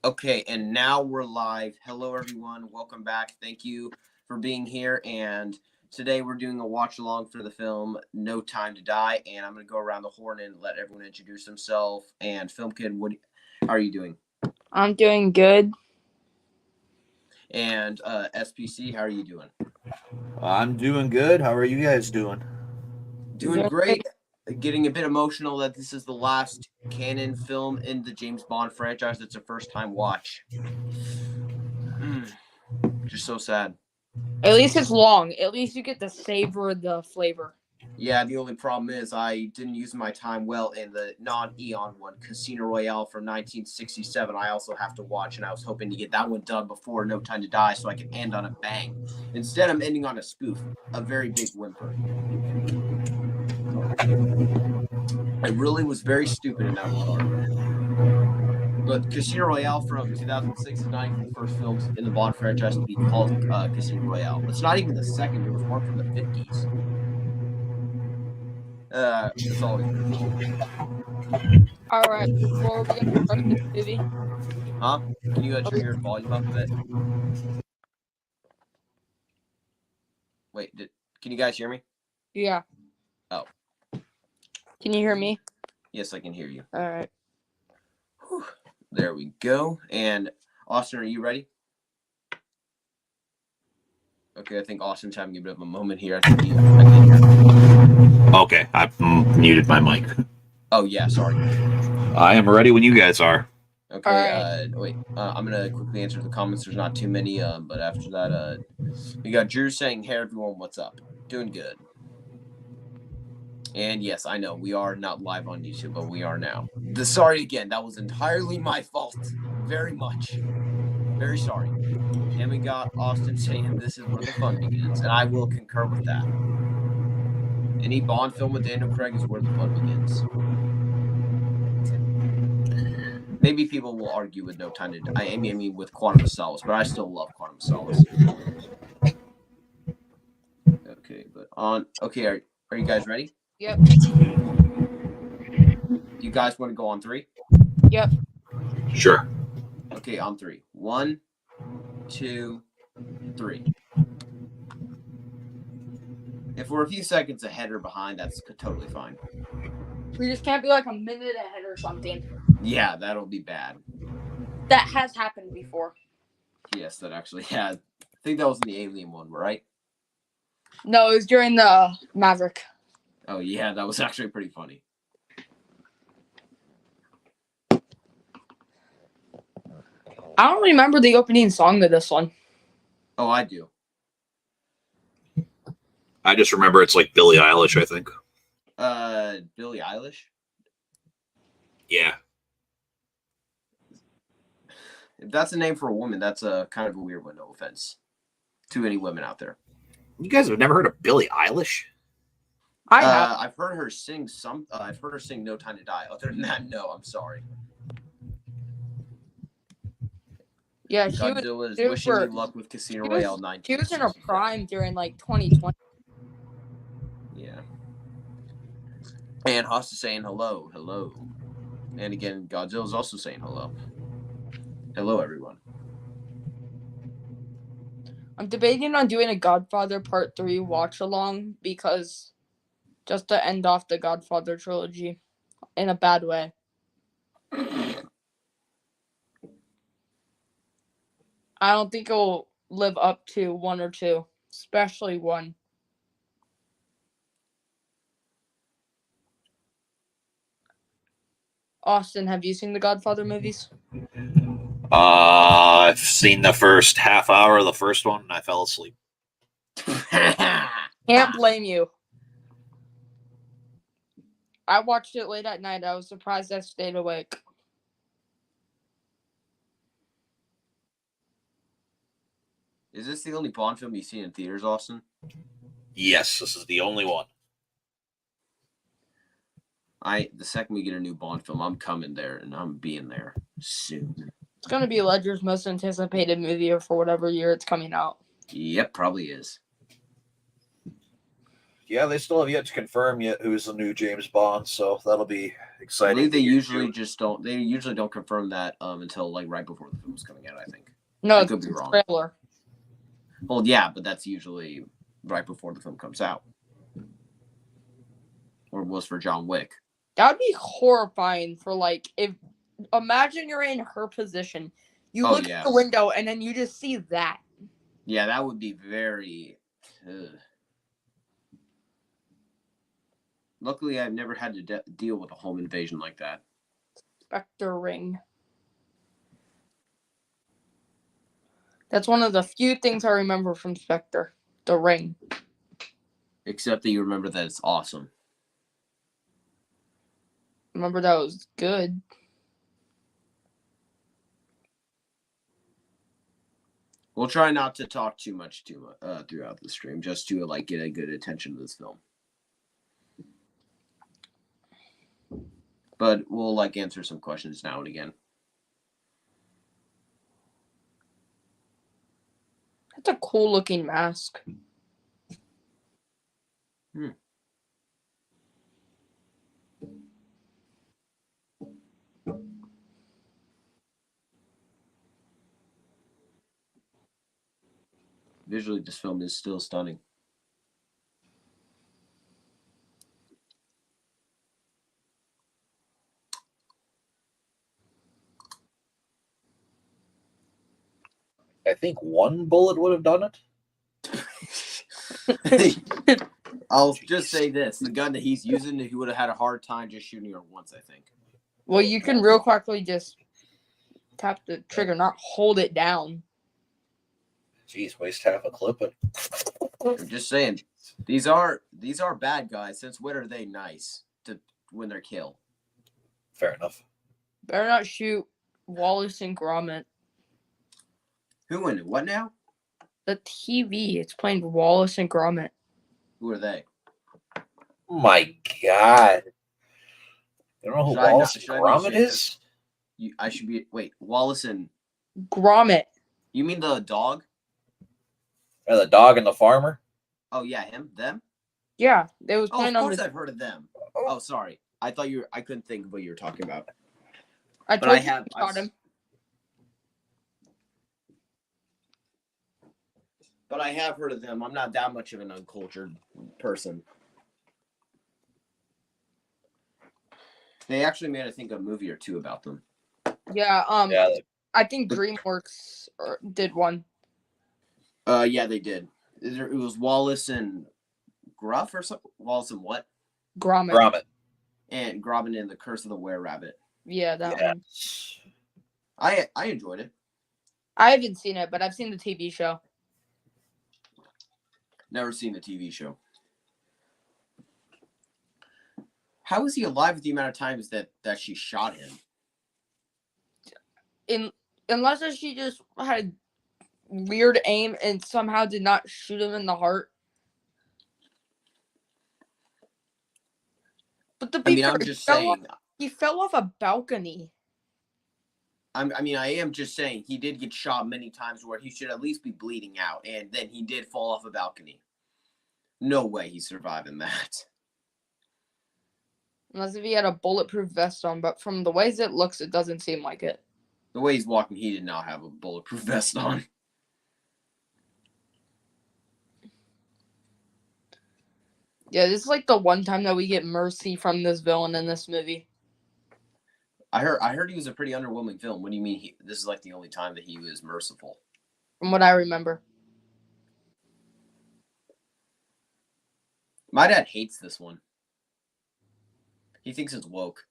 Okay, and now we're live. Hello, everyone. Welcome back. Thank you for being here. And today we're doing a watch along for the film No Time to Die. And I'm going to go around the horn and let everyone introduce themselves. And Film Kid, how are you doing? I'm doing good. And SPC, how are you doing? I'm doing good. How are you guys doing? Doing great. Getting a bit emotional that this is the last canon film in the James Bond franchise. It's a first-time watch. Just so sad. At least it's long. At least you get to savor the flavor. Yeah, the only problem is I didn't use my time well in the non-Eon one, Casino Royale from 1967. I also have to watch, and I was hoping to get that one done before No Time to Die so I could end on a bang. Instead, I'm ending on a spoof, a very big whimper. I really was very stupid in that regard. But Casino Royale from 2006 is not even the first film in the Bond franchise to be called Casino Royale. It's not even the second. There was one from the 50s. It's always pretty cool. All right, before we get start this movie. Huh? Can you turn your volume up a bit? Wait, can you guys hear me? Yeah. Oh. Can you hear me? Yes, I can hear you. All right. Whew. There we go. And Austin, are you ready? Okay, I think Austin's having a bit of a moment here. I can hear. Okay, I've muted my mic. Oh, yeah, sorry. I am ready when you guys are. Okay, wait. I'm going to quickly answer the comments. There's not too many, but after that, we got Drew saying, hey, everyone, what's up? Doing good. And yes, I know, we are not live on YouTube, but we are now. Sorry again, that was entirely my fault. Very much. Very sorry. And we got Austin saying this is where the fun begins, and I will concur with that. Any Bond film with Daniel Craig is where the fun begins. Maybe people will argue with No Time to Die. I mean with Quantum of Solace, but I still love Quantum of Solace. Okay, but okay, are you guys ready? Yep. You guys want to go on 3? Yep. Sure. Okay, on 3. 1, 2, 3. If we're a few seconds ahead or behind, that's totally fine. We just can't be like a minute ahead or something. Yeah, that'll be bad. That has happened before. Yes, that actually has. I think that was in the Alien one, right? No, it was during the Maverick. Oh, yeah, that was actually pretty funny. I don't remember the opening song to this one. Oh, I do. I just remember it's like Billie Eilish, I think. Billie Eilish? Yeah. If that's a name for a woman, that's a kind of a weird one, no offense to any women out there. You guys have never heard of Billie Eilish? I have. I've heard her sing I've heard her sing No Time to Die. Other than that, no, I'm sorry. Yeah, she Godzilla is wishing you luck with Casino Royale 19. She was in her prime during like 2020. Yeah. And Haas is saying hello. Hello. And again, Godzilla's also saying hello. Hello, everyone. I'm debating on doing a Godfather Part 3 watch along because just to end off the Godfather trilogy in a bad way. I don't think it'll live up to 1 or 2, especially 1. Austin, have you seen the Godfather movies? I've seen the first half hour of the first one, and I fell asleep. Can't blame you. I watched it late at night. I was surprised I stayed awake. Is this the only Bond film you've seen in theaters, Austin? Yes, this is the only one. The second we get a new Bond film, I'm coming there, and I'm being there soon. It's going to be Ledger's most anticipated movie for whatever year it's coming out. Yep, probably is. Yeah, they still have yet to confirm yet who's the new James Bond, so that'll be I exciting. believe they to hear, usually too. just don't. They usually don't confirm that until like right before the film's coming out. I think. No, I it's could be the wrong. trailer. Well, yeah, but that's usually right before the film comes out, or was for John Wick. That would be horrifying for like if imagine you're in her position. You Oh, look yeah. out the window and then you just see that. Yeah, that would be very. Luckily, I've never had to deal with a home invasion like that. Spectre ring. That's one of the few things I remember from Spectre. The ring. Except that you remember that it's awesome. Remember that was good. We'll try not to talk too much throughout the stream, just to like get a good attention to this film. But we'll like answer some questions now and again. That's a cool looking mask. Visually, this film is still stunning. I think one bullet would have done it. I'll just say this: the gun that he's using, he would have had a hard time just shooting her once. I think. Well, you can real quickly just tap the trigger, not hold it down. Jeez, waste half a clip. I'm just saying, these are bad guys. Since when are they nice to when they're killed? Fair enough. Better not shoot Wallace and Gromit. Who in it? What now? The TV. It's playing Wallace and Gromit. Who are they? My God. You don't know who Should I Wallace not- and should I be Gromit ashamed? is? I should be. Wait, Wallace and. Gromit. You mean the dog? Or the dog and the farmer? Oh yeah, him, them. Yeah, they was Oh, playing of on course the. I've heard of them. Oh, sorry. I thought you. I couldn't think of what you were talking about. I But told I you have. about him. But I have heard of them. I'm not that much of an uncultured person. They actually made, I think, a movie or two about them. Yeah. Yeah, I think DreamWorks did one. Yeah, they did. It was Wallace and Gruff or something. Wallace and what? Gromit. Gromit. And Grobbin and the Curse of the Were-Rabbit. Yeah, that Yeah. one. I enjoyed it. I haven't seen it, but I've seen the TV show. Never seen the TV show. How is he alive with the amount of times that she shot him? Unless she just had weird aim and somehow did not shoot him in the heart. But to be fair, I'm just saying. he fell off a balcony. I am just saying he did get shot many times where he should at least be bleeding out, and then he did fall off a balcony. No way he's surviving that. Unless if he had a bulletproof vest on, but from the ways it looks, it doesn't seem like it. The way he's walking, he did not have a bulletproof vest on. Yeah, this is like the one time that we get mercy from this villain in this movie. I heard he was a pretty underwhelming film. What do you mean this is like the only time that he was merciful? From what I remember. My dad hates this one. He thinks it's woke.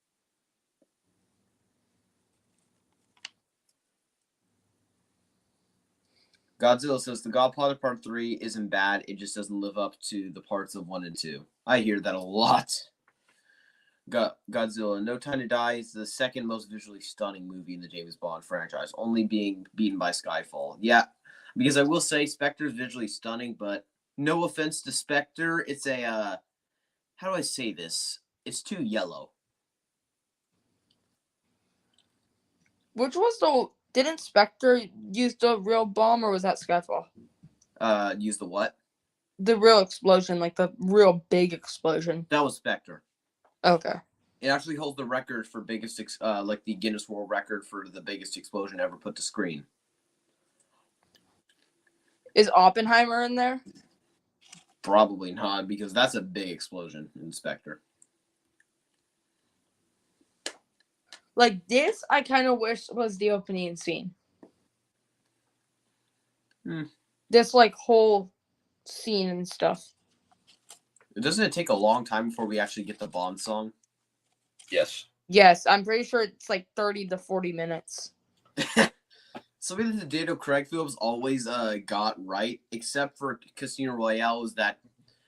Godzilla says The Godfather Part 3 isn't bad. It just doesn't live up to the parts of 1 and 2. I hear that a lot. Godzilla No Time to Die is the second most visually stunning movie in the James Bond franchise, only being beaten by Skyfall. Yeah, because I will say Spectre is visually stunning, but no offense to Spectre, it's a, how do I say this? It's too yellow. Which was the... Didn't Spectre use the real bomb, or was that Skyfall? Use the what? The real explosion, like the real big explosion. That was Spectre. Okay. It actually holds the record for biggest, like the Guinness World Record for the biggest explosion ever put to screen. Is Oppenheimer in there? Probably not, because that's a big explosion in Spectre. Like this, I kind of wish was the opening scene. This like whole scene and stuff. Doesn't it take a long time before we actually get the Bond song? Yes. Yes, I'm pretty sure it's like 30 to 40 minutes. Something that Daniel Craig films always got right, except for Casino Royale, is that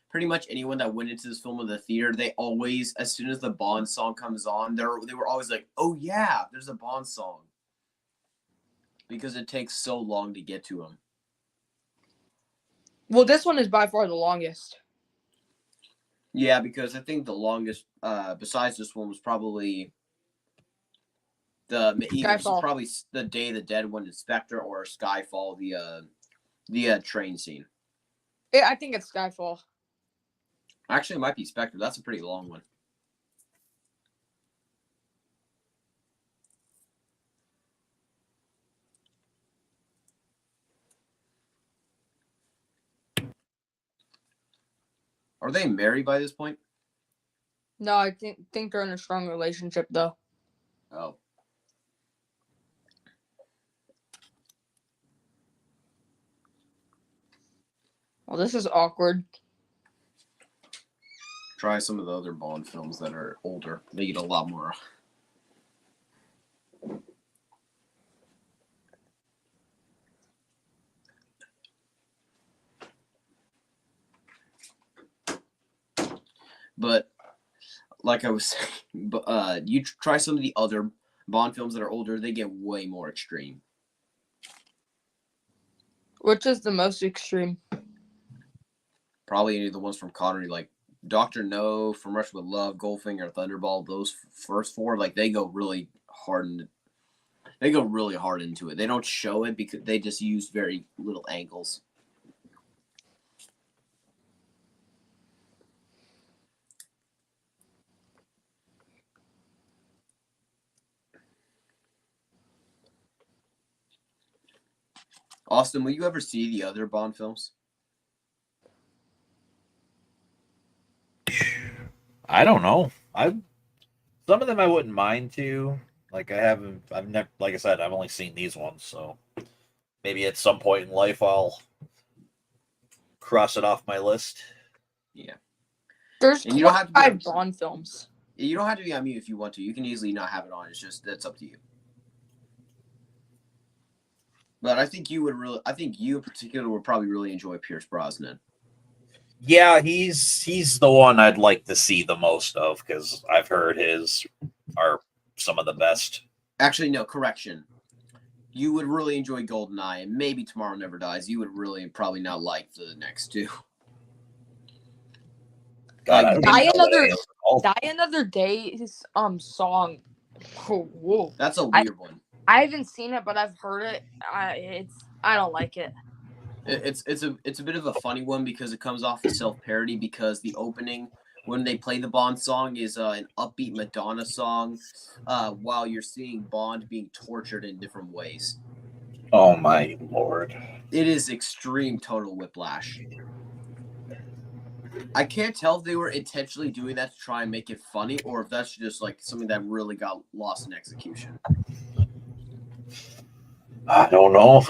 pretty much anyone that went into this film in the theater, they always, as soon as the Bond song comes on, they were always like, "Oh yeah, there's a Bond song," because it takes so long to get to them. Well, this one is by far the longest. Yeah, because I think the longest, besides this one, was probably probably the Day of the Dead one in Spectre, or Skyfall, the train scene. I think it's Skyfall. Actually, it might be Spectre. That's a pretty long one. Are they married by this point? No, I think they're in a strong relationship though. Oh. Well, this is awkward. Try some of the other Bond films that are older. They get a lot more. But like I was saying, you try some of the other Bond films that are older, they get way more extreme. Which is the most extreme? Probably any of the ones from Connery, like Dr. No, From Russia with Love, Goldfinger, Thunderball. Those first four, like they go really hard into it. They don't show it because they just use very little angles. Austin, will you ever see the other Bond films? I don't know. Some of them I wouldn't mind to. Like I've never, like I said, I've only seen these ones, so maybe at some point in life I'll cross it off my list. Yeah. There's 25 Bond films. You don't have to be on mute if you want to. You can easily not have it on. It's just that's up to you. But I think you in particular would probably really enjoy Pierce Brosnan. Yeah, he's the one I'd like to see the most of because I've heard his are some of the best. Actually, no, correction. You would really enjoy GoldenEye, and maybe Tomorrow Never Dies. You would really probably not like the next two. God, Die Another Day's song. Oh, whoa. That's a weird one. I haven't seen it, but I've heard it. I don't like it. It's a bit of a funny one because it comes off of self-parody because the opening when they play the Bond song is an upbeat Madonna song while you're seeing Bond being tortured in different ways. Oh my lord. It is extreme total whiplash. I can't tell if they were intentionally doing that to try and make it funny or if that's just like something that really got lost in execution. I don't know.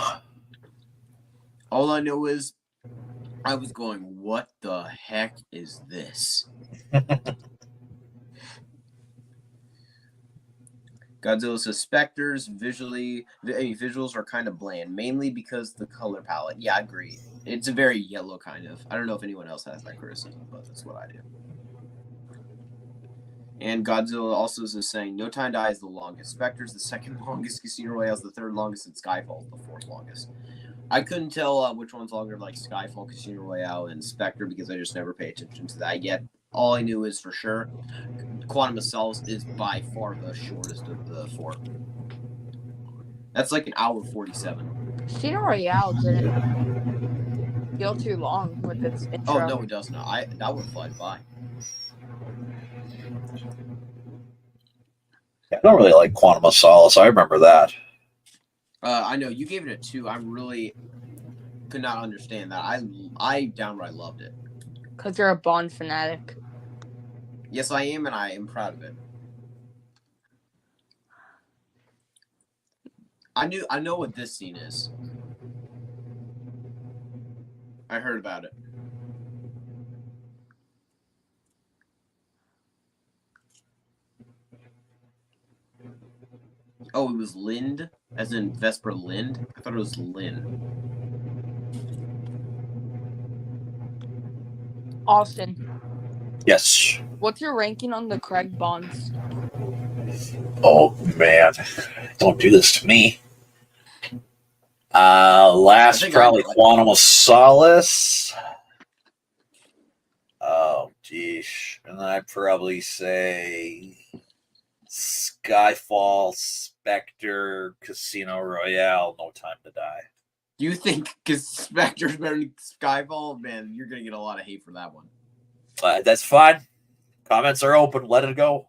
All I know is I was going, what the heck is this? Godzilla says Spectres visuals are kind of bland, mainly because the color palette. Yeah, I agree. It's a very yellow kind of. I don't know if anyone else has that criticism, but that's what I do. And Godzilla also is saying No Time to Die is the longest. Spectre's the second longest. Casino Royale is the third longest, and Skyfall is the fourth longest. I couldn't tell which one's longer, like Skyfall, Casino Royale, and Spectre, because I just never pay attention to that yet. All I knew is for sure, Quantum of Solace is by far the shortest of the four. That's like an hour 47. Casino Royale didn't. feel too long with its Oh intro. no, it does not. That would fly by. I don't really like Quantum of Solace. I remember that. I know you gave it a 2. I really could not understand that. I downright loved it. Because you're a Bond fanatic. Yes, I am, and I am proud of it. I know what this scene is. I heard about it. Oh, it was Lind, as in Vesper Lind? I thought it was Lynn. Austin, Yes. what's your ranking on the Craig Bonds? Oh man, don't do this to me. Last probably Quantum of Solace. Oh geez, and then I'd probably say Skyfall, Spectre, Casino Royale, No Time to Die. Do you think because Spectre's better than Skyfall? Man, you're gonna get a lot of hate for that one. That's fine. Comments are open. Let it go.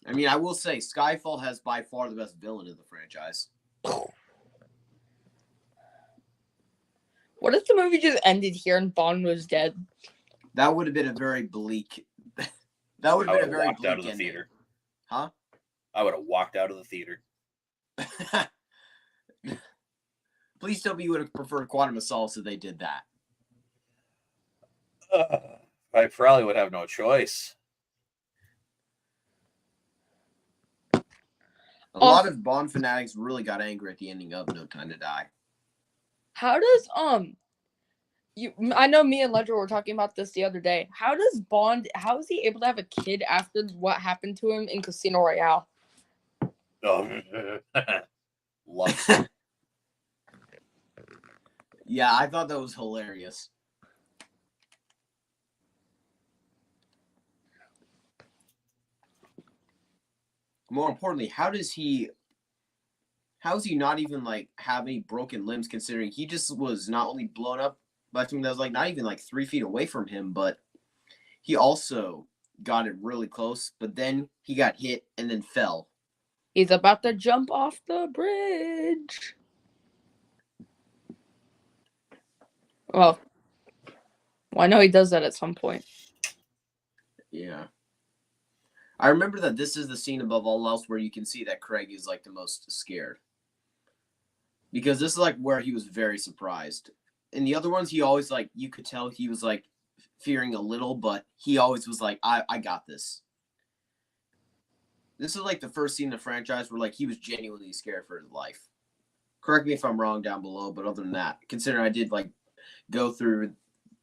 I mean, I will say Skyfall has by far the best villain in the franchise. What if the movie just ended here and Bond was dead? That would have been a very bleak. That would have been a very bleak out of the ending. theater. Huh? I would have walked out of the theater. Please tell me you would have preferred Quantum of Solace if they did that. I probably would have no choice. A lot of Bond fanatics really got angry at the ending of No Time to Die. How does I know me and Ledger were talking about this the other day. How is he able to have a kid after what happened to him in Casino Royale? Oh, love it. Yeah, I thought that was hilarious. More importantly, how is he not even like have any broken limbs, considering he just was not only blown up by something that was like not even like 3 feet away from him, but he also got it really close, but then he got hit and then fell. He's about to jump off the bridge. Well, I know he does that at some point. Yeah. I remember that this is the scene above all else where you can see that Craig is like the most scared. Because this is like where he was very surprised. In the other ones, he always like, you could tell he was like fearing a little, but he always was like, I got this. This is like the first scene in the franchise where like he was genuinely scared for his life. Correct me if I'm wrong down below, but other than that, considering I did like go through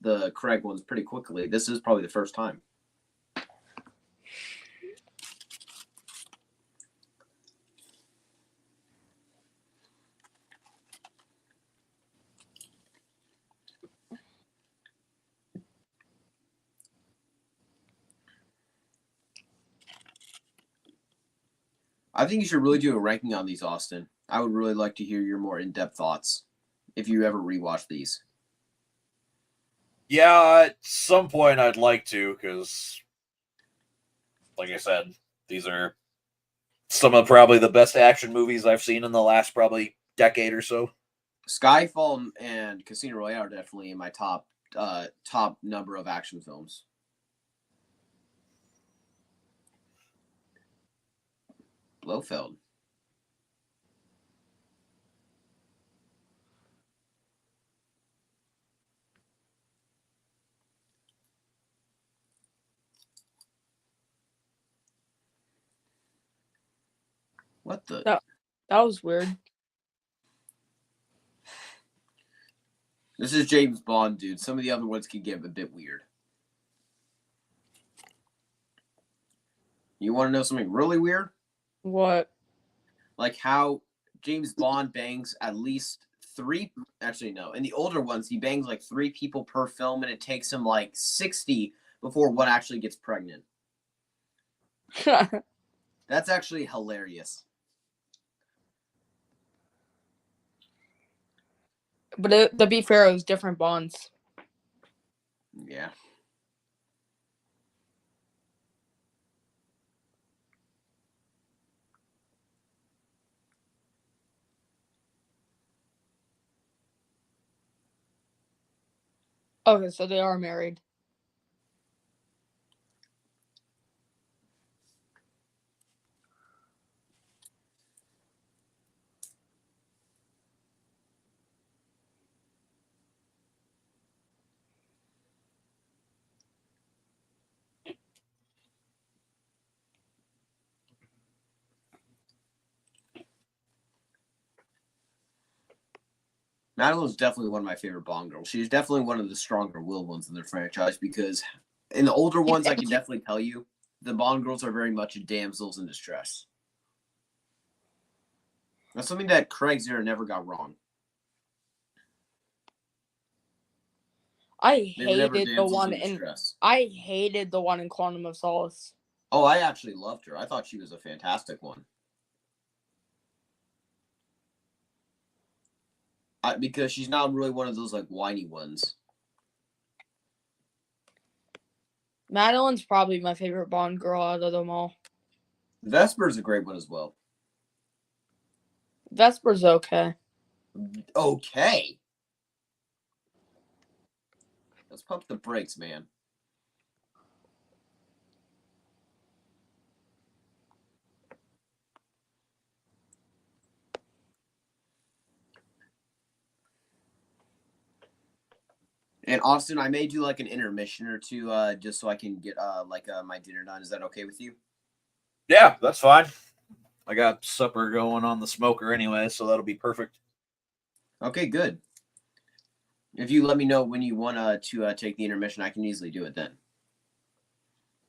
the Craig ones pretty quickly, this is probably the first time. I think you should really do a ranking on these, Austin. I would really like to hear your more in-depth thoughts if you ever rewatch these. Yeah, at some point I'd like to, because, like I said, these are some of probably the best action movies I've seen in the last probably decade or so. Skyfall and Casino Royale are definitely in my top number of action films. Blofeld. What the? That was weird. This is James Bond, dude. Some of the other ones could get a bit weird. You want to know something really weird? What? Like how James Bond bangs at least 3. Actually, no. In the older ones, he bangs like 3 people per film, and it takes him like 60 before one actually gets pregnant. That's actually hilarious. But to be fair, it was different bonds. Yeah. Okay, so they are married. Madeline's definitely one of my favorite Bond girls. She's definitely one of the stronger willed ones in their franchise because in the older ones, I can definitely tell you the Bond girls are very much damsels in distress. That's something that Craig Zero never got wrong. I They were never hated the damsels one in in distress. I hated the one in Quantum of Solace. Oh, I actually loved her. I thought she was a fantastic one. Because she's not really one of those like whiny ones. Madeline's probably my favorite Bond girl out of them all. Vesper's a great one as well. Vesper's okay. Okay. Let's pump the brakes, man. And Austin, I may do like an intermission or two, just so I can get my dinner done. Is that okay with you? Yeah, that's fine. I got supper going on the smoker anyway, so that'll be perfect. Okay, good. If you let me know when you want to take the intermission, I can easily do it then.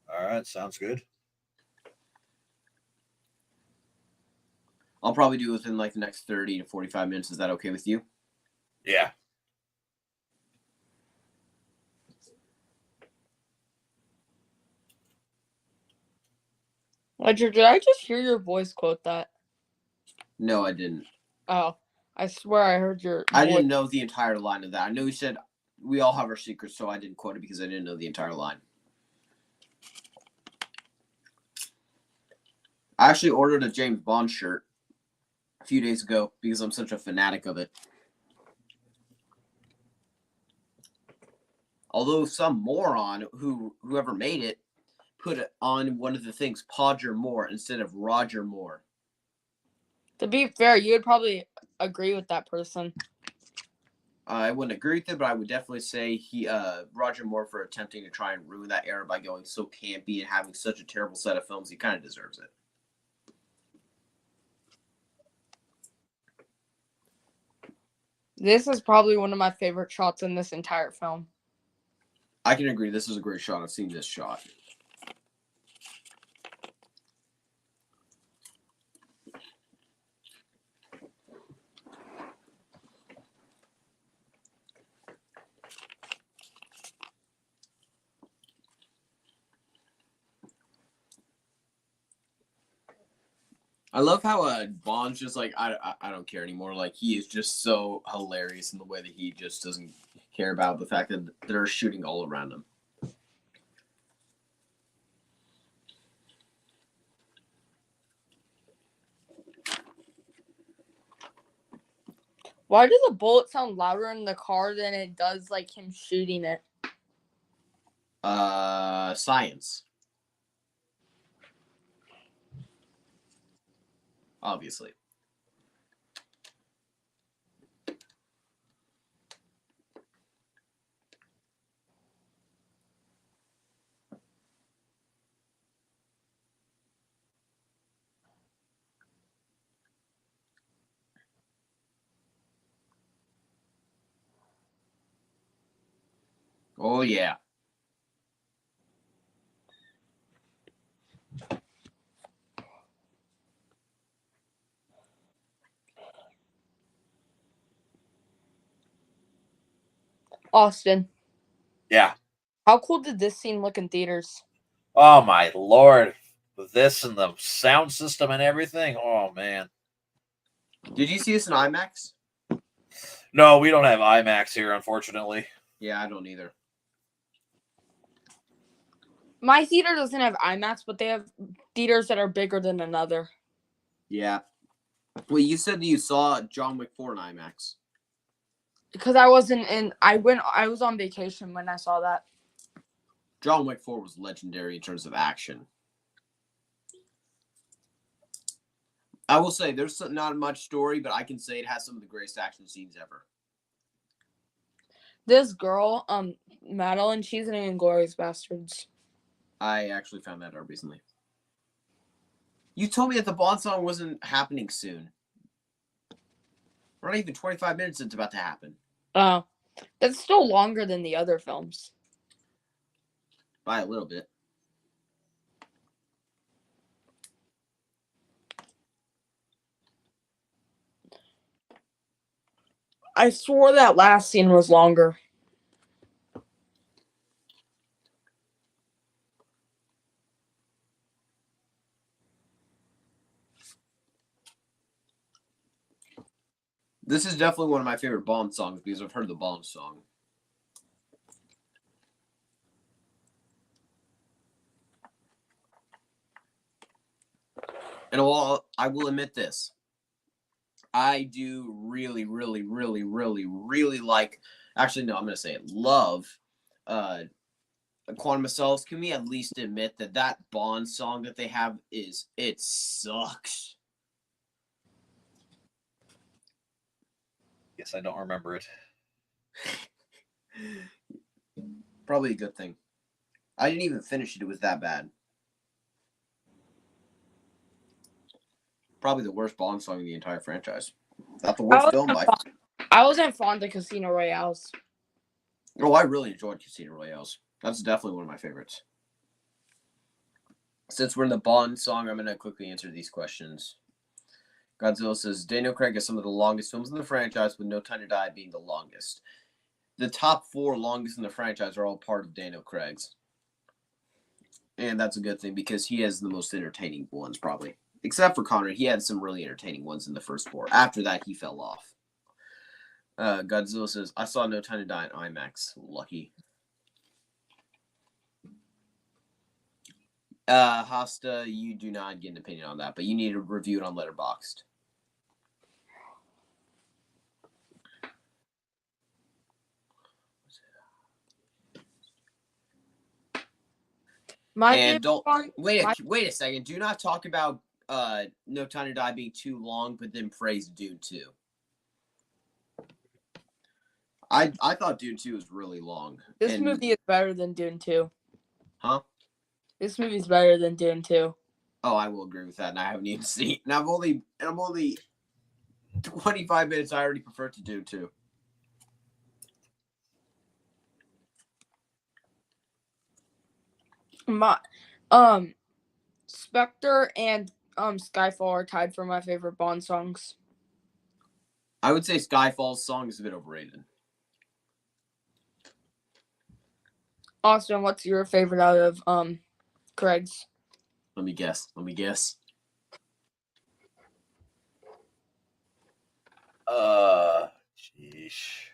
All right, sounds good. I'll probably do it within like the next 30 to 45 minutes. Is that okay with you? Yeah. Ledger, did I just hear your voice quote that? No, I didn't. Oh, I swear I heard your voice. I didn't know the entire line of that. I know you said we all have our secrets, so I didn't quote it because I didn't know the entire line. I actually ordered a James Bond shirt a few days ago because I'm such a fanatic of it. Although some moron whoever made it put it on one of the things Podger Moore instead of Roger Moore. To be fair, you would probably agree with that person. I wouldn't agree with it, but I would definitely say Roger Moore for attempting to try and ruin that era by going so campy and having such a terrible set of films. He kind of deserves it. This is probably one of my favorite shots in this entire film. I can agree. This is a great shot. I've seen this shot. I love how Bond's just like I don't care anymore. Like he is just so hilarious in the way that he just doesn't care about the fact that they're shooting all around him. Why does a bullet sound louder in the car than it does like him shooting it? Science. Obviously. Oh yeah. Austin. Yeah. How cool did this scene look in theaters? Oh my lord. This and the sound system and everything. Oh man. Did you see this in IMAX? No, we don't have IMAX here, unfortunately. Yeah, I don't either. My theater doesn't have IMAX, but they have theaters that are bigger than another. Yeah. Well, you said that you saw John Wick 4 in IMAX. Because I wasn't in. I was on vacation when I saw that. John Wick 4 was legendary in terms of action. I will say there's not much story, but I can say it has some of the greatest action scenes ever. This girl, Madeline, she's in Inglourious Bastards. I actually found that out recently. You told me that the Bond song wasn't happening soon. We're not even 25 minutes it's about to happen. Oh, that's still longer than the other films. By a little bit. I swore that last scene was longer. This is definitely one of my favorite Bond songs because I've heard the Bond song. And I will admit this. I do really, really, really, really, really like. Actually, no, I'm gonna say it. Love, Quantum of Solace. Can we at least admit that Bond song that they have it sucks? Guess I don't remember it. Probably a good thing. I didn't even finish it. It was that bad. Probably the worst Bond song in the entire franchise. Not the worst film by. I wasn't fond of Casino Royales. Oh, I really enjoyed Casino Royales. That's definitely one of my favorites. Since we're in the Bond song, I'm going to quickly answer these questions. Godzilla says, Daniel Craig has some of the longest films in the franchise, with No Time to Die being the longest. The top 4 longest in the franchise are all part of Daniel Craig's. And that's a good thing because he has the most entertaining ones, probably. Except for Connery, he had some really entertaining ones in the first 4. After that, he fell off. Godzilla says, I saw No Time to Die in IMAX. Lucky. Hosta, you do not get an opinion on that, but you need to review it on Letterboxd. And don't wait a second. Do not talk about No Time to Die being too long, but then praise Dune 2. I thought Dune 2 was really long. This movie is better than Dune 2. Huh? This movie's better than Dune 2. Oh, I will agree with that, and I haven't even seen it. And I'm only 25 minutes. I already prefer to Dune 2. Spectre and Skyfall are tied for my favorite Bond songs. I would say Skyfall's song is a bit overrated. Austin, what's your favorite out of Craig's? Let me guess. Sheesh.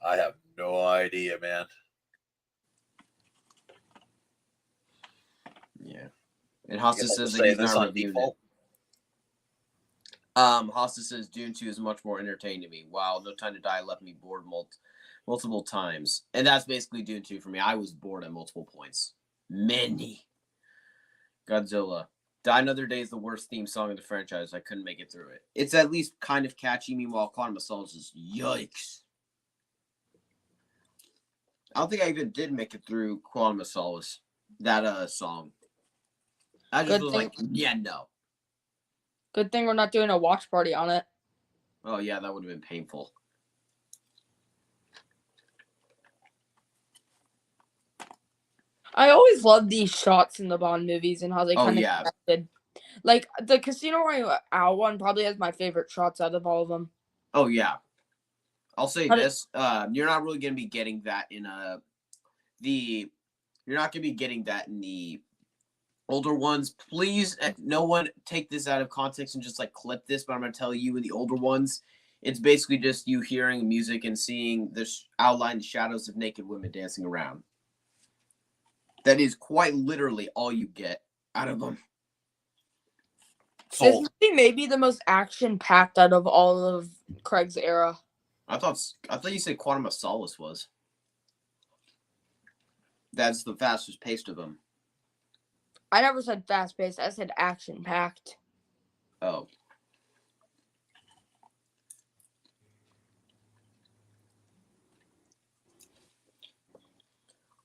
I have no idea, man. Yeah. And Hosta says that he's not reviewing it. Hosta says Dune 2 is much more entertaining to me. Wow, No Time to Die left me bored multiple times. And that's basically Dune 2 for me. I was bored at multiple points. Many. Godzilla. Die Another Day is the worst theme song in the franchise. I couldn't make it through it. It's at least kind of catchy. Meanwhile, Quantum of Solace is yikes. I don't think I even did make it through Quantum of Solace. That song. I just was like, yeah, no. Good thing we're not doing a watch party on it. Oh, yeah, that would have been painful. I always love these shots in the Bond movies and how they kind of connected. Like, the Casino Royale one probably has my favorite shots out of all of them. Oh, yeah. I'll say this. You're not really going to be getting that in you're not going to be getting that in the older ones. Please, no one take this out of context and just, like, clip this, but I'm going to tell you in the older ones, It's basically just you hearing music and seeing the outline, the shadows of naked women dancing around. That is quite literally all you get out of them. This Sold. movie may be the most action-packed out of all of Craig's era. I thought you said Quantum of Solace was. That's the fastest paced of them. I never said fast-paced. I said action-packed. Oh.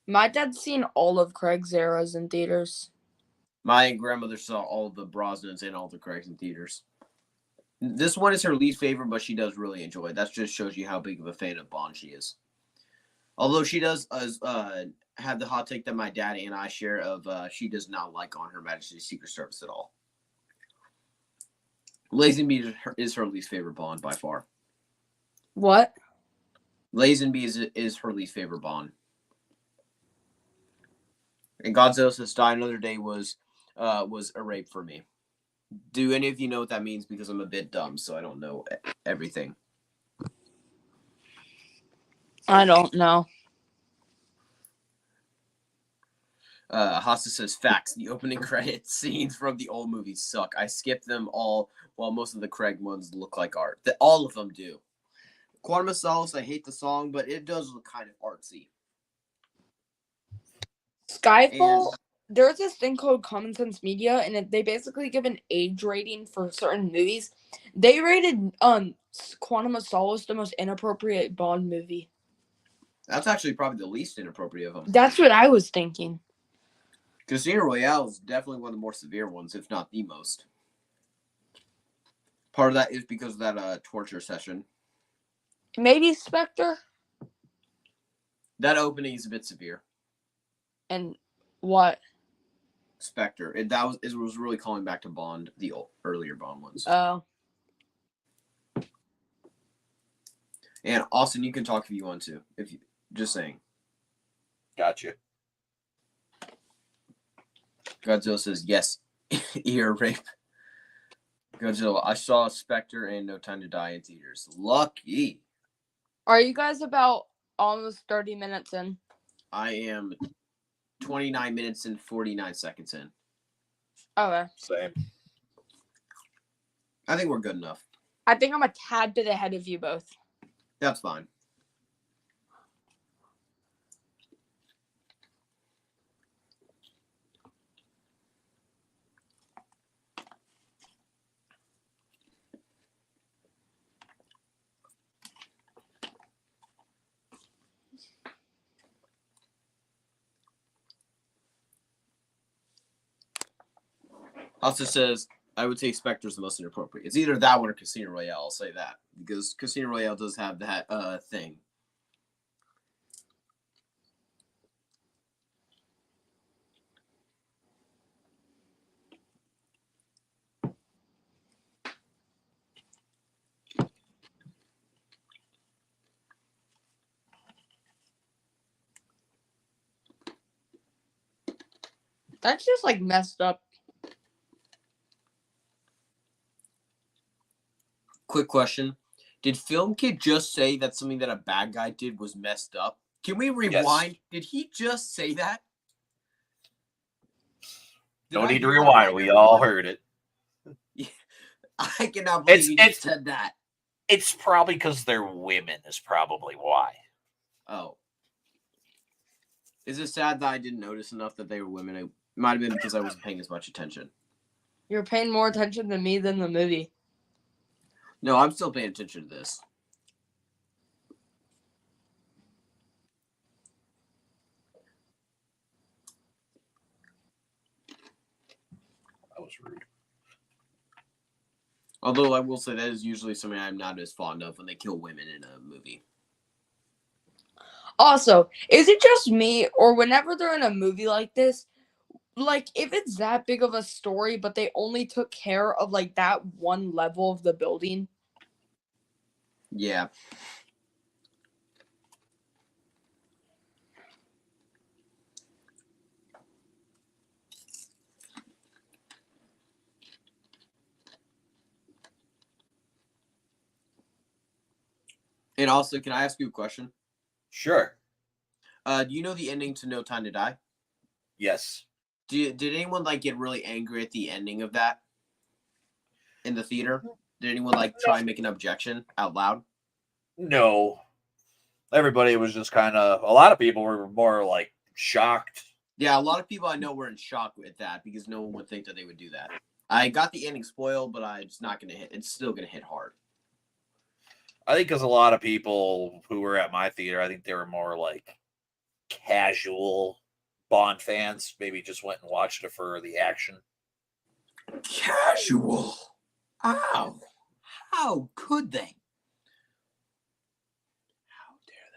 My dad's seen all of Craig's eras in theaters. My grandmother saw all the Brosnans and all the Craigs in theaters. This one is her least favorite, but she does really enjoy it. That just shows you how big of a fan of Bond she is. Although she does have the hot take that my dad and I share of she does not like On Her Majesty's Secret Service at all. Lazenby is her least favorite Bond by far. What? Lazenby is her least favorite Bond. And Godzilla Says Die Another Day was a rape for me. Do any of you know what that means? Because I'm a bit dumb, so I don't know everything. I don't know. Hasta says, facts. The opening credit scenes from the old movies suck. I skipped them all, while most of the Craig ones look like art. All of them do. Quantum of Solace, I hate the song, but it does look kind of artsy. Skyfall, there's this thing called Common Sense Media, and they basically give an age rating for certain movies. They rated Quantum of Solace the most inappropriate Bond movie. That's actually probably the least inappropriate of them. That's what I was thinking. Casino Royale is definitely one of the more severe ones, if not the most. Part of that is because of that torture session. Maybe Spectre? That opening is a bit severe. And what? Spectre. It was really calling back to Bond, the earlier Bond ones. Oh. And Austin, you can talk if you want to. Just saying. Gotcha. Godzilla says yes. Ear rape. Godzilla. I saw Spectre and No Time to Die in theaters. Lucky. Are you guys about almost 30 minutes in? I am 29 minutes and 49 seconds in. Okay. Same. I think we're good enough. I think I'm a tad bit ahead of you both. That's fine. Also says, I would say Spectre's the most inappropriate. It's either that one or Casino Royale, I'll say that. Because Casino Royale does have that thing. That's just like messed up. Quick question. Did Film Kid just say that something that a bad guy did was messed up? Can we rewind? Yes. Did he just say that? No need to rewind. We all heard it. Yeah. I cannot believe he just said that. It's probably because they're women is probably why. Oh. Is it sad that I didn't notice enough that they were women? It might have been because I wasn't paying as much attention. You're paying more attention to me than the movie. No, I'm still paying attention to this. That was rude. Although I will say that is usually something I'm not as fond of when they kill women in a movie. Also, is it just me, or whenever they're in a movie like this, like, if it's that big of a story, but they only took care of, like, that one level of the building? Yeah. And also, can I ask you a question? Sure. Do you know the ending to No Time to Die? Yes. Did anyone like get really angry at the ending of that in the theater? Did anyone like try and make an objection out loud? No. Everybody was just kind of. A lot of people were more like shocked. Yeah, a lot of people I know were in shock with that because no one would think that they would do that. I got the ending spoiled, but it's not gonna hit. It's still gonna hit hard. I think because a lot of people who were at my theater, I think they were more like casual Bond fans. Maybe just went and watched it for the action. Casual. Ow. How could they? How dare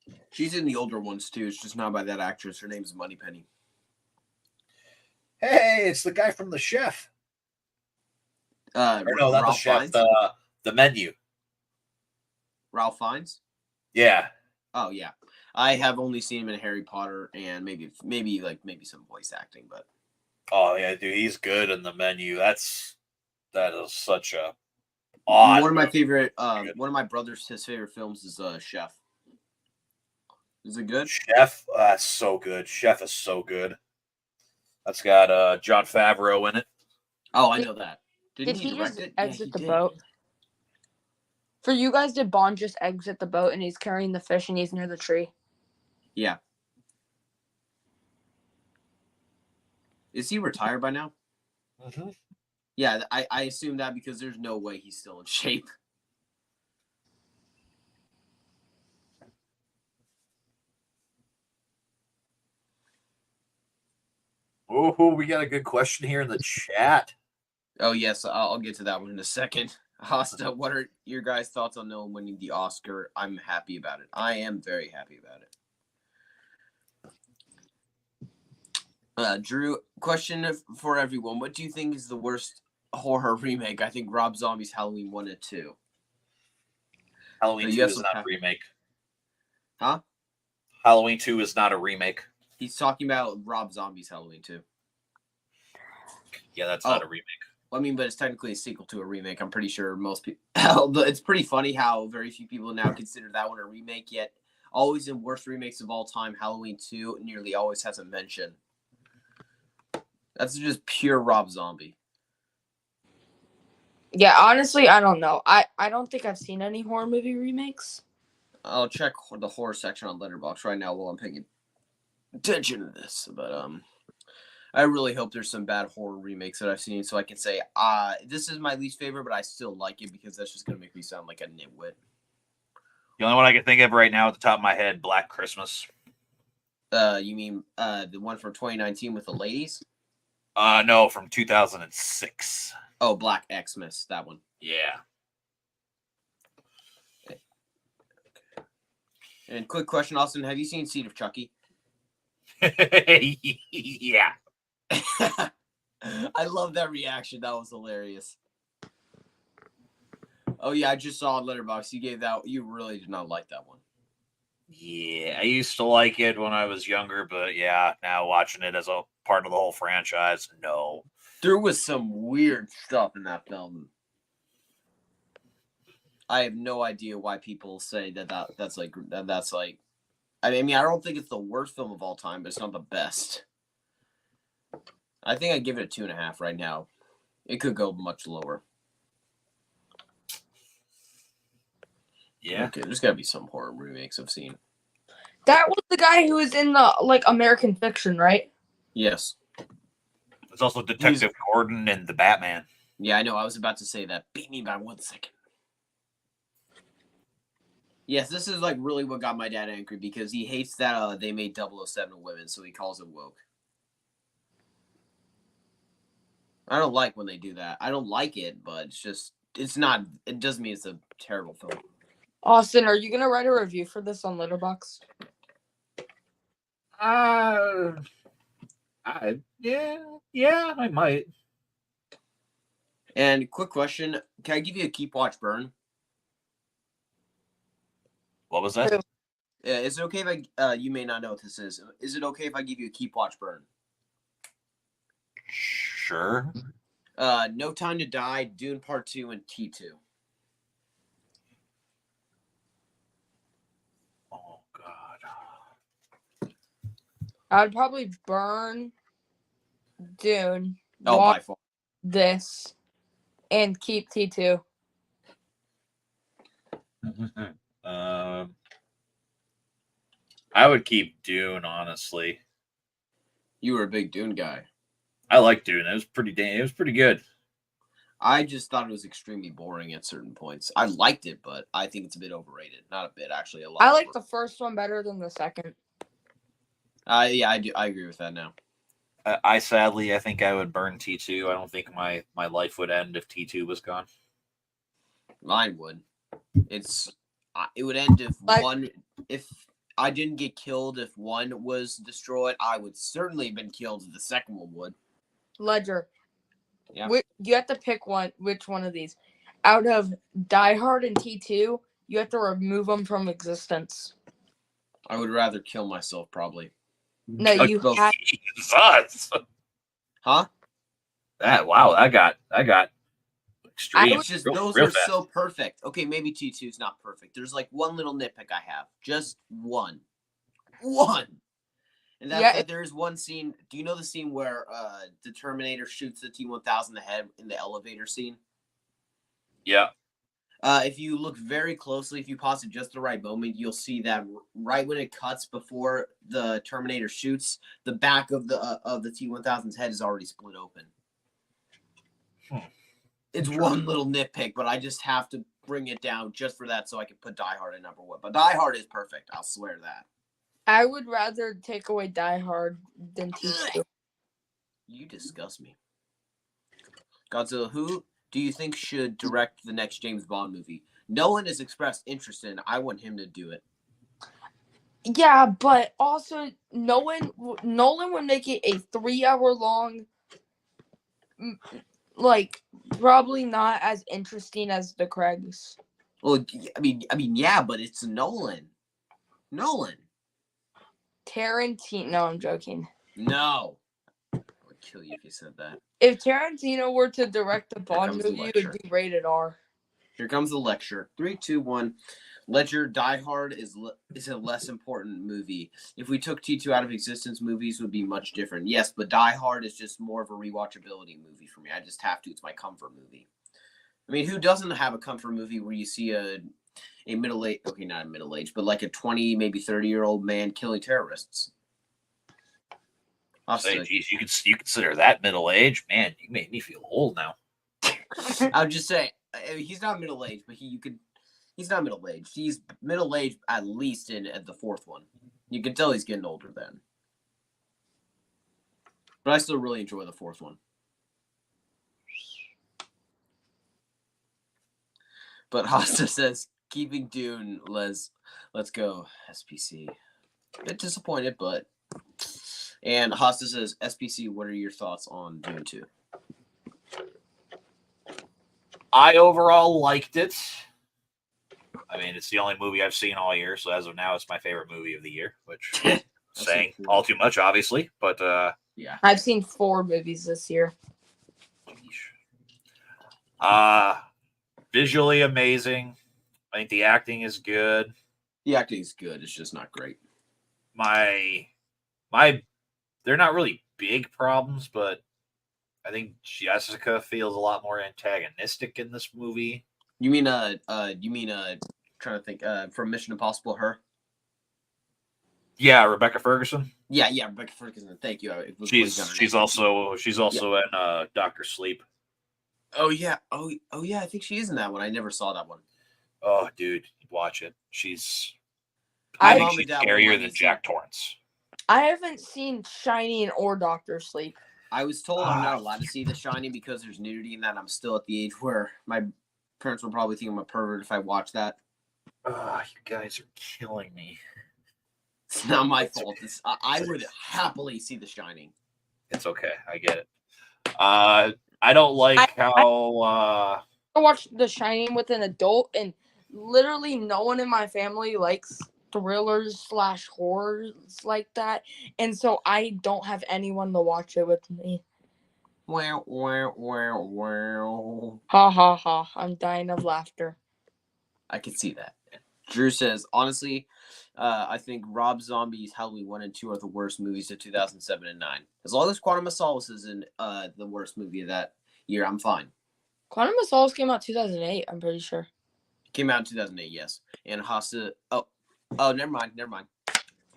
they? She's in the older ones too. It's just not by that actress. Her name's Moneypenny. Hey, it's the guy from The Chef. Or no, not The Ralph Chef. Fiennes? The Menu. Ralph Fiennes? Yeah. Oh yeah. I have only seen him in Harry Potter and maybe some voice acting, but Oh yeah, dude, he's good in The Menu. That is such a odd. one of my favorite one of my brother's his favorite films is Chef. Is it good? Chef. That's so good. Chef is so good. That's got Jon Favreau in it. Oh, I know that. Did he he direct just it? exit Yeah, the did. boat? For you guys, did Bond just exit the boat and he's carrying the fish and he's near the tree? Yeah. Is he retired by now? Mm-hmm. Yeah, I assume that because there's no way he's still in shape. Oh, we got a good question here in the chat. Oh yes, I'll get to that one in a second. Asta, what are your guys' thoughts on Nolan winning the Oscar? I'm happy about it. I am very happy about it. Drew, question for everyone: what do you think is the worst horror remake? I think Rob Zombie's Halloween 1 and 2. Halloween 2 is not a remake. Huh? Halloween 2 is not a remake. He's talking about Rob Zombie's Halloween 2. Yeah, that's not a remake. I mean, but it's technically a sequel to a remake. I'm pretty sure most people. It's pretty funny how very few people now consider that one a remake. Yet, always in worst remakes of all time, Halloween 2 nearly always has a mention. That's just pure Rob Zombie. Yeah, honestly, I don't know. I don't think I've seen any horror movie remakes. I'll check the horror section on Letterboxd right now while I'm paying attention to this. But I really hope there's some bad horror remakes that I've seen so I can say, this is my least favorite, but I still like it because that's just going to make me sound like a nitwit. The only one I can think of right now at the top of my head, Black Christmas. You mean the one from 2019 with the ladies? No, from 2006. Oh, Black Xmas, that one. Yeah. Okay. And quick question, Austin, have you seen Seed of Chucky? Yeah. I love that reaction. That was hilarious. Oh yeah, I just saw on Letterboxd. You gave that. You really did not like that one. Yeah, I used to like it when I was younger, but yeah, now watching it as a part of the whole franchise, no. There was some weird stuff in that film. I have no idea why people say that's like. I mean, I don't think it's the worst film of all time, but it's not the best. I think I give it a 2.5 right now. It could go much lower. Yeah. Okay, there's got to be some horror remakes I've seen. That was the guy who was in the American Fiction, right? Yes. There's also Detective Gordon and the Batman. Yeah, I know. I was about to say that. Beat me by 1 second. Yes, this is like really what got my dad angry because he hates that they made 007 women, so he calls it woke. I don't like when they do that. I don't like it, but it doesn't mean it's a terrible film. Austin, are you gonna write a review for this on Letterboxd? Yeah, I might. And quick question, can I give you a keep, watch, burn? What was that? Is it okay if I, you may not know what this is. Is it okay if I give you a keep, watch, burn? Sure. No Time to Die, Dune Part 2, and T2. Oh God. I would probably burn Dune, Oh, watch by far. this, and keep T2. I would keep Dune, honestly. You were a big Dune guy. I like Dune. It was pretty good. I just thought it was extremely boring at certain points. I liked it, but I think it's a bit overrated. Not a bit, actually, a lot. I like the first one better than the second. Yeah, I do. I agree with that now. I sadly, I think I would burn T2. I don't think my life would end if T2 was gone. Mine would. It would end if if I didn't get killed. If one was destroyed, I would certainly have been killed if the second one would. Ledger. Yeah. You have to pick one. Which one of these? Out of Die Hard and T2, you have to remove them from existence. I would rather kill myself, probably. No, you have. Huh? That got extreme. It's just real those real are fast. so perfect. Okay, maybe T2 is not perfect. There's like one little nitpick I have. Just one. And that's that there is one scene. Do you know the scene where the Terminator shoots the T-1000 in the head in the elevator scene? Yeah. If you look very closely, if you pause it just the right moment, you'll see that right when it cuts before the Terminator shoots, the back of the T-1000's head is already split open. It's one little nitpick, but I just have to bring it down just for that so I can put Die Hard at number one. But Die Hard is perfect. I'll swear that. I would rather take away Die Hard than T2. You disgust me. Godzilla, who do you think should direct the next James Bond movie? Nolan has expressed interest in it. I want him to do it. Yeah, but also Nolan would make it a 3-hour long, like probably not as interesting as the Craigs. Well, I mean, yeah, but it's Nolan. Tarantino. No, I'm joking. No, I would kill you if you said that. If Tarantino were to direct the Bond movie, it would be rated R. Here comes the lecture. 3, 2, 1. Ledger, Die Hard is a less important movie. If we took T2 out of existence, movies would be much different. Yes, but Die Hard is just more of a rewatchability movie for me. I just have to. It's my comfort movie. I mean, who doesn't have a comfort movie where you see a middle-aged, okay, not a middle-aged, but like a 20, maybe 30-year-old man killing terrorists? I'll say, geez, you consider that middle age? Man, you made me feel old now. I would just say, he's not middle-aged, but he's not middle-aged. He's middle-aged at least at the fourth one. You can tell he's getting older then. But I still really enjoy the fourth one. But Hosta says, keeping Dune, let's go, SPC. A bit disappointed, but... And Hosta says, SPC, what are your thoughts on Dune 2? I overall liked it. I mean, it's the only movie I've seen all year, so as of now, it's my favorite movie of the year, which saying all too much, obviously, but yeah. I've seen 4 movies this year. Visually amazing. I think the acting is good. The acting is good. It's just not great. They're not really big problems, but I think Jessica feels a lot more antagonistic in this movie. You mean trying to think from Mission Impossible, her? Yeah, Rebecca Ferguson. Yeah, Rebecca Ferguson. Thank you. She's also in Dr. Sleep. Oh yeah. Oh yeah, I think she is in that one. I never saw that one. Oh, dude, watch it. I think she's scarier than Jack Torrance. I haven't seen Shining or Dr. Sleep. I was told I'm not allowed to see The Shining because there's nudity in that. I'm still at the age where my parents will probably think I'm a pervert if I watch that. Oh, you guys are killing me. It's not my fault. I would happily see The Shining. It's okay. I get it. I don't like how... I watched The Shining with an adult, and literally no one in my family likes thrillers / horrors like that, and so I don't have anyone to watch it with me. Wow, wow, wow, wow. Ha ha ha! I'm dying of laughter. I can see that. Drew says, honestly, I think Rob Zombie's Halloween 1 and 2 are the worst movies of 2007 and 9. As long as Quantum of Solace isn't the worst movie of that year, I'm fine. Quantum of Solace came out 2008. I'm pretty sure. Came out in 2008, yes. And Hosta, oh, never mind.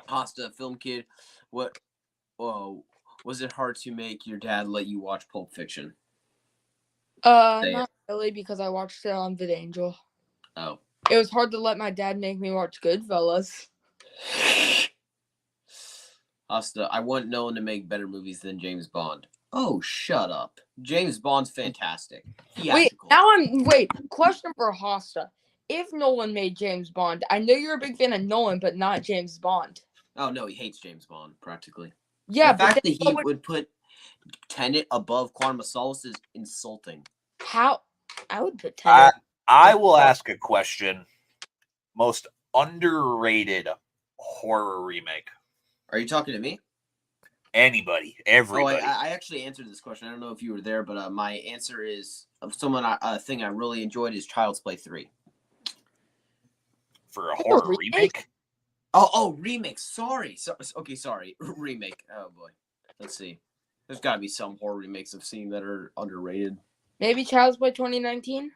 Hosta, Film Kid, what, was it hard to make your dad let you watch Pulp Fiction? Say Not really, because I watched it on VidAngel. Oh. It was hard to let my dad make me watch Goodfellas. Hosta, I want Nolan to make better movies than James Bond. Oh, shut up. James Bond's fantastic. Theatrical. Wait, question for Hosta. If Nolan made James Bond, I know you're a big fan of Nolan, but not James Bond. Oh, no, he hates James Bond, practically. Yeah, the fact that he would put Tenet above Quantum of Solace is insulting. How? I would put Tenet. I will ask a question. Most underrated horror remake. Are you talking to me? Anybody, everybody. I actually answered this question. I don't know if you were there, but my answer is a thing I really enjoyed is Child's Play 3. For a horror remake? Oh, remake. Sorry. Sorry. Remake. Oh, boy. Let's see. There's got to be some horror remakes I've seen that are underrated. Maybe Child's Play 2019?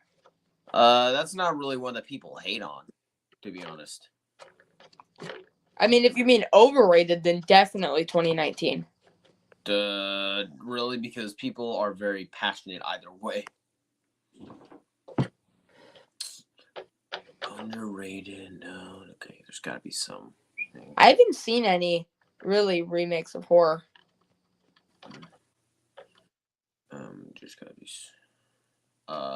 That's not really one that people hate on, to be honest. I mean, if you mean overrated, then definitely 2019. Really? Because people are very passionate either way. Underrated? No. Okay, there's got to be some. I haven't seen any really remakes of horror. Just gotta be.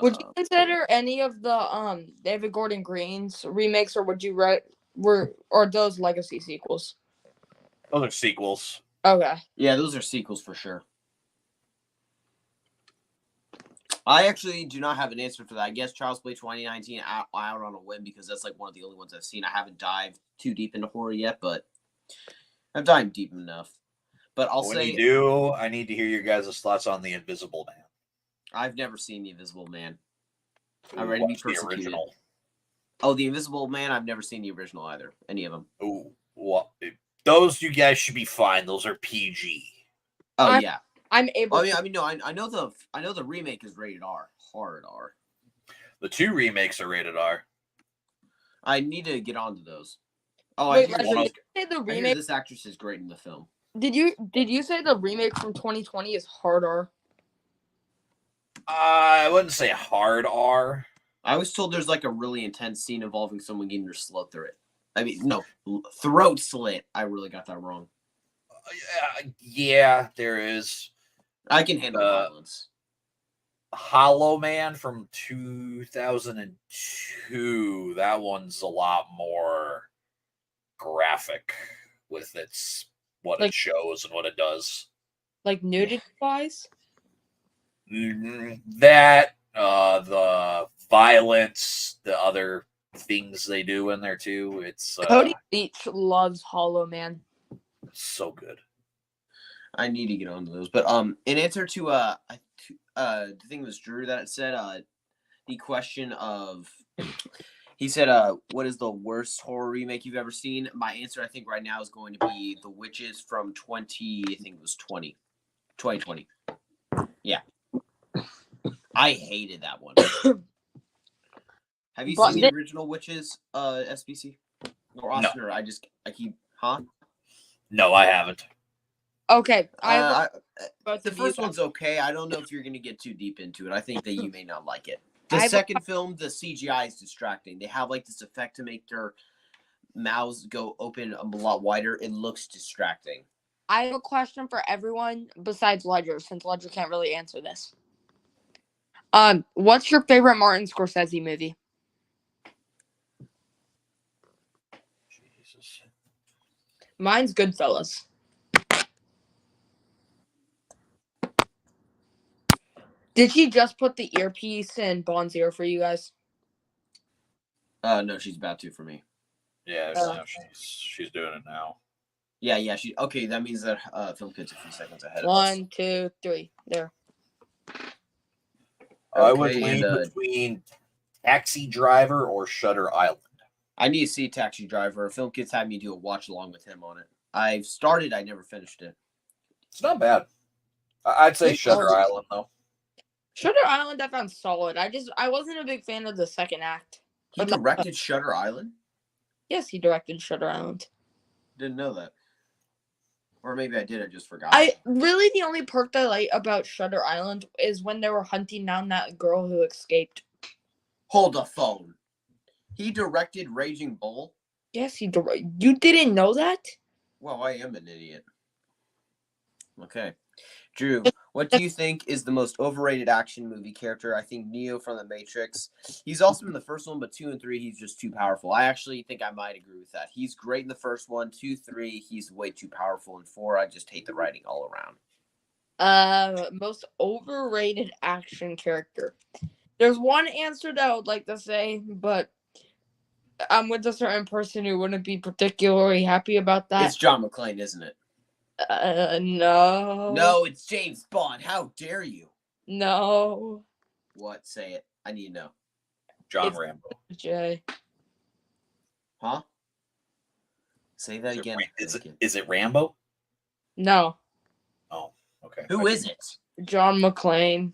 Would you consider any of the David Gordon Green's remakes, or would you or those legacy sequels? Those are sequels. Okay. Yeah, those are sequels for sure. I actually do not have an answer for that. I guess Child's Play 2019 out on a whim because that's like one of the only ones I've seen. I haven't dived too deep into horror yet, but I've dived deep enough. But when you do, I need to hear your guys' thoughts on The Invisible Man. I've never seen The Invisible Man. I'm ready to be persecuted. The original. Oh, The Invisible Man? I've never seen the original either. Any of them. Oh, well, those you guys should be fine. Those are PG. Oh, yeah. I'm able. I know the remake is rated R, hard R. The 2 remakes are rated R. I need to get onto those. Oh, wait, I say the hear remake. This actress is great in the film. Did you say the remake from 2020 is hard R? I wouldn't say hard R. I was told there's like a really intense scene involving someone getting their throat slit. I mean, no, throat slit. I really got that wrong. Yeah, there is. I can handle violence. Hollow Man from 2002. That one's a lot more graphic with what it shows and what it does. Like nudity wise? That, the violence, the other things they do in there too. It's Cody Leach loves Hollow Man. So good. I need to get onto those. But in answer to I think it was Drew that said the question of he said what is the worst horror remake you've ever seen? My answer I think right now is going to be The Witches from 2020. Yeah. I hated that one. Have you seen the original Witches, SBC? Or Austin, no. Or I keep, huh? No, I haven't. Okay. The first one's okay. I don't know if you're going to get too deep into it. I think that you may not like it. The second film, the CGI is distracting. They have like this effect to make their mouths go open a lot wider. It looks distracting. I have a question for everyone besides Ledger, since Ledger can't really answer this. What's your favorite Martin Scorsese movie? Jesus. Mine's Goodfellas. Did she just put the earpiece in Bond's ear for you guys? No, she's about to for me. Yeah, she's doing it now. Yeah. Okay, that means that film kid's a few seconds ahead of us. 1, 2, 3. There. I would Okay, lean and between Taxi Driver or Shutter Island. I need to see Taxi Driver. Film Kids had me do a watch along with him on it. I've started, I never finished it. It's not bad. I'd say It's Shutter solid. Island though. Shutter Island I found solid. I wasn't a big fan of the second act. He Or the- directed Shutter Island? yes, he directed Shutter Island. Didn't know that. Or maybe I did, I just forgot. The only perk I like about Shutter Island is when they were hunting down that girl who escaped. Hold the phone. He directed Raging Bull? Yes, you didn't know that? Well, I am an idiot. Okay. Drew, what do you think is the most overrated action movie character? I think Neo from The Matrix. He's awesome in the first one, but 2 and 3, he's just too powerful. I actually think I might agree with that. He's great in the first one. 2, 3, he's way too powerful. And 4, I just hate the writing all around. Most overrated action character. There's one answer that I would like to say, but I'm with a certain person who wouldn't be particularly happy about that. It's John McClane, isn't it? No. No, it's James Bond. How dare you? No. What? Say it. I need to know. John Rambo. Jay. Huh? Say that again. Is it Rambo? No. Oh, okay. Who is it? John McClane.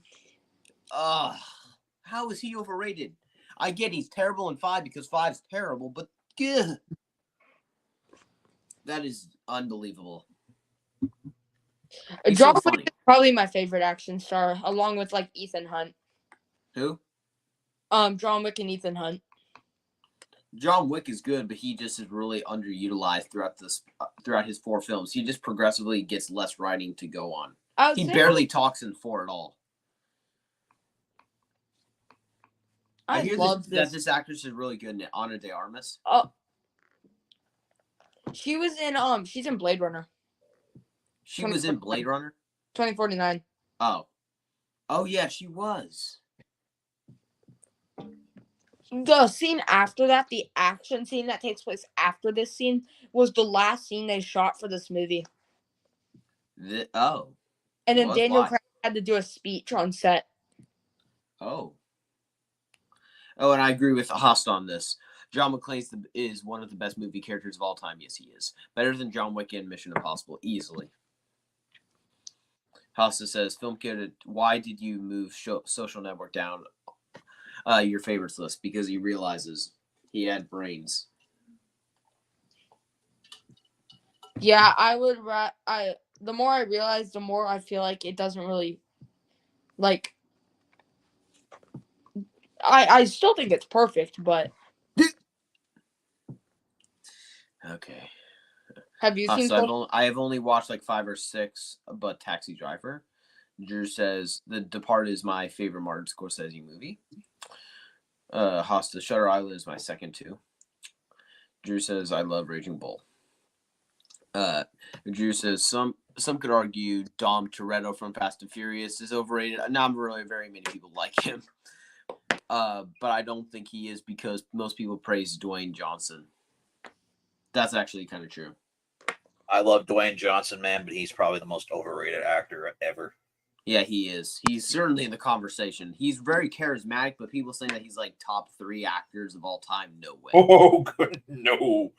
How is he overrated? I get he's terrible in 5 because 5's terrible, but ugh, that is unbelievable. He's John so Wick funny. is probably my favorite action star, along with like Ethan Hunt. Who? John Wick and Ethan Hunt. John Wick is good, but he just is really underutilized throughout his 4 films. He just progressively gets less writing to go on. He barely talks in 4 at all. I hear that this actress is really good in it. Ana de Armas. She was in she's in Blade Runner. She was in Blade Runner? 2049. Oh yeah, she was. The scene after that, the action scene that takes place after this scene, was the last scene they shot for this movie. And then Daniel Craig had to do a speech on set. Oh, and I agree with Host on this. John McClane is one of the best movie characters of all time. Yes, he is. Better than John Wick and Mission Impossible, easily. Hosta says, Film Kid, why did you move Social Network down your favorites list? Because he realizes he had brains. Yeah, I would. The more I realize, the more I feel like it doesn't really, like. I still think it's perfect, but. Okay. Have you seen? I have only watched like 5 or 6, but Taxi Driver. Drew says The Departed is my favorite Martin Scorsese movie. Hosta, Shutter Island is my second too. Drew says I love Raging Bull. Drew says some could argue Dom Toretto from Fast and Furious is overrated. Not really very many people like him. But I don't think he is because most people praise Dwayne Johnson. That's actually kind of true. I love Dwayne Johnson, man, but he's probably the most overrated actor ever. Yeah, he is. He's certainly in the conversation. He's very charismatic, but people saying that he's like top 3 actors of all time, no way. Oh, good. No.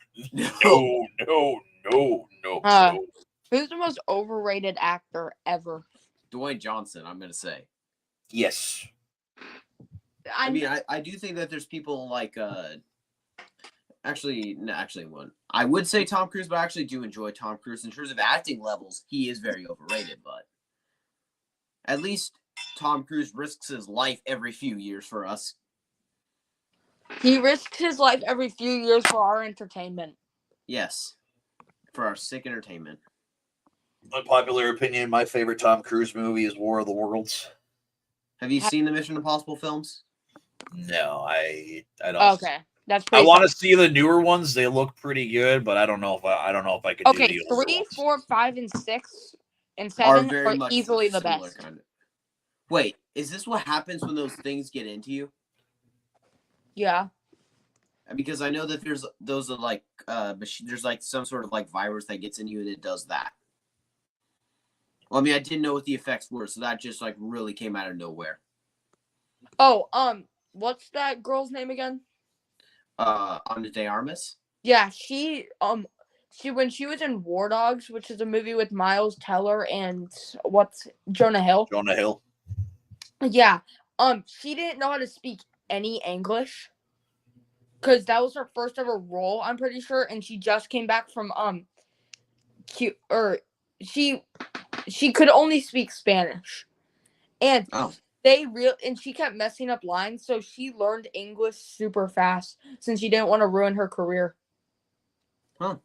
Who's the most overrated actor ever? Dwayne Johnson, I'm going to say. Yes. I mean, I do think that there's people like, actually one. I would say Tom Cruise, but I actually do enjoy Tom Cruise. In terms of acting levels, he is very overrated, but at least Tom Cruise risks his life every few years for us. He risks his life every few years for our entertainment. Yes. For our sick entertainment. Unpopular opinion, my favorite Tom Cruise movie is War of the Worlds. Have you seen the Mission Impossible films? No, I don't. Okay. That's pretty I want to see the newer ones. They look pretty good, but I don't know if I could do the older 3, ones. 4, 5, and 6 and 7 are are easily the best. Kind of. Wait, is this what happens when those things get into you? Yeah. Because I know that there's those are like there's like some sort of like virus that gets in you and it does that. Well, I mean, I didn't know what the effects were, so that just like really came out of nowhere. Oh, what's that girl's name again? Ana de Armas. Yeah, she when she was in War Dogs, which is a movie with Miles Teller and what's Jonah Hill. Jonah Hill. Yeah, she didn't know how to speak any English because that was her first ever role, I'm pretty sure, and she just came back from Q or she could only speak Spanish, and Oh, and she kept messing up lines, so she learned English super fast since she didn't want to ruin her career. huh.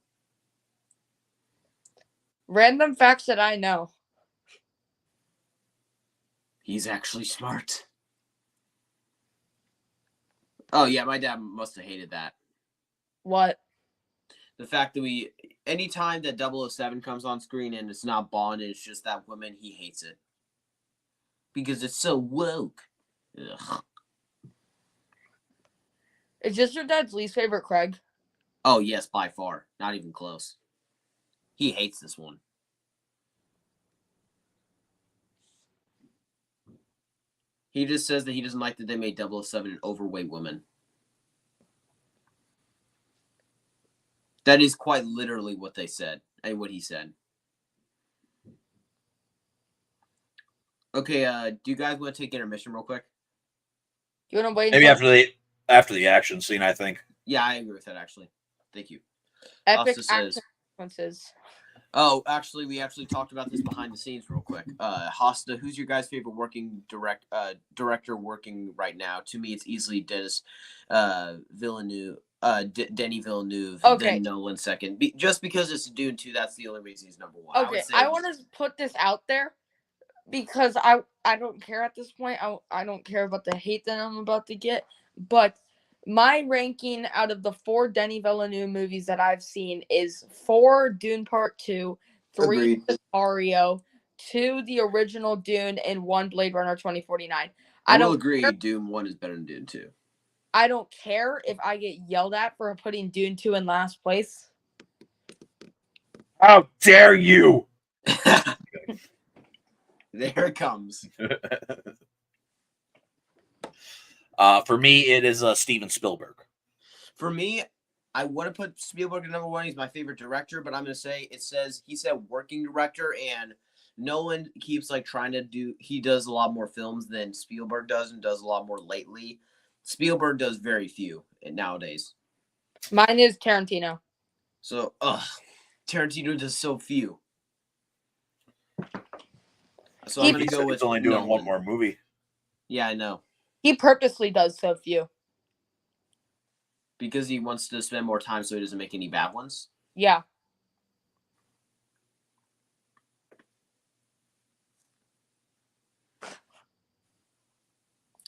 Random facts that I know. He's actually smart. Oh yeah, my dad must have hated that. What? The fact that anytime that 007 comes on screen and it's not Bond and it's just that woman, he hates it. Because it's so woke. Ugh. Is this your dad's least favorite Craig? Oh yes, by far. Not even close. He hates this one. He just says that he doesn't like that they made 007 an overweight woman. That is quite literally what they said and what he said. Okay, do you guys want to take intermission real quick? You want to wait Maybe until after the action scene, I think. Yeah, I agree with that actually. Thank you. epic Asta action says, sequences? oh, actually, we actually talked about this behind the scenes real quick. Hosta, who's your guys' favorite director working right now? To me, it's easily Dennis Villeneuve, Denny Villeneuve, Okay. then Nolan second. Just because it's Dune 2, that's the only reason he's number one. Okay, I want to put this out there because I don't care at this point. I don't care about the hate that I'm about to get, but my ranking out of the 4 Denny Villeneuve movies that I've seen is 4 Dune Part 2, 3 Agreed. Sicario, 2 the original Dune, and 1 Blade Runner 2049. I will agree Dune 1 is better than Dune 2. I don't care if I get yelled at for putting Dune 2 in last place. How dare you! There it comes. For me, it is Steven Spielberg. For me, I want to put Spielberg at number 1. He's my favorite director, but I'm going to say he said working director, and Nolan keeps like trying to do. He does a lot more films than Spielberg does, and does a lot more lately. Spielberg does very few nowadays. Mine is Tarantino. So, Tarantino does so few. So I'm going to go with. He's only doing one more movie. Yeah, I know. He purposely does so few. Because he wants to spend more time so he doesn't make any bad ones? Yeah.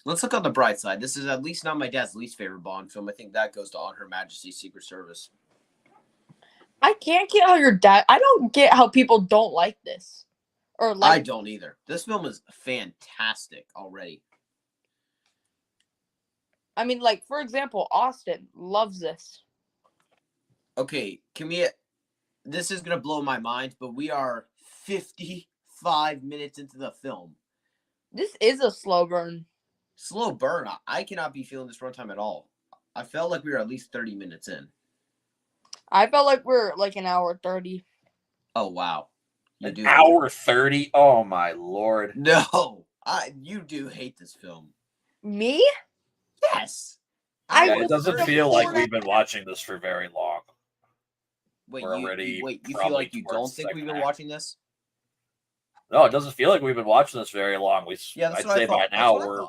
Let's look on the bright side. This is at least not my dad's least favorite Bond film. I think that goes to On Her Majesty's Secret Service. I can't get how I don't get how people don't like this. Or like I don't either. This film is fantastic already. I mean, like, for example, Austin loves this. Okay, this is going to blow my mind, but we are 55 minutes into the film. This is a slow burn. Slow burn. I cannot be feeling this runtime at all. I felt like we were at least 30 minutes in. I felt like we're like an hour 30. Oh, wow. An hour 30? Oh, my Lord. No. You do hate this film. Me? Yes. It doesn't feel like we've been watching this for very long. Wait, you feel like you don't think we've been watching this? No, it doesn't feel like we've been watching this very long. I'd say by now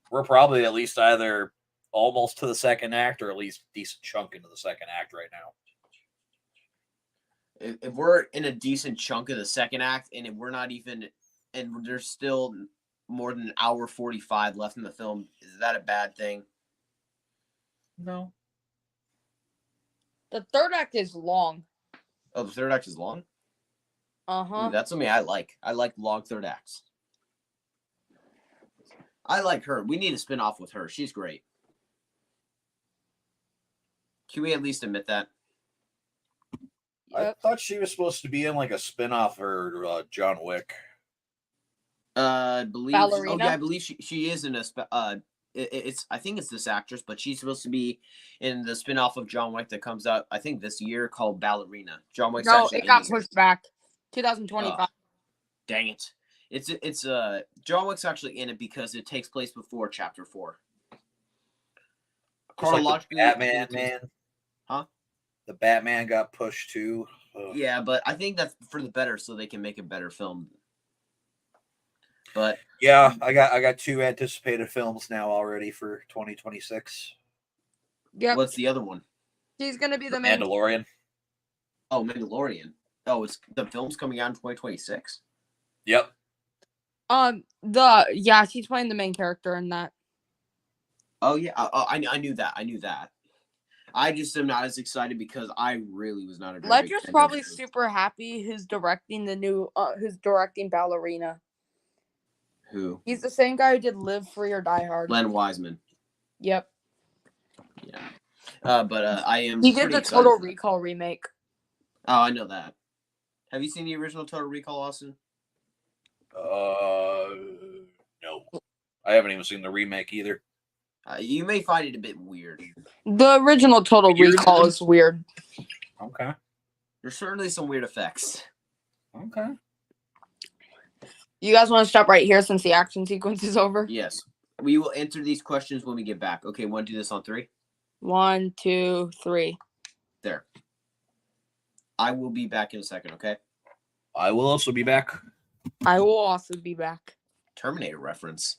we're probably at least either almost to the second act or at least a decent chunk into the second act right now. If we're in a decent chunk of the second act and we're not even, and there's still more than an hour 45 left in the film, is that a bad thing? No. The third act is long. Oh, the third act is long? Uh-huh. Ooh, that's something I like. I like long third acts. I like her. We need a spin-off with her. She's great. Can we at least admit that? Yep. I thought she was supposed to be in like a spin-off for John Wick. I believe. Oh yeah, Ballerina? I believe she is in a. It's I think it's this actress, but she's supposed to be in the spinoff of John Wick that comes out I think this year called Ballerina. John Wick's No, actually it in got it. pushed back. Oh, 2025. dang it! It's John Wick's actually in it because it takes place before Chapter 4. Just like the Chronologically, I think Batman, it takes. man. Huh? The Batman got pushed too. Ugh. Yeah, but I think that's for the better, so they can make a better film. But Yeah, I got 2 anticipated films now already for 2026. Yep. what's the other one? She's gonna be The the main. Mandalorian. Oh, Mandalorian. Oh, it's the film's coming out in 2026. Yep. She's playing the main character in that. Oh yeah, I knew that. I knew that. I just am not as excited because I really was not a very big Ledger's fan probably of super happy who's directing the new who's directing Ballerina. who He's the same guy who did Live Free or Die Hard. Len Wiseman. Yep. Yeah, but I am. He did pretty the excited Total for that. Recall remake. Oh, I know that. Have you seen the original Total Recall, Austin? No. I haven't even seen the remake either. You may find it a bit weird. The original Total Weird? Recall is weird. Okay. There's certainly some weird effects. Okay. You guys want to stop right here since the action sequence is over? Yes, we will answer these questions when we get back. Okay, want to do this on 3? 1, 2, 3. There. I will be back in a second. Okay. I will also be back. I will also be back. Terminator reference.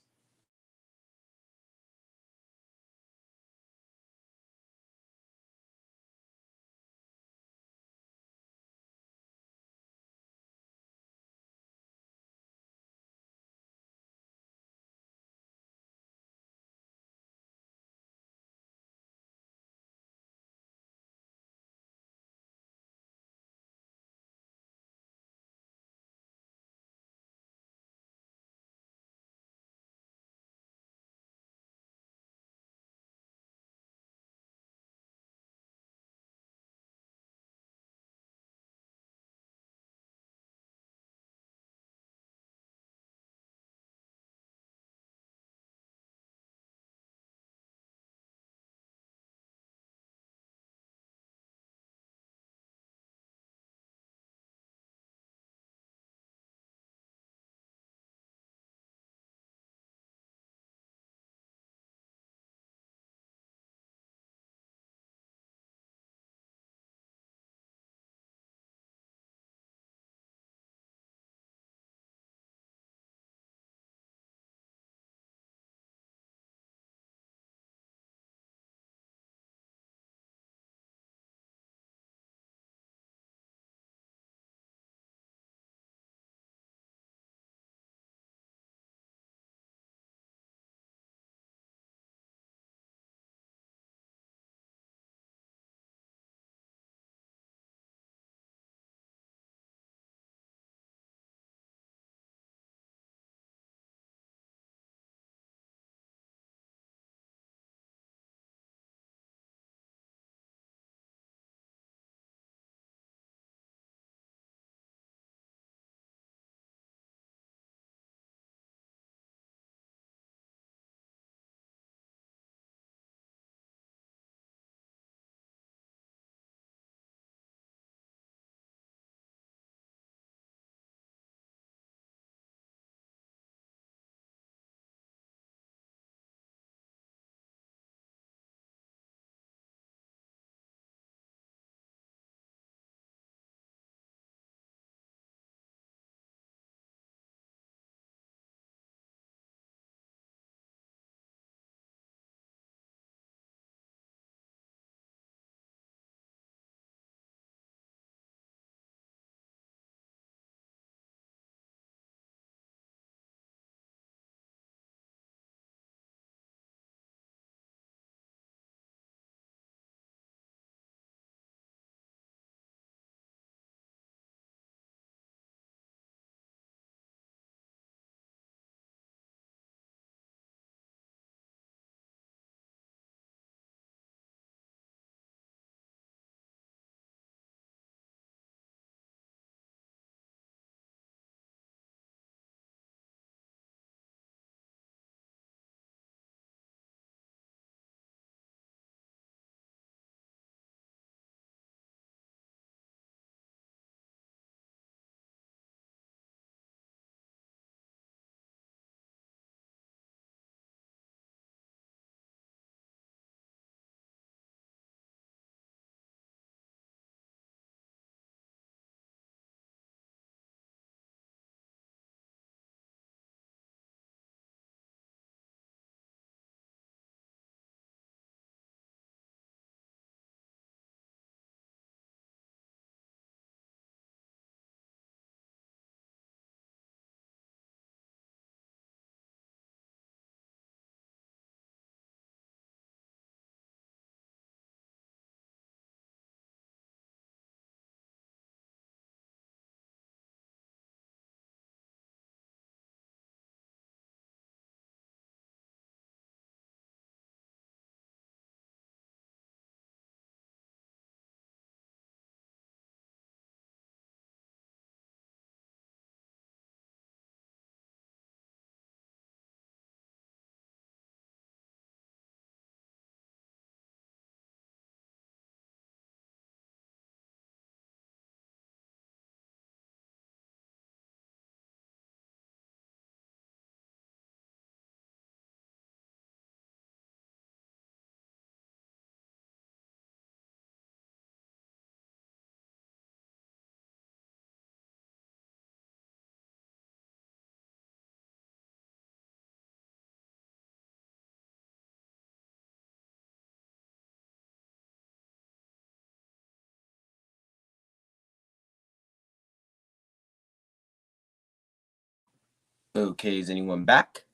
Okay, is anyone back?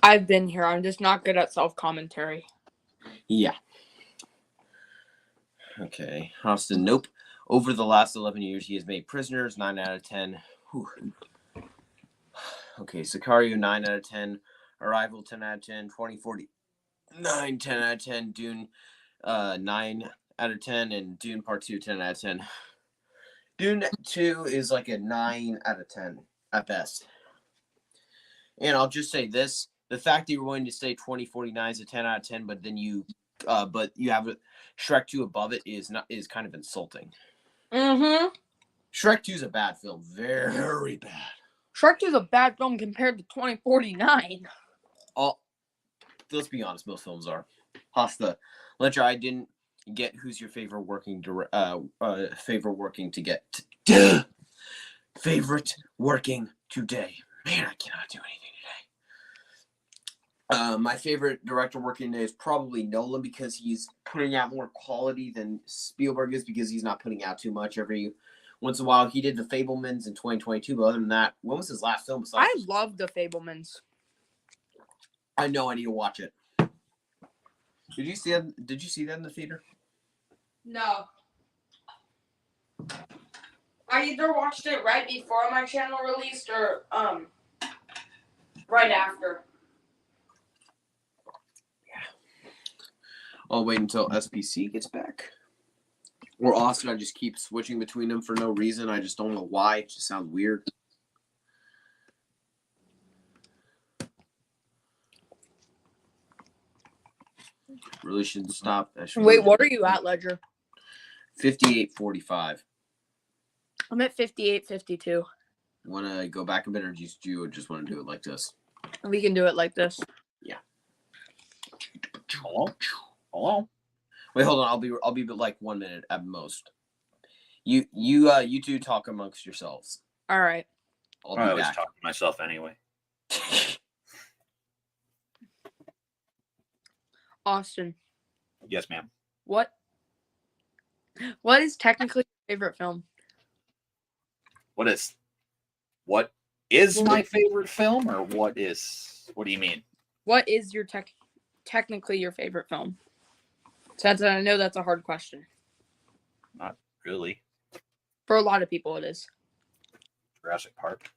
I've been here. I'm just not good at self-commentary. Yeah. Okay, Austin, nope. Over the last 11 years, he has made prisoners, 9 out of 10. Whew. Okay, Sicario, 9 out of 10. Arrival, 10 out of 10. 2040, 10 out of 10. Dune, 9 out of 10. And Dune Part 2, 10 out of 10. Dune 2 is like a 9 out of 10 at best. And I'll just say this. The fact that you're willing to say 2049 is a 10 out of 10, but then you have Shrek 2 above it is kind of insulting. Mm-hmm. Shrek 2 is a bad film. Very bad. Shrek 2 is a bad film compared to 2049. Let's be honest, most films are. Hasta. Ledger, I didn't get who's your favorite working to get. Favorite working today. Man, I cannot do anything today. My favorite director working today is probably Nolan because he's putting out more quality than Spielberg is because he's not putting out too much every once in a while. He did The Fabelmans in 2022, but other than that, when was his last film? I love The Fabelmans. I know I need to watch it. Did you see that? Did you see that in the theater? No. I either watched it right before my channel released or right after. Yeah. I'll wait until SPC gets back. Or Austin, I just keep switching between them for no reason. I just don't know why. It just sounds weird. Really shouldn't stop. Wait, what are you at, Ledger? 58:45. I'm at 58:52. Want to go back a bit, or do you just want to do it like this? We can do it like this. Yeah. Hello. Wait, hold on. I'll be like 1 minute at most. You two talk amongst yourselves. All right. I was talking to myself anyway. Austin. Yes, ma'am. What is technically your favorite film? What is my favorite film, or what do you mean? What is your technically your favorite film? So I know that's a hard question. Not really. For a lot of people, it is. Jurassic Park.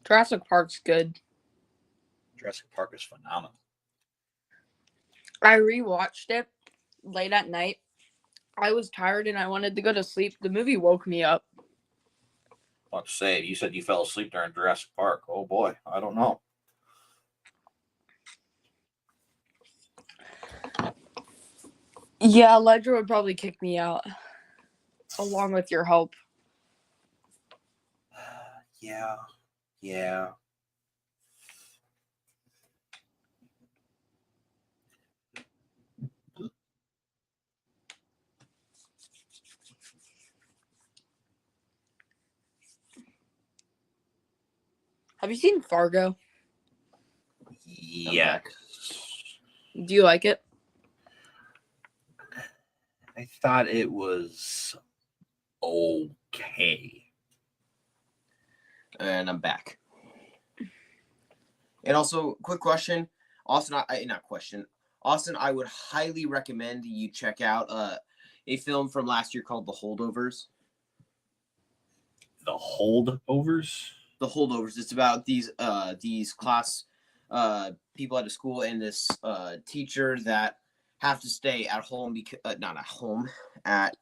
Jurassic Park's good. Jurassic Park is phenomenal. I rewatched it late at night. I was tired and I wanted to go to sleep. The movie woke me up. Let's say you said you fell asleep during Jurassic Park. Oh boy, I don't know. Yeah, Ledger would probably kick me out, along with your help. Yeah. Have you seen Fargo? Yeah. Do you like it? I thought it was okay. And I'm back. And also, quick question, Austin. Austin, I would highly recommend you check out a film from last year called The Holdovers. The Holdovers. The Holdovers. It's about these class people at a school and this teacher that have to stay at home because not at home at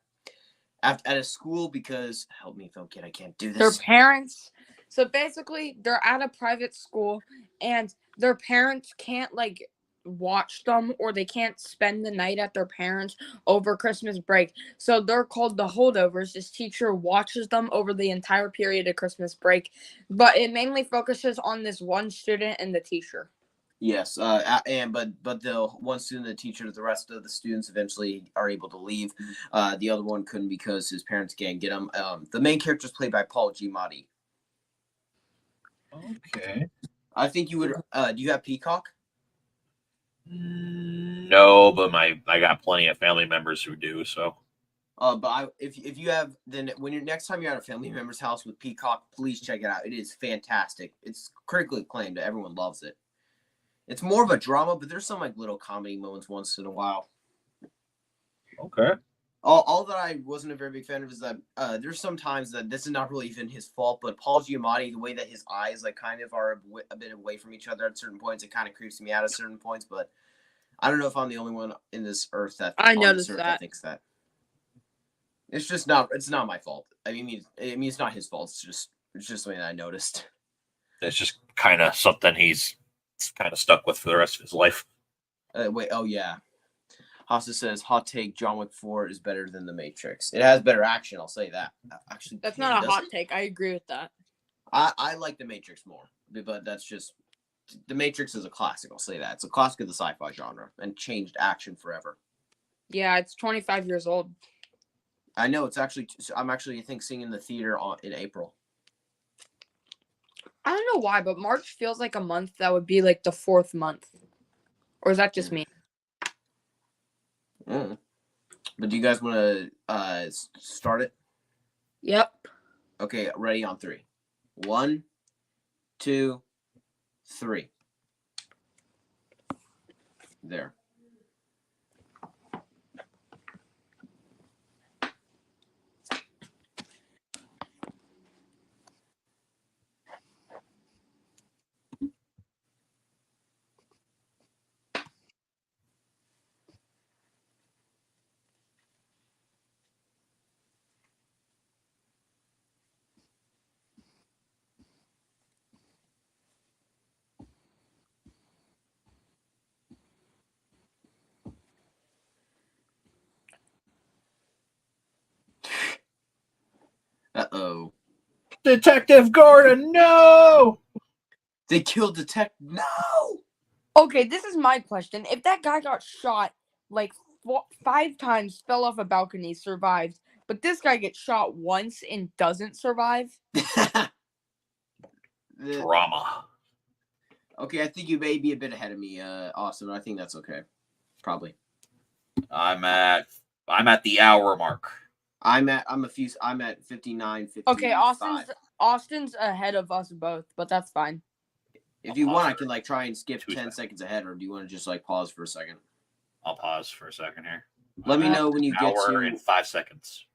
a school because help me if I can't do this. Their parents. So basically, they're at a private school and their parents can't watch them, or they can't spend the night at their parents over Christmas break. So they're called the holdovers. This teacher watches them over the entire period of Christmas break, but it mainly focuses on this one student and the teacher. Yes, but the one student, the teacher, the rest of the students eventually are able to leave. The other one couldn't because his parents can't get him. The main character is played by Paul Giamatti. Okay. I think you would. Do you have Peacock? No, but I got plenty of family members who do. So If you have, then when you're next time you're at a family member's house with Peacock, please check it out. It is fantastic. It's critically acclaimed. Everyone loves it. It's more of a drama, but there's some like little comedy moments once in a while. Okay. All that I wasn't a very big fan of is that there's some times that this is not really even his fault, but Paul Giamatti, the way that his eyes like kind of are a bit away from each other at certain points, it kind of creeps me out at certain points. But I don't know if I'm the only one in this earth that I on this noticed earth that. thinks that. It's just not. It's not my fault. I mean, it's not his fault. It's just something that I noticed. It's just kind of something he's kind of stuck with for the rest of his life. Wait. Oh yeah. Hossa says, "Hot take: John Wick 4 is better than The Matrix. It has better action. I'll say that. Actually, That's not a hot take. I agree with that. I like The Matrix more, but that's just The Matrix is a classic. I'll say that it's a classic of the sci-fi genre and changed action forever. Yeah, it's 25 years old. I know it's actually. I'm actually I think seeing in the theater in April. I don't know why, but March feels like a month that would be like the 4th month. Or is that just me? Mm. But do you guys want to start it? Yep. Okay, ready on 3. 1, 2, 3. There. Uh-oh. Detective Gordon, no! They killed Detective. No! Okay, this is my question. If that guy got shot like 5 times, fell off a balcony, survived, but this guy gets shot once and doesn't survive? Drama. Okay, I think you may be a bit ahead of me, Austin. I think that's okay. Probably. I'm at the hour mark. I'm at 59, 55. Okay, Austin's ahead of us both, but that's fine. If you want, I can like try and skip 10 seconds ahead, or do you want to just like pause for a second? I'll pause for a second here. Let me know when you get hour to in 5 seconds.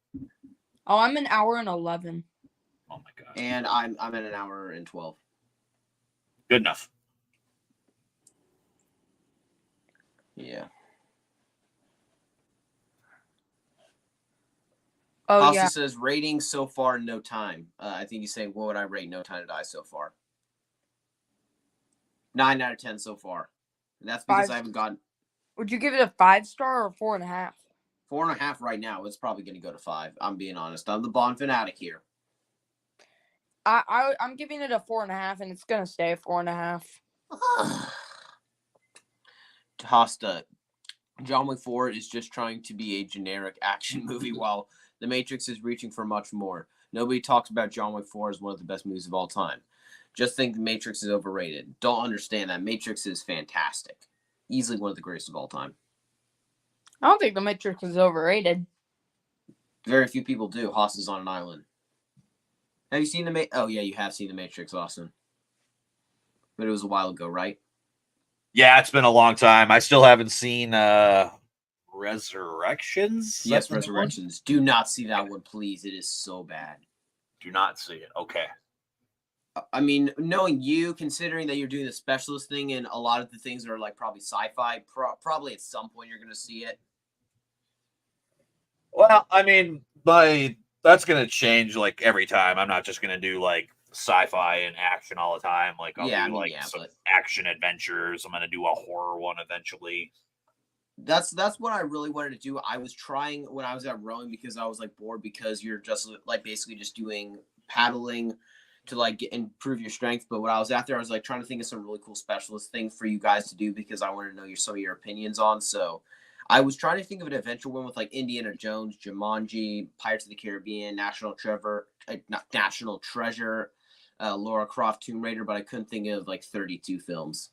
Oh, I'm an hour and 11. Oh my god. And I'm at an hour and 12. Good enough. Yeah. Oh, Austin yeah. says rating so far, no time. I think he's saying, what would I rate No Time to Die so far? 9 out of 10 so far. And that's because I haven't gotten. Would you give it a 5-star or 4.5? 4.5 right now. It's probably going to go to 5. I'm being honest. I'm the Bond fanatic here. I'm giving it a 4.5, and it's gonna stay a 4.5. Hosta, John Wick 4 is just trying to be a generic action movie, while The Matrix is reaching for much more. Nobody talks about John Wick 4 as one of the best movies of all time. Just think The Matrix is overrated. Don't understand that. Matrix is fantastic. Easily one of the greatest of all time. I don't think The Matrix is overrated. Very few people do. Haas is on an island. Have you seen the Oh, yeah, you have seen The Matrix, Austin. But it was a while ago, right? Yeah, it's been a long time. I still haven't seen Resurrections. Yes, Resurrections. Do not see that one, please. It is so bad. Do not see it. Okay. I mean, knowing you, considering that you're doing the specialist thing, and a lot of the things are like probably sci-fi, probably at some point you're going to see it. Well, I mean, that's going to change like every time. I'm not just going to do like sci-fi and action all the time. Like I'll do some action adventures. I'm going to do a horror one eventually. That's what I really wanted to do. I was trying when I was at rowing because I was like bored, because you're just like basically just doing paddling to like improve your strength. But when I was out there, I was like trying to think of some really cool specialist things for you guys to do, because I wanted to know some of your opinions on. So I was trying to think of an adventure one with like Indiana Jones, Jumanji, Pirates of the Caribbean, National Treasure, Lara Croft, Tomb Raider, but I couldn't think of like 32 films.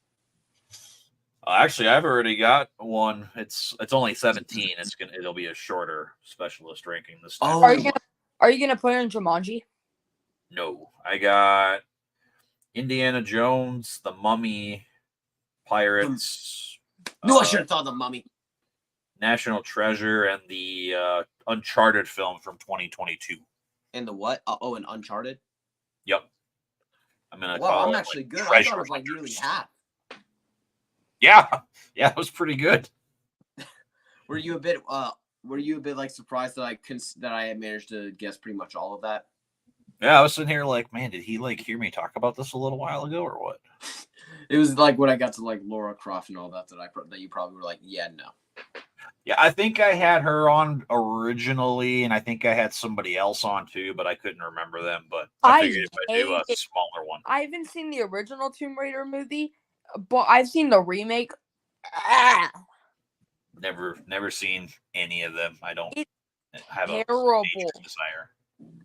Actually, I've already got one. It's only 17. It'll be a shorter specialist ranking this time. Oh, Are you gonna put in Jumanji? No, I got Indiana Jones, The Mummy, Pirates. no, I should have thought the Mummy. National Treasure, and the Uncharted film from 2022. And the what? Oh, and Uncharted. Yep. I'm gonna Wow, call I'm it, actually like, good. I Treasure thought of like nearly Hunters. half. Yeah, it was pretty good. Were you a bit like surprised that I had managed to guess pretty much all of that? Yeah, I was sitting here like, man, did he like hear me talk about this a little while ago or what? It was like when I got to like Laura Croft and all that that you probably were like, yeah, no. Yeah, I think I had her on originally, and I think I had somebody else on too, but I couldn't remember them. But I figured if I do a smaller one. I haven't seen the original Tomb Raider movie, but I've seen the remake. Never seen any of them. I don't have a terrible major desire.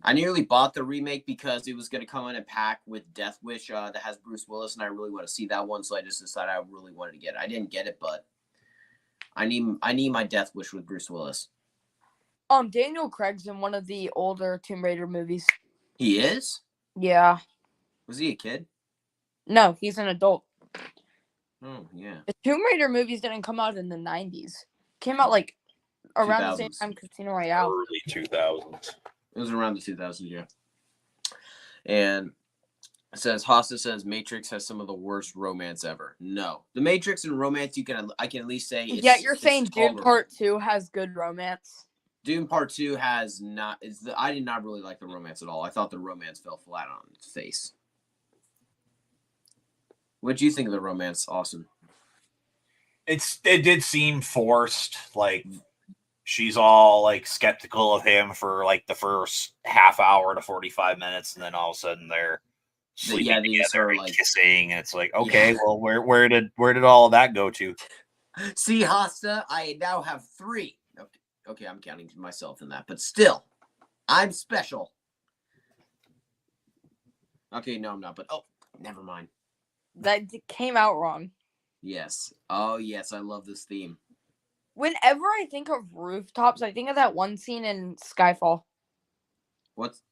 I nearly bought the remake because it was going to come in a pack with Death Wish that has Bruce Willis, and I really want to see that one, so I just decided I really wanted to get it. I didn't get it, but I need my Death Wish with Bruce Willis. Daniel Craig's in one of the older Tomb Raider movies. He is? Yeah. Was he a kid? No, he's an adult. Oh, yeah. The Tomb Raider movies didn't come out in the 90s. Came out like around the same time Casino Royale. Early 2000s. It was around the 2000s, yeah. And it says Hosta says Matrix has some of the worst romance ever. No, the Matrix and romance I can at least say. You're saying Dune Part 2 has good romance. Dune Part 2 has not. I did not really like the romance at all. I thought the romance fell flat on its face. What do you think of the romance, Austin? It did seem forced. Like, she's all like skeptical of him for like the first half hour to 45 minutes, and then all of a sudden they're sleeping together and like kissing, and it's like, okay, well, where did all of that go to? See, Hosta, I now have 3. Okay, I'm counting myself in that, but still, I'm special. Okay, no, I'm not, but never mind. That came out wrong. Yes. Oh, yes, I love this theme. Whenever I think of rooftops, I think of that one scene in Skyfall. What's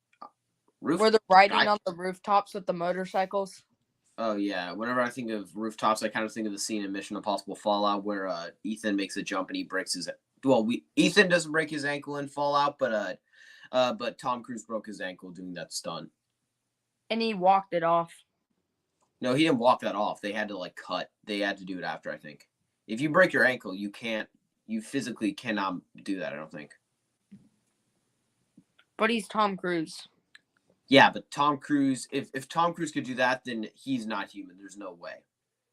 where they're riding on the rooftops with the motorcycles? Oh, yeah. Whenever I think of rooftops, I kind of think of the scene in Mission Impossible Fallout where Ethan makes a jump and he breaks his... Well, Ethan doesn't break his ankle in Fallout, but Tom Cruise broke his ankle doing that stunt. And he walked it off. No, he didn't walk that off. They had to, like, cut. They had to do it after, I think. If you break your ankle, you physically cannot do that, I don't think. But he's Tom Cruise. Yeah, but Tom Cruise, if Tom Cruise could do that, then he's not human. There's no way.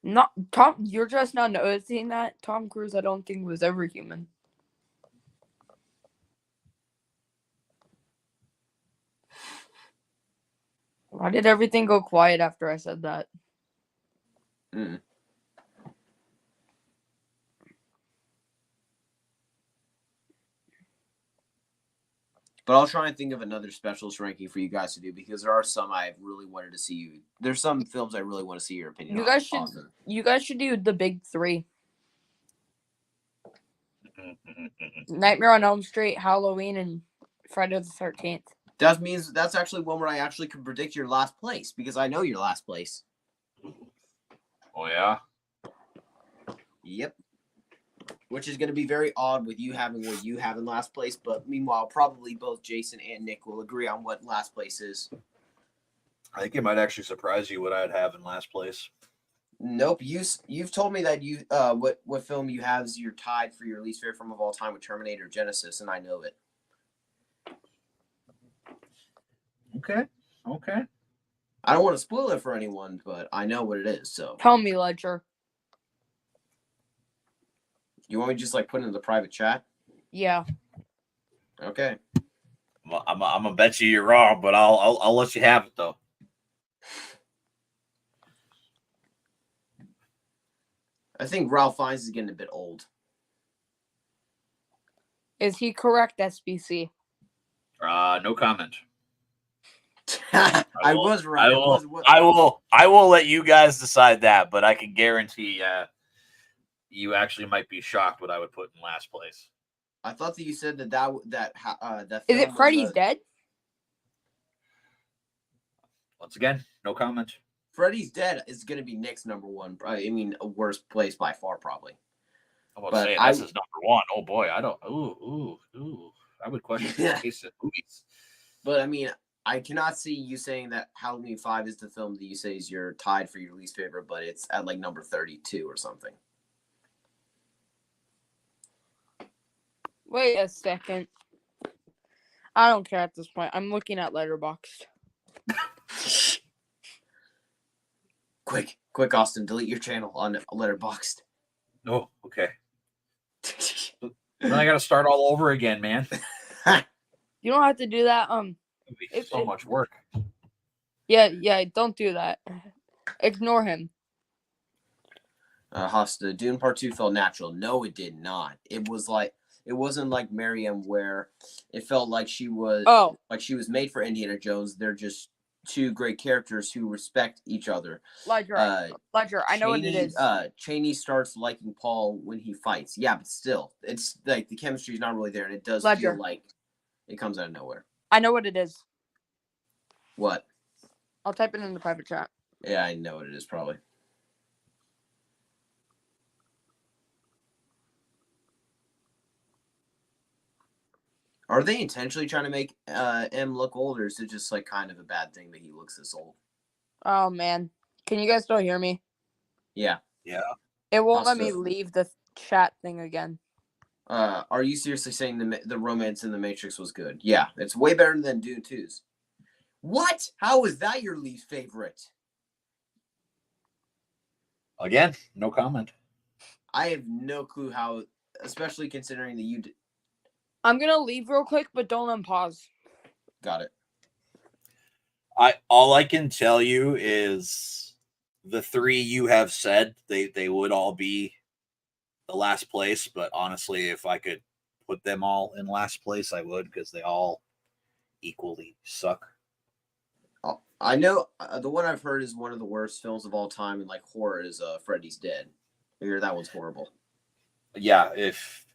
Not Tom. You're just not noticing that. Tom Cruise, I don't think, was ever human. Why did everything go quiet after I said that? Mm. But I'll try and think of another specialist ranking for you guys to do because there are some I really wanted to see you. There's some films I really want to see your opinion on. You guys should do the big 3. Nightmare on Elm Street, Halloween, and Friday the 13th. That means that's actually one where I actually could predict your last place because I know your last place. Oh, yeah? Yep. Which is going to be very odd with you having what you have in last place, but meanwhile, probably both Jason and Nick will agree on what last place is. I think it might actually surprise you what I'd have in last place. Nope. You've told me that you what film you have is your tied for your least favorite film of all time with Terminator Genesis, and I know it. Okay. I don't want to spoil it for anyone, but I know what it is. So tell me, Ledger. You want me to just like put it in the private chat? Yeah. Okay. I'm gonna bet you're wrong, but I'll let you have it though. I think Ralph Fiennes is getting a bit old. Is he correct, SBC? No comment. I was right. I will let you guys decide that, but I can guarantee you actually might be shocked what I would put in last place. I thought that you said that Is film it Freddy's was Dead? Once again, no comment. Freddy's Dead is going to be Nick's number one. I mean, a worst place by far, probably. I'm about to But say I- this is number one. Oh boy, I don't. Ooh. I would question his taste in movies. But I mean, I cannot see you saying that Halloween 5 is the film that you say is your tied for your least favorite, but it's at like number 32 or something. Wait a second. I don't care at this point. I'm looking at Letterboxd. Quick, Austin, delete your channel on Letterboxd. Oh, okay. Then I got to start all over again, man. You don't have to do that. It'd be so much work. Yeah, don't do that. Ignore him. Hosta, Dune Part 2 felt natural. No, it did not. It wasn't like Miriam where it felt like she was made for Indiana Jones. They're just two great characters who respect each other. Ledger, I know what it is. Cheney starts liking Paul when he fights. Yeah, but still, it's like the chemistry is not really there, and it does feel like it comes out of nowhere. I know what it is. What? I'll type it in the private chat. Yeah, I know what it is, probably. Are they intentionally trying to make M look old, or is it just like kind of a bad thing that he looks this old? Oh man, can you guys still hear me? Yeah. It won't let me leave the chat thing again. Are you seriously saying the romance in the Matrix was good? Yeah, it's way better than Dune 2's. What? How is that your least favorite? Again, no comment. I have no clue how, especially considering that you did. I'm gonna leave real quick, but don't unpause. Got it. All I can tell you is the three you have said they would all be the last place, but honestly, if I could put them all in last place, I would, because they all equally suck. I know the one I've heard is one of the worst films of all time, and like horror is Freddy's Dead. I hear that one's horrible. Yeah, if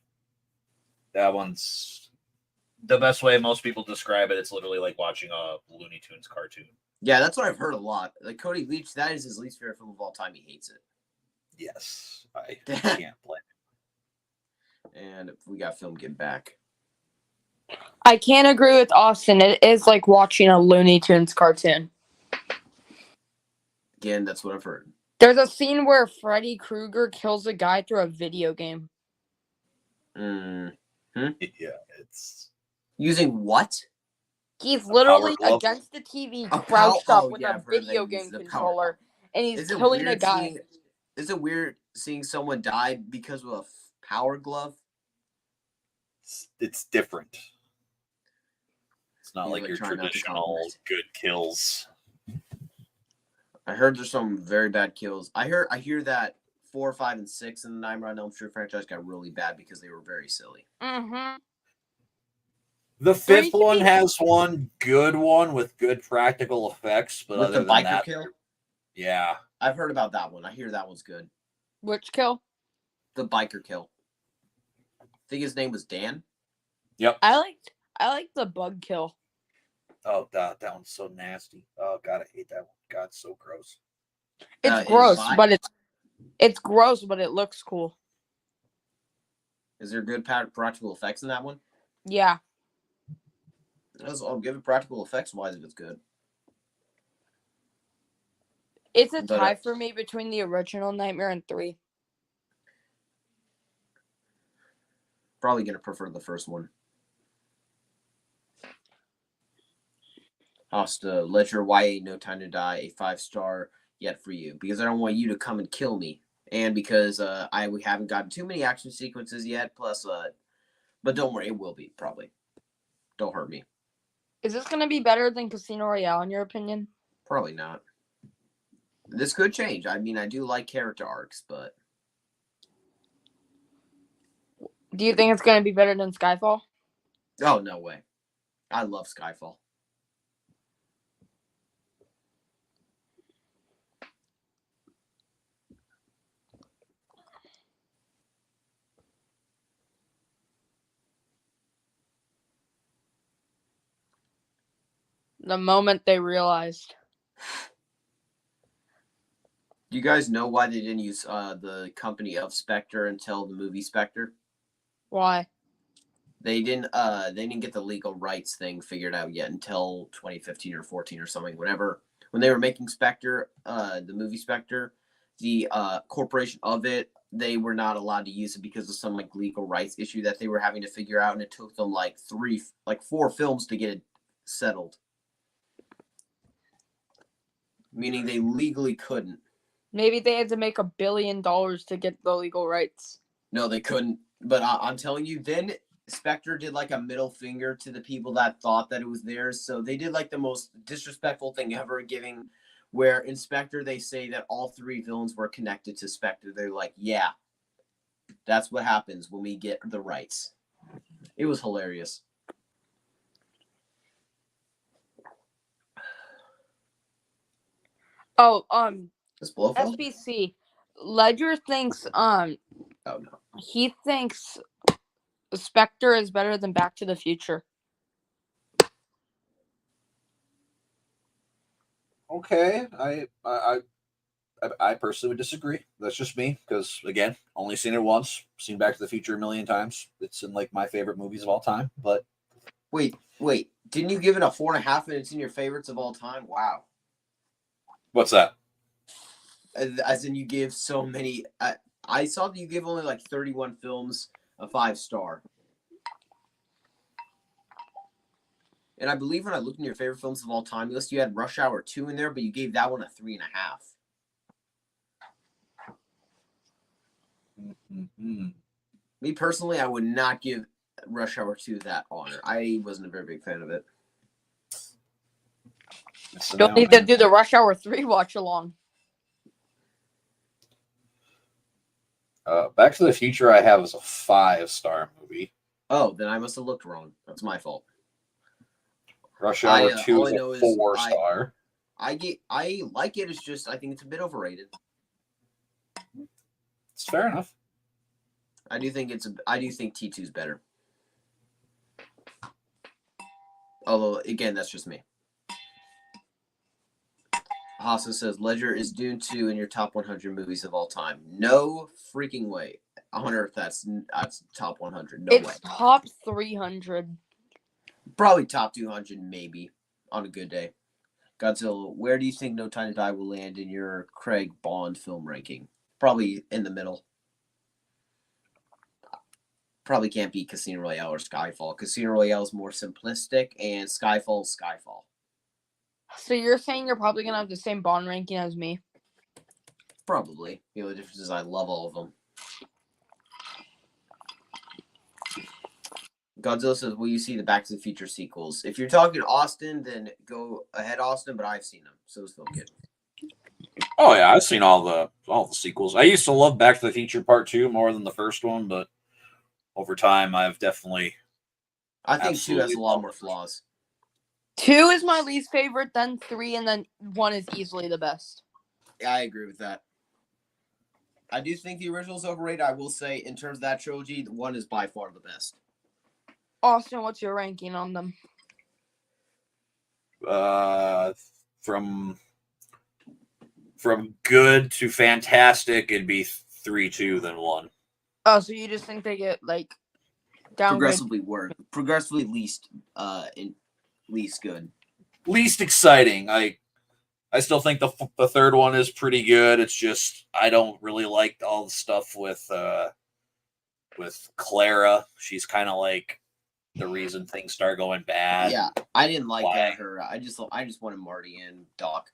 that one's the best way most people describe it, it's literally like watching a Looney Tunes cartoon. Yeah, that's what I've heard a lot. Like Cody Leach, that is his least favorite film of all time. He hates it. Yes, I can't blame him. And we got film Get Back. I can't agree with Austin. It is like watching a Looney Tunes cartoon. Again, that's what I've heard. There's a scene where Freddy Krueger kills a guy through a video game. Yeah, it's using what? He's literally against the TV, crouched up with a video game controller, and he's killing a guy. Is it weird seeing someone die because of a power glove? It's different. It's not like your traditional good kills. I heard there's some very bad kills. I hear that 4, 5, and 6 in the Nightmare on Elm Street franchise got really bad because they were very silly. Mm-hmm. The fifth one has one good one with good practical effects, but with other the than biker that, kill. Yeah, I've heard about that one. I hear that one's good. Which kill? The biker kill. I think his name was Dan. Yep. I liked the bug kill. Oh, that one's so nasty. Oh God, I hate that one. God, it's so gross. It's gross, but it's gross, but it looks cool. Is there good practical effects in that one? Yeah. I'll give it practical effects wise if it's good. It's a tie for me between the original Nightmare and 3. Probably gonna prefer the first one. Hosta, Ledger YA No Time to Die, a 5-star yet for you. Because I don't want you to come and kill me. And because we haven't gotten too many action sequences yet. Plus, but don't worry, it will be, probably. Don't hurt me. Is this going to be better than Casino Royale, in your opinion? Probably not. This could change. I mean, I do like character arcs, but... Do you think it's going to be better than Skyfall? Oh, no way. I love Skyfall. The moment they realized. Do you guys know why they didn't use the company of Spectre until the movie Spectre? Why? They didn't get the legal rights thing figured out yet until 2015 or 14 or something. When they were making Spectre, the movie Spectre, the corporation of it, they were not allowed to use it because of some like legal rights issue that they were having to figure out, and it took them like 4 films to get it settled. Meaning they legally couldn't. Maybe they had to make $1 billion to get the legal rights. No, they couldn't. But I'm telling you, then Spectre did like a middle finger to the people that thought that it was theirs. So they did like the most disrespectful thing ever, giving where in Spectre they say that all 3 villains were connected to Spectre. They're like, yeah, that's what happens when we get the rights. It was hilarious. Oh, This Blofeld? SBC. Ledger thinks Oh no. he thinks Spectre is better than Back to the Future. Okay, I personally would disagree. That's just me because again, only seen it once. Seen Back to the Future a million times. It's in like my favorite movies of all time. But Wait. Didn't you give it a 4.5 and it's in your favorites of all time? Wow. what's that? As in you give so many. I saw that you give only like 31 films a 5-star. And I believe when I looked in your favorite films of all time list, you had Rush Hour 2 in there, but you gave that one a 3.5. Mm-hmm. Me personally, I would not give Rush Hour 2 that honor. I wasn't a very big fan of it. Don't need to do the Rush Hour 3 watch along. Back to the Future, I have as a 5-star movie. Oh, then I must have looked wrong. That's my fault. Rush Hour 2 all is I know a is 4-star. I like it. It's just I think it's a bit overrated. It's fair enough. I do think T2 is better. Although again, that's just me. Hassa says Ledger is Dune 2 in your top 100 movies of all time. No freaking way. I wonder if that's top 100. No way. It's top 300. Probably top 200, maybe on a good day. Godzilla, where do you think No Time to Die will land in your Craig Bond film ranking? Probably in the middle. Probably can't beat Casino Royale or Skyfall. Casino Royale is more simplistic, and Skyfall is Skyfall. So you're saying you're probably going to have the same Bond ranking as me? Probably. The only difference is I love all of them. Godzilla says, will you see the Back to the Future sequels? If you're talking Austin, then go ahead, Austin, but I've seen them, so it's still good. Oh yeah, I've seen all the sequels. I used to love Back to the Future Part 2 more than the first one, but over time I've definitely I think 2 has a lot more flaws. 2 is my least favorite, then 3, and then 1 is easily the best. Yeah, I agree with that. I do think the original is overrated. I will say, in terms of that trilogy, 1 is by far the best. Austin, what's your ranking on them? From good to fantastic, it'd be 3-2 then 1. Oh, so you just think they get like downgraded? Progressively least good. Least exciting. I still think the third one is pretty good. It's just I don't really like all the stuff with Clara. She's kind of like the reason things start going bad. Yeah, I didn't like her. I just wanted Marty and Doc.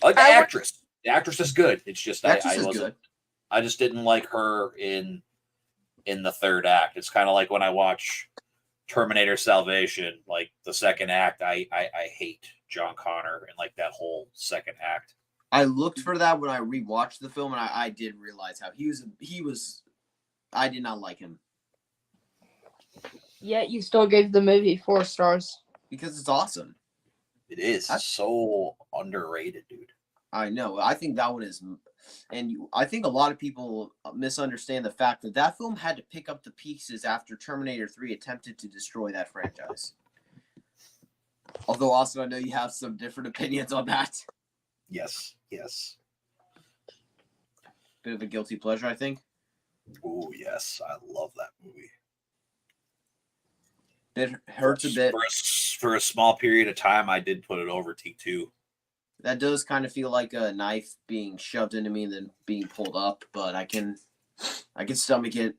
I like the actress. The actress is good. It's just I just didn't like her in the third act. It's kind of like when I watch Terminator Salvation, like the second act, I hate John Connor and like that whole second act. I looked for that when I rewatched the film, and I did realize how he was. I did not like him. Yet you still gave the movie 4 stars. Because it's awesome. It is. That's so underrated, dude. I know. I think that one is, and I think a lot of people misunderstand the fact that that film had to pick up the pieces after Terminator 3 attempted to destroy that franchise. Although, Austin, I know you have some different opinions on that. Yes, yes. Bit of a guilty pleasure, I think. Oh, yes. I love that movie. It hurts a bit. For a small period of time, I did put it over T2. That does kind of feel like a knife being shoved into me and then being pulled up, but I can stomach it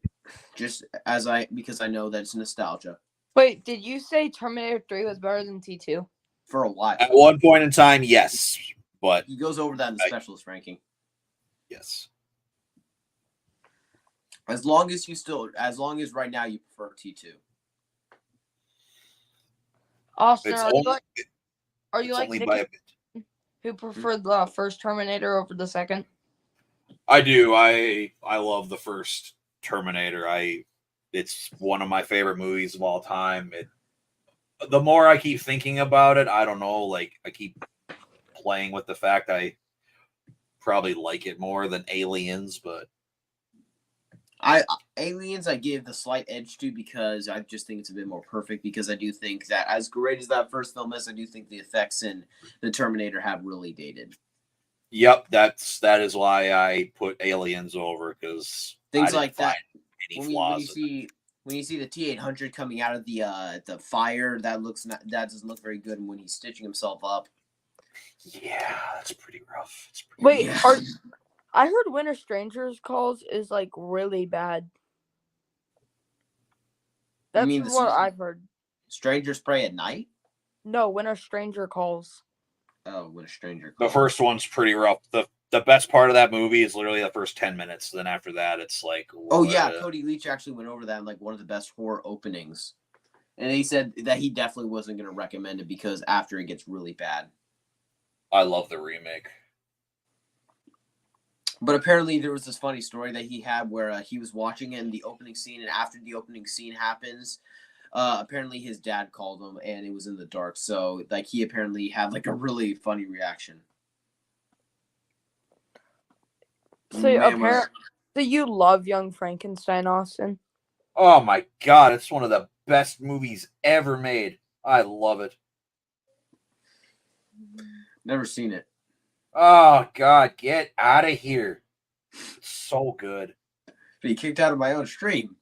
because I know that it's nostalgia. Wait, did you say Terminator 3 was better than T2? For a while. At one point in time, yes. But he goes over that in the specialist ranking. Yes. As long as right now you prefer T2. Austin, It's are you like only Nick, by a bit. who preferred the first Terminator over the second? I do. I love the first Terminator. It's one of my favorite movies of all time. The more I keep thinking about it, I don't know, like I keep playing with the fact I probably like it more than Aliens, but Aliens I give the slight edge to because I just think it's a bit more perfect because I do think that as great as that first film is, I do think the effects in the Terminator have really dated. Yep, that is why I put Aliens over because things like that. Any flaws. When you see the T-800 coming out of the fire, that doesn't look very good when he's stitching himself up. Yeah, that's pretty rough. Wait, I heard Winter Strangers Calls is like really bad. That's what I've heard. Strangers Pray at Night? No, When a Stranger Calls. Oh, When a Stranger Calls. The first one's pretty rough. The best part of that movie is literally the first 10 minutes. Then after that, it's like... Oh, yeah. Cody Leach actually went over that in like one of the best horror openings. And he said that he definitely wasn't going to recommend it because after it gets really bad. I love the remake. But apparently there was this funny story that he had where he was watching it in the opening scene, and after the opening scene happens, apparently his dad called him, and it was in the dark. So, like, he apparently had, like, a really funny reaction. So, you love Young Frankenstein, Austin? Oh, my God. It's one of the best movies ever made. I love it. Never seen it. Oh, God. Get out of here. It's so good. Be kicked out of my own stream.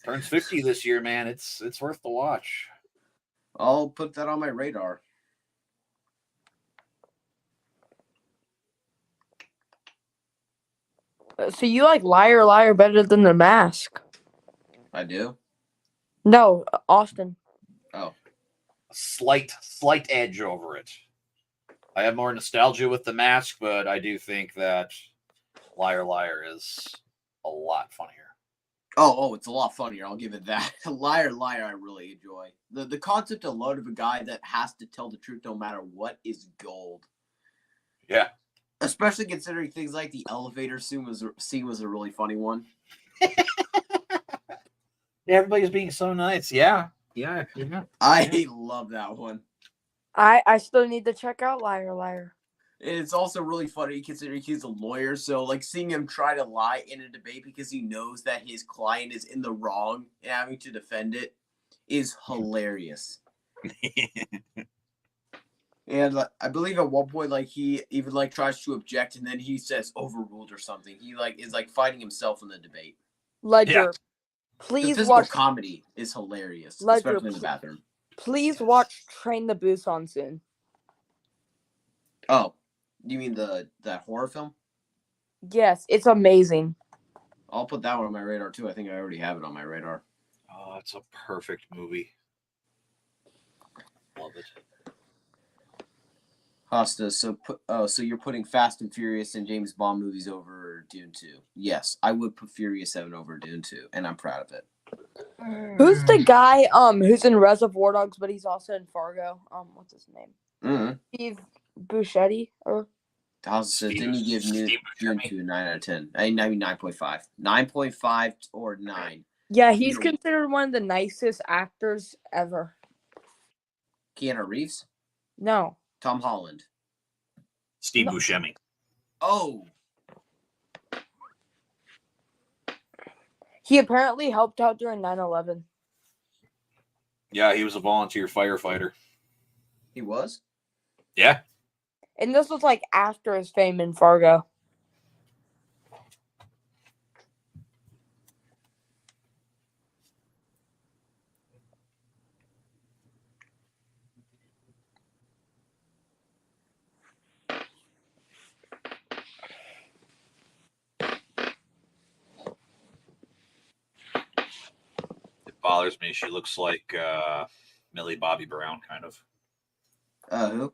Turns 50 this year, man. It's worth the watch. I'll put that on my radar. So you like Liar Liar better than The Mask? I do? No, Austin. Oh. Slight edge over it. I have more nostalgia with The Mask, but I do think that Liar Liar is a lot funnier. Oh, it's a lot funnier. I'll give it that. Liar Liar I really enjoy. The concept alone of a guy that has to tell the truth no matter what is gold. Yeah. Especially considering things like the elevator scene was a really funny one. Everybody's being so nice. Yeah. I love that one. I still need to check out Liar Liar. It's also really funny considering he's a lawyer, so like seeing him try to lie in a debate because he knows that his client is in the wrong and having to defend it is hilarious. And I believe at one point, like he even like tries to object, and then he says overruled or something. He like is like fighting himself in the debate. Ledger, please the physical watch. comedy is hilarious, Ledger, especially in the bathroom. Please watch Train to Busan soon. Oh, you mean that horror film? Yes, it's amazing. I'll put that one on my radar too. I think I already have it on my radar. Oh, it's a perfect movie. Love it. Hosta, so you're putting Fast and Furious and James Bond movies over Dune 2. Yes, I would put Furious 7 over Dune 2, and I'm proud of it. Who's the guy who's in Reservoir Dogs, but he's also in Fargo? What's his name? Mm-hmm. Steve Buscemi or Hosta, didn't you give Dune 2 a 9 out of 10? I mean 9.5. 9.5 or 9. Yeah, he's considered one of the nicest actors ever. Keanu Reeves? No. Tom Holland. Steve Buscemi. Oh. He apparently helped out during 9/11. Yeah, he was a volunteer firefighter. He was? Yeah. And this was like after his fame in Fargo. It bothers me. She looks like Millie Bobby Brown, kind of. Who?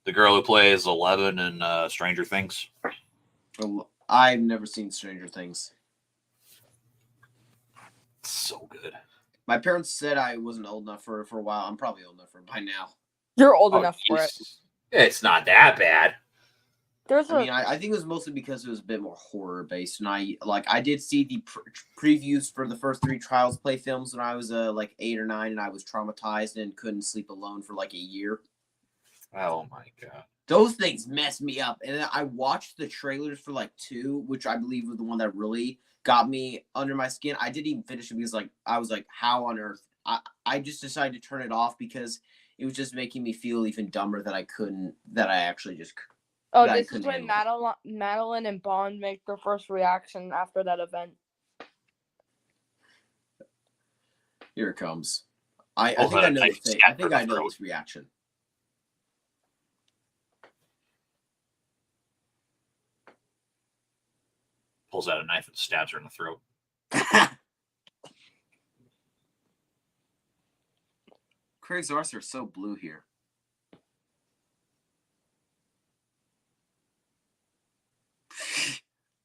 The girl who plays 11 in Stranger Things. Oh, I've never seen Stranger Things. So good. My parents said I wasn't old enough for it for a while. I'm probably old enough for it by now. You're old enough for it. It's not that bad. I think it was mostly because it was a bit more horror based, and I did see the previews for the first 3 Child's Play films when I was like 8 or 9, and I was traumatized and couldn't sleep alone for like a year. Oh my god, those things messed me up. And then I watched the trailers for like 2, which I believe was the one that really got me under my skin. I didn't even finish it because I was like, how on earth? I just decided to turn it off because it was just making me feel even dumber that I actually just. Oh, this is when Madeline and Bond make their first reaction after that event. Here it comes. I think I know the thing. I think I know this reaction. Pulls out a knife and stabs her in the throat. Craig's arse are so blue here.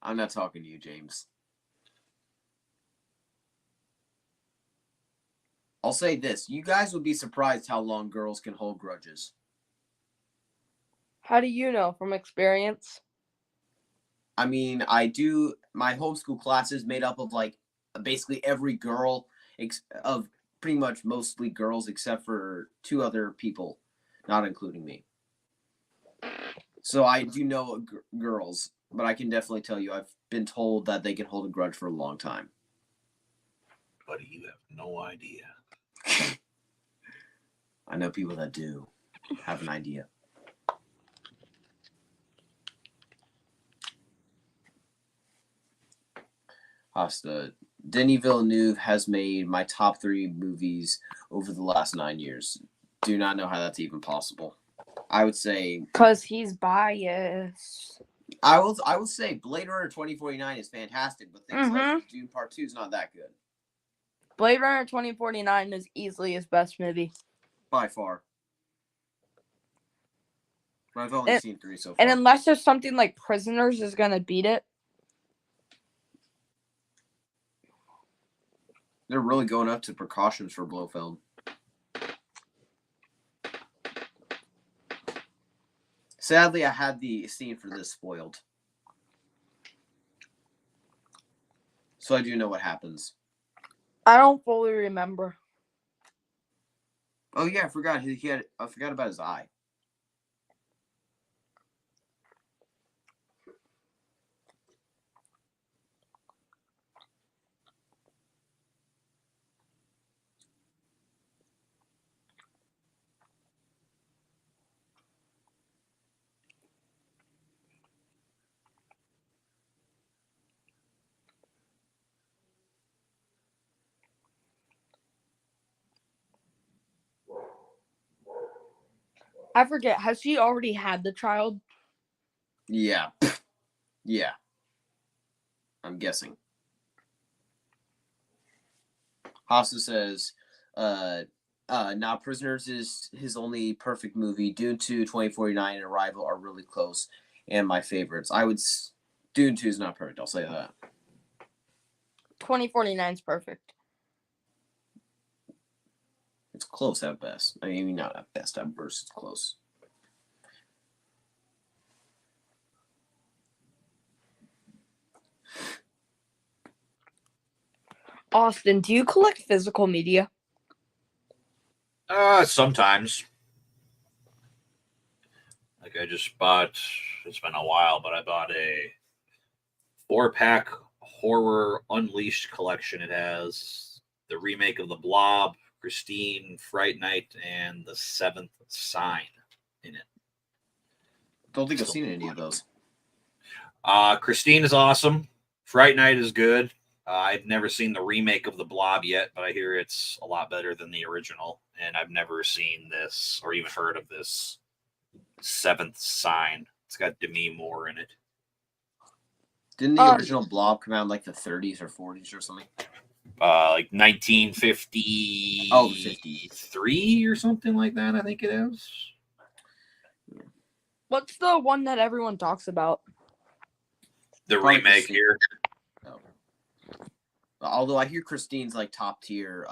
I'm not talking to you, James. I'll say this. You guys would be surprised how long girls can hold grudges. How do you know from experience? I mean, I do. My homeschool class is made up of like basically every girl of pretty much mostly girls except for 2 other people, not including me. So I do know girls, but I can definitely tell you I've been told that they can hold a grudge for a long time. Buddy, you have no idea. I know people that do have an idea. Hasta. Denis Villeneuve has made my top 3 movies over the last 9 years. Do not know how that's even possible. I would say because he's biased. I will say Blade Runner 2049 is fantastic, but things like Dune Part 2 is not that good. Blade Runner 2049 is easily his best movie. By far. But I've only seen 3 so far. And unless there's something like Prisoners is going to beat it. They're really going up to precautions for Blofeld. Sadly, I had the scene for this spoiled. So I do know what happens. I don't fully remember. Oh yeah, I forgot. I forgot about his eye. I forget. Has she already had the child? Yeah. Yeah. I'm guessing. Hassa says, now Prisoners is his only perfect movie. Dune 2, 2049, and Arrival are really close and my favorites. Dune 2 is not perfect, I'll say that. 2049 is perfect. It's close at best. I mean, not at best, at worst, it's close. Austin, do you collect physical media? Sometimes. Like I just bought, it's been a while, but I bought a 4-pack Horror Unleashed collection. It has the remake of The Blob, Christine, Fright Night, and The Seventh Sign in it. Don't think I've seen any of those. Christine is awesome. Fright Night is good. I've never seen the remake of The Blob yet, but I hear it's a lot better than the original. And I've never seen this or even heard of this Seventh Sign. It's got Demi Moore in it. Didn't the original Blob come out in like the 30s or 40s or something? Like 1953 or something like that, I think it is. What's the one that everyone talks about? The Probably remake Christine. here. Oh. Although I hear Christine's like top tier.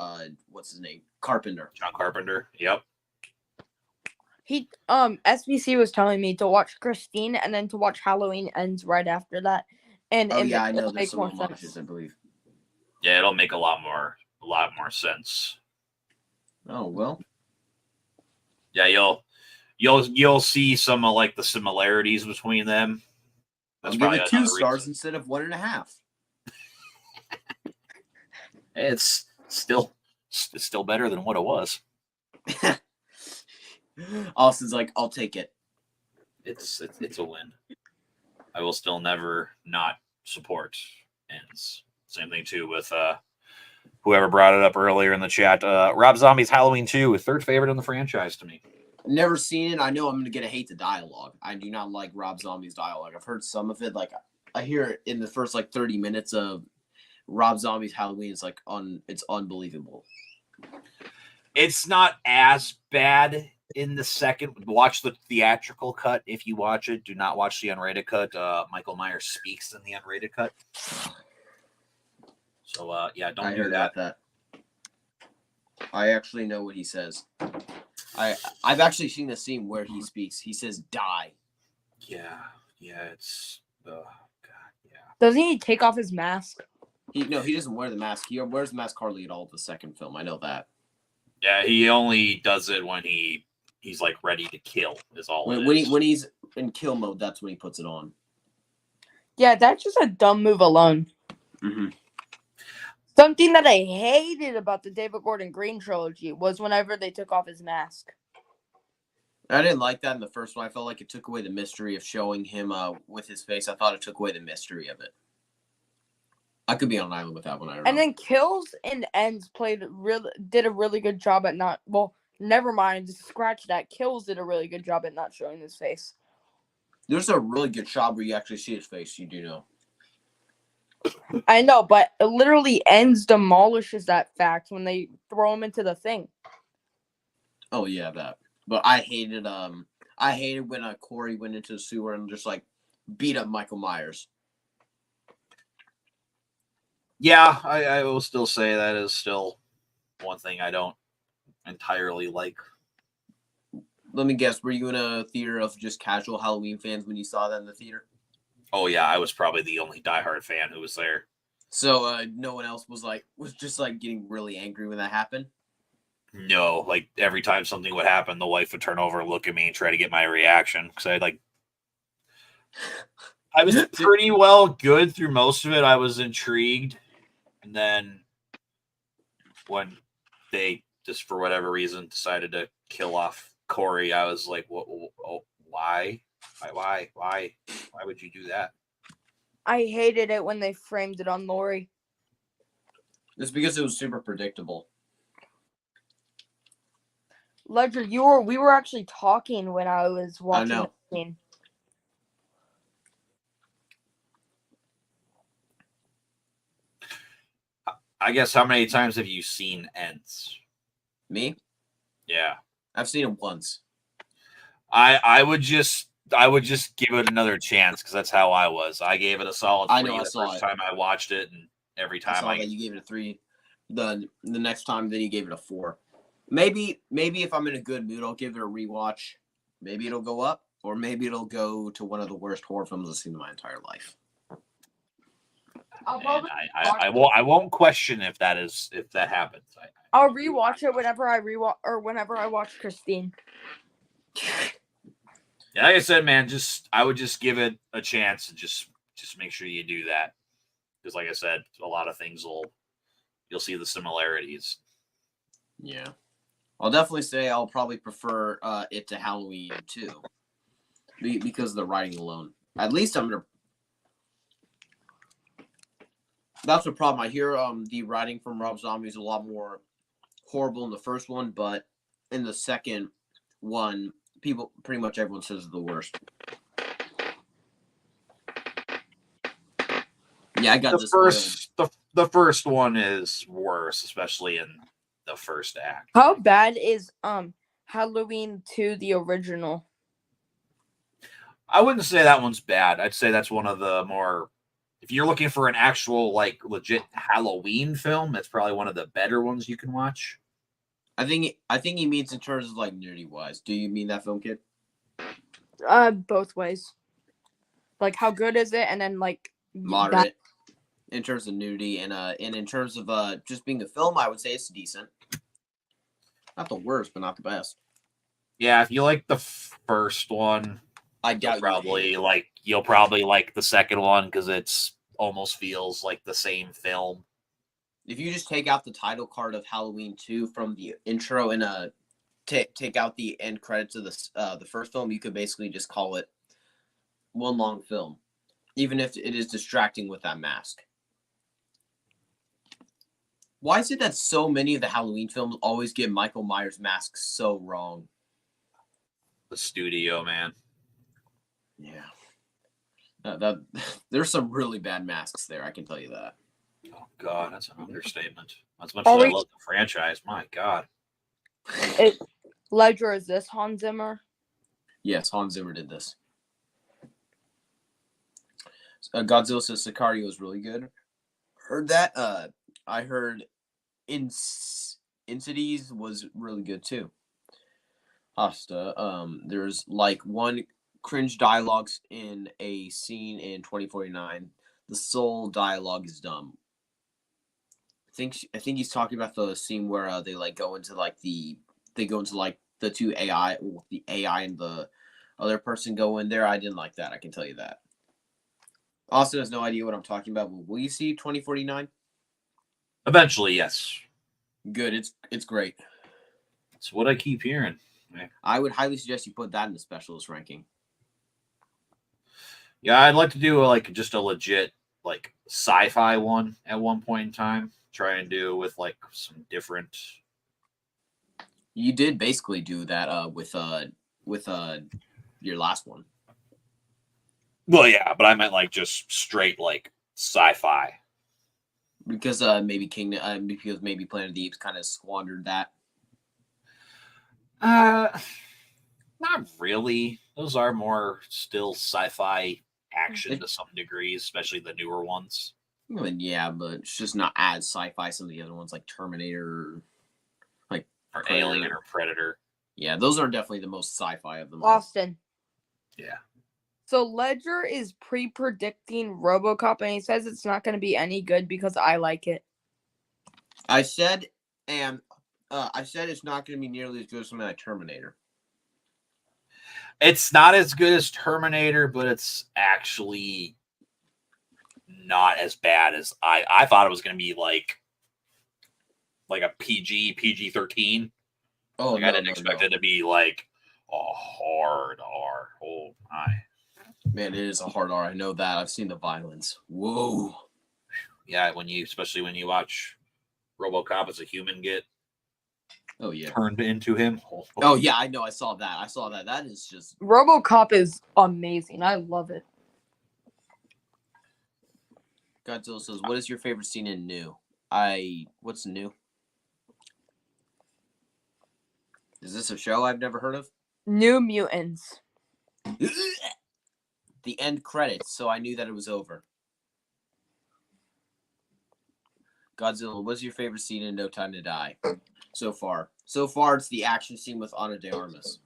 What's his name? Carpenter. John Carpenter. Yep. He SBC was telling me to watch Christine and then to watch Halloween Ends right after that. And I know it'll there's make some more homages, sense. I believe. Yeah, it'll make a lot more sense. Oh well. Yeah, you'll see some of like the similarities between them. I'll give it 2 stars instead of 1.5. It's still better than what it was. Austin's like, I'll take it. It's a win. I will still never not support Ends. Same thing too with whoever brought it up earlier in the chat. Rob Zombie's Halloween 2, third favorite in the franchise to me. Never seen it. I know I'm gonna get a hate the dialogue. I do not like Rob Zombie's dialogue. I've heard some of it. Like I hear it in the first like 30 minutes of Rob Zombie's Halloween. It's unbelievable. It's not as bad in the second. Watch the theatrical cut if you watch it. Do not watch the unrated cut. Michael Myers speaks in the unrated cut. So yeah, don't do that. About that. I actually know what he says. I've actually seen the scene where he speaks. He says "die." Yeah, it's God, yeah. Doesn't he take off his mask? He doesn't wear the mask. He wears the mask hardly at all. The second film, I know that. Yeah, he only does it when he's like ready to kill. Is all. When he's in kill mode, that's when he puts it on. Yeah, that's just a dumb move alone. Mm-hmm. Something that I hated about the David Gordon Green trilogy was whenever they took off his mask. I didn't like that in the first one. I felt like it took away the mystery of showing him with his face. I thought it took away the mystery of it. I could be on an island with that one. I don't know. And then Kills and Ends did a really good job at not. Well, never mind. Just scratch that. Kills did a really good job at not showing his face. There's a really good shot where you actually see his face. You do know. I know, but it literally Ends demolishes that fact when they throw him into the thing. Oh yeah, that. But I hated when Corey went into the sewer and just like beat up Michael Myers. Yeah, I will still say that is still one thing I don't entirely like. Let me guess, were you in a theater of just casual Halloween fans when you saw that in the theater? Oh yeah, I was probably the only diehard fan who was there. So no one else was just getting really angry when that happened? No, like every time something would happen, the wife would turn over and look at me and try to get my reaction because I was pretty well good through most of it. I was intrigued, and then when they just for whatever reason decided to kill off Corey, I was like, why? Why would you do that? I hated it when they framed it on Lori. It's because it was super predictable. Ledger, we were actually talking when I was watching the scene. I guess how many times have you seen Ends? Me? Yeah. I've seen it once. I would just give it another chance because that's how I was. I gave it a solid 3 the first time I watched it, and every time that you gave it a 3. The next time, then you gave it a 4. Maybe if I'm in a good mood, I'll give it a rewatch. Maybe it'll go up, or maybe it'll go to one of the worst horror films I've seen in my entire life. I won't question if that happens. I'll rewatch it whenever I watch Christine. Yeah, like I said, man, I would just give it a chance and just make sure you do that. Because like I said, a lot of things will you'll see the similarities. Yeah. I'll definitely say I'll probably prefer it to Halloween too, because of the writing alone. At least I'm gonna. That's the problem. I hear the writing from Rob Zombie is a lot more horrible in the first one, but in the second one, pretty much everyone says it's the worst. Yeah, I got the first one is worse, especially in the first act. How bad is Halloween 2 the original? I wouldn't say that one's bad. I'd say that's one of the more, if you're looking for an actual like legit Halloween film, that's probably one of the better ones you can watch. I think he means in terms of like nudity wise. Do you mean that film, kid? Both ways. Like how good is it, and then like moderate in terms of nudity, and in terms of just being a film, I would say it's decent. Not the worst, but not the best. Yeah, if you like the first one, I doubt you'll probably like the second one because it's almost feels like the same film. If you just take out the title card of Halloween 2 from the intro and take out the end credits of the first film, you could basically just call it one long film, even if it is distracting with that mask. Why is it that so many of the Halloween films always get Michael Myers' mask so wrong? The studio, man. Yeah. There's some really bad masks there, I can tell you that. Oh, God, that's an understatement. As much as I love the franchise, my God. Ledger, is this Hans Zimmer? Yes, Hans Zimmer did this. Godzilla says Sicario is really good. Heard that. I heard Insidious was really good too. Hasta. There's like one cringe dialogues in a scene in 2049. The sole dialogue is dumb. I think he's talking about the scene where they go into the two AI, the AI and the other person go in there. I didn't like that. I can tell you that. Austin has no idea what I'm talking about. Will you see 2049? Eventually, yes. Good. It's great. It's what I keep hearing. I would highly suggest you put that in the specialist ranking. Yeah, I'd like to do just a legit sci-fi one at one point in time. Try and do with some different. You did basically do that with your last one. Well, yeah, but I meant just straight sci-fi. Because maybe because maybe Planet of the Apes kind of squandered that. Not really. Those are more still sci-fi action to some degree, especially the newer ones. I mean, yeah, but it's just not as sci-fi. Some of the other ones like Terminator, or Alien or Predator. Yeah, those are definitely the most sci-fi of them. Austin. Yeah. So Ledger is pre-predicting RoboCop, and he says it's not going to be any good because I like it. I said it's not going to be nearly as good as something like Terminator. It's not as good as Terminator, but it's actually not as bad as I thought it was going to be like a PG-13. Oh, I didn't expect it to be a hard R. Oh my. Man, it is a hard R. I know that. I've seen the violence. Whoa. Yeah, especially when you watch RoboCop as a human get turned into him. Oh yeah, I know. I saw that. That is just RoboCop is amazing. I love it. Godzilla says, "What is your favorite scene in New?" What's New? Is this a show I've never heard of? New Mutants. The end credits, so I knew that it was over. Godzilla, what's your favorite scene in No Time to Die? So far, it's the action scene with Ana de Armas.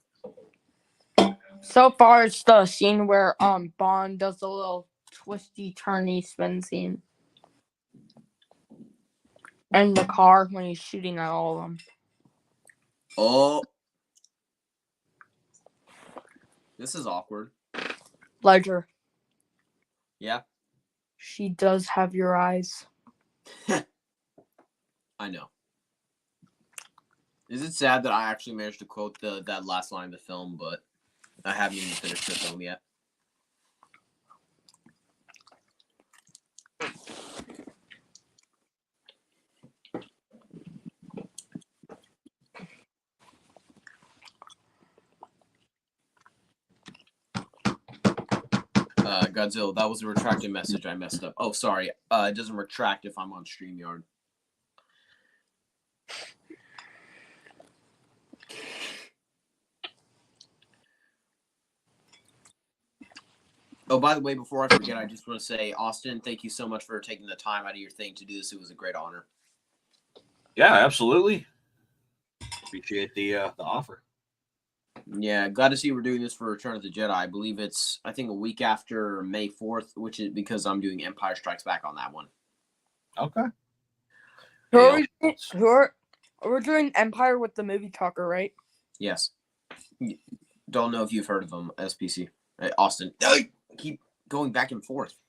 So far, it's the scene where Bond does the little twisty, turny spin scene. And the car when he's shooting at all of them. Oh. This is awkward. Ledger. Yeah? She does have your eyes. I know. Is it sad that I actually managed to quote that last line of the film, but I haven't even finished the film yet? Godzilla, that was a retracted message. I messed up. Oh, sorry. It doesn't retract if I'm on StreamYard. Oh, by the way, before I forget, I just want to say, Austin, thank you so much for taking the time out of your thing to do this. It was a great honor. Yeah, absolutely. Appreciate the offer. Yeah, glad to see we're doing this for Return of the Jedi. I believe it's, I think, a week after May 4th, which is because I'm doing Empire Strikes Back on that one. Okay. We're doing Empire with the movie talker, right? Yes. Don't know if you've heard of him, SPC. Austin. Keep going back and forth.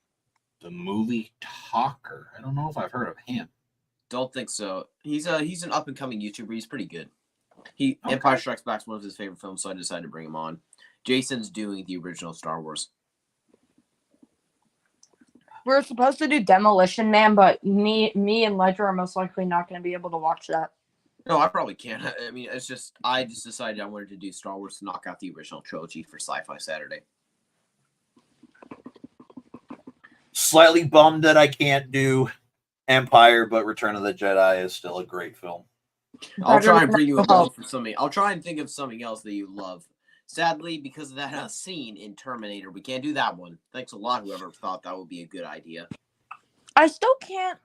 The movie talker. I don't know if I've heard of him. Don't think so. He's an up and coming YouTuber. He's pretty good. Okay. Empire Strikes Back is one of his favorite films, so I decided to bring him on. Jason's doing the original Star Wars. We're supposed to do Demolition Man, but me and Ledger are most likely not going to be able to watch that. No, I probably can't. I mean, I just decided I wanted to do Star Wars to knock out the original trilogy for Sci-Fi Saturday. Slightly bummed that I can't do Empire, but Return of the Jedi is still a great film. I'll try and bring you a love for something. I'll try and think of something else that you love. Sadly, because of that scene in Terminator, we can't do that one. Thanks a lot, whoever thought that would be a good idea. I still can't,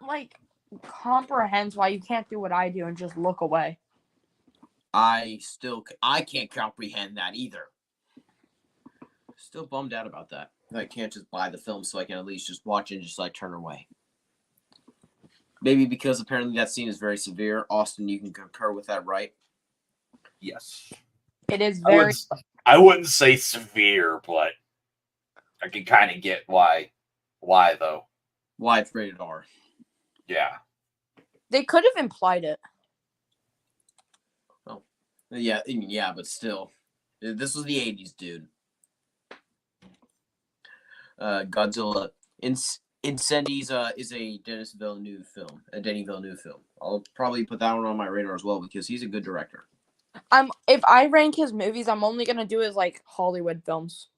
comprehend why you can't do what I do and just look away. I can't comprehend that either. Still bummed out about that. I can't just buy the film so I can at least just watch it and just, turn away. Maybe because apparently that scene is very severe. Austin, you can concur with that, right? Yes. It is very... I wouldn't say severe, but I can kind of get why. Why, though? Why it's rated R. Yeah. They could have implied it. Oh. Yeah, but still. This was the 80s, dude. Godzilla. Incendies is a Denis Villeneuve film. A Denis Villeneuve film. I'll probably put that one on my radar as well because he's a good director. If I rank his movies, I'm only gonna do his Hollywood films.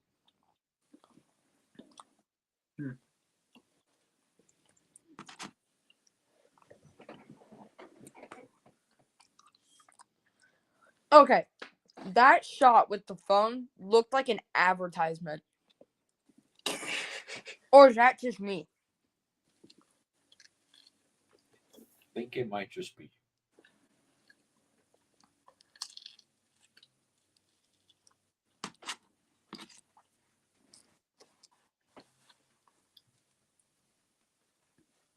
Okay, that shot with the phone looked like an advertisement. Or is that just me? I think it might just be.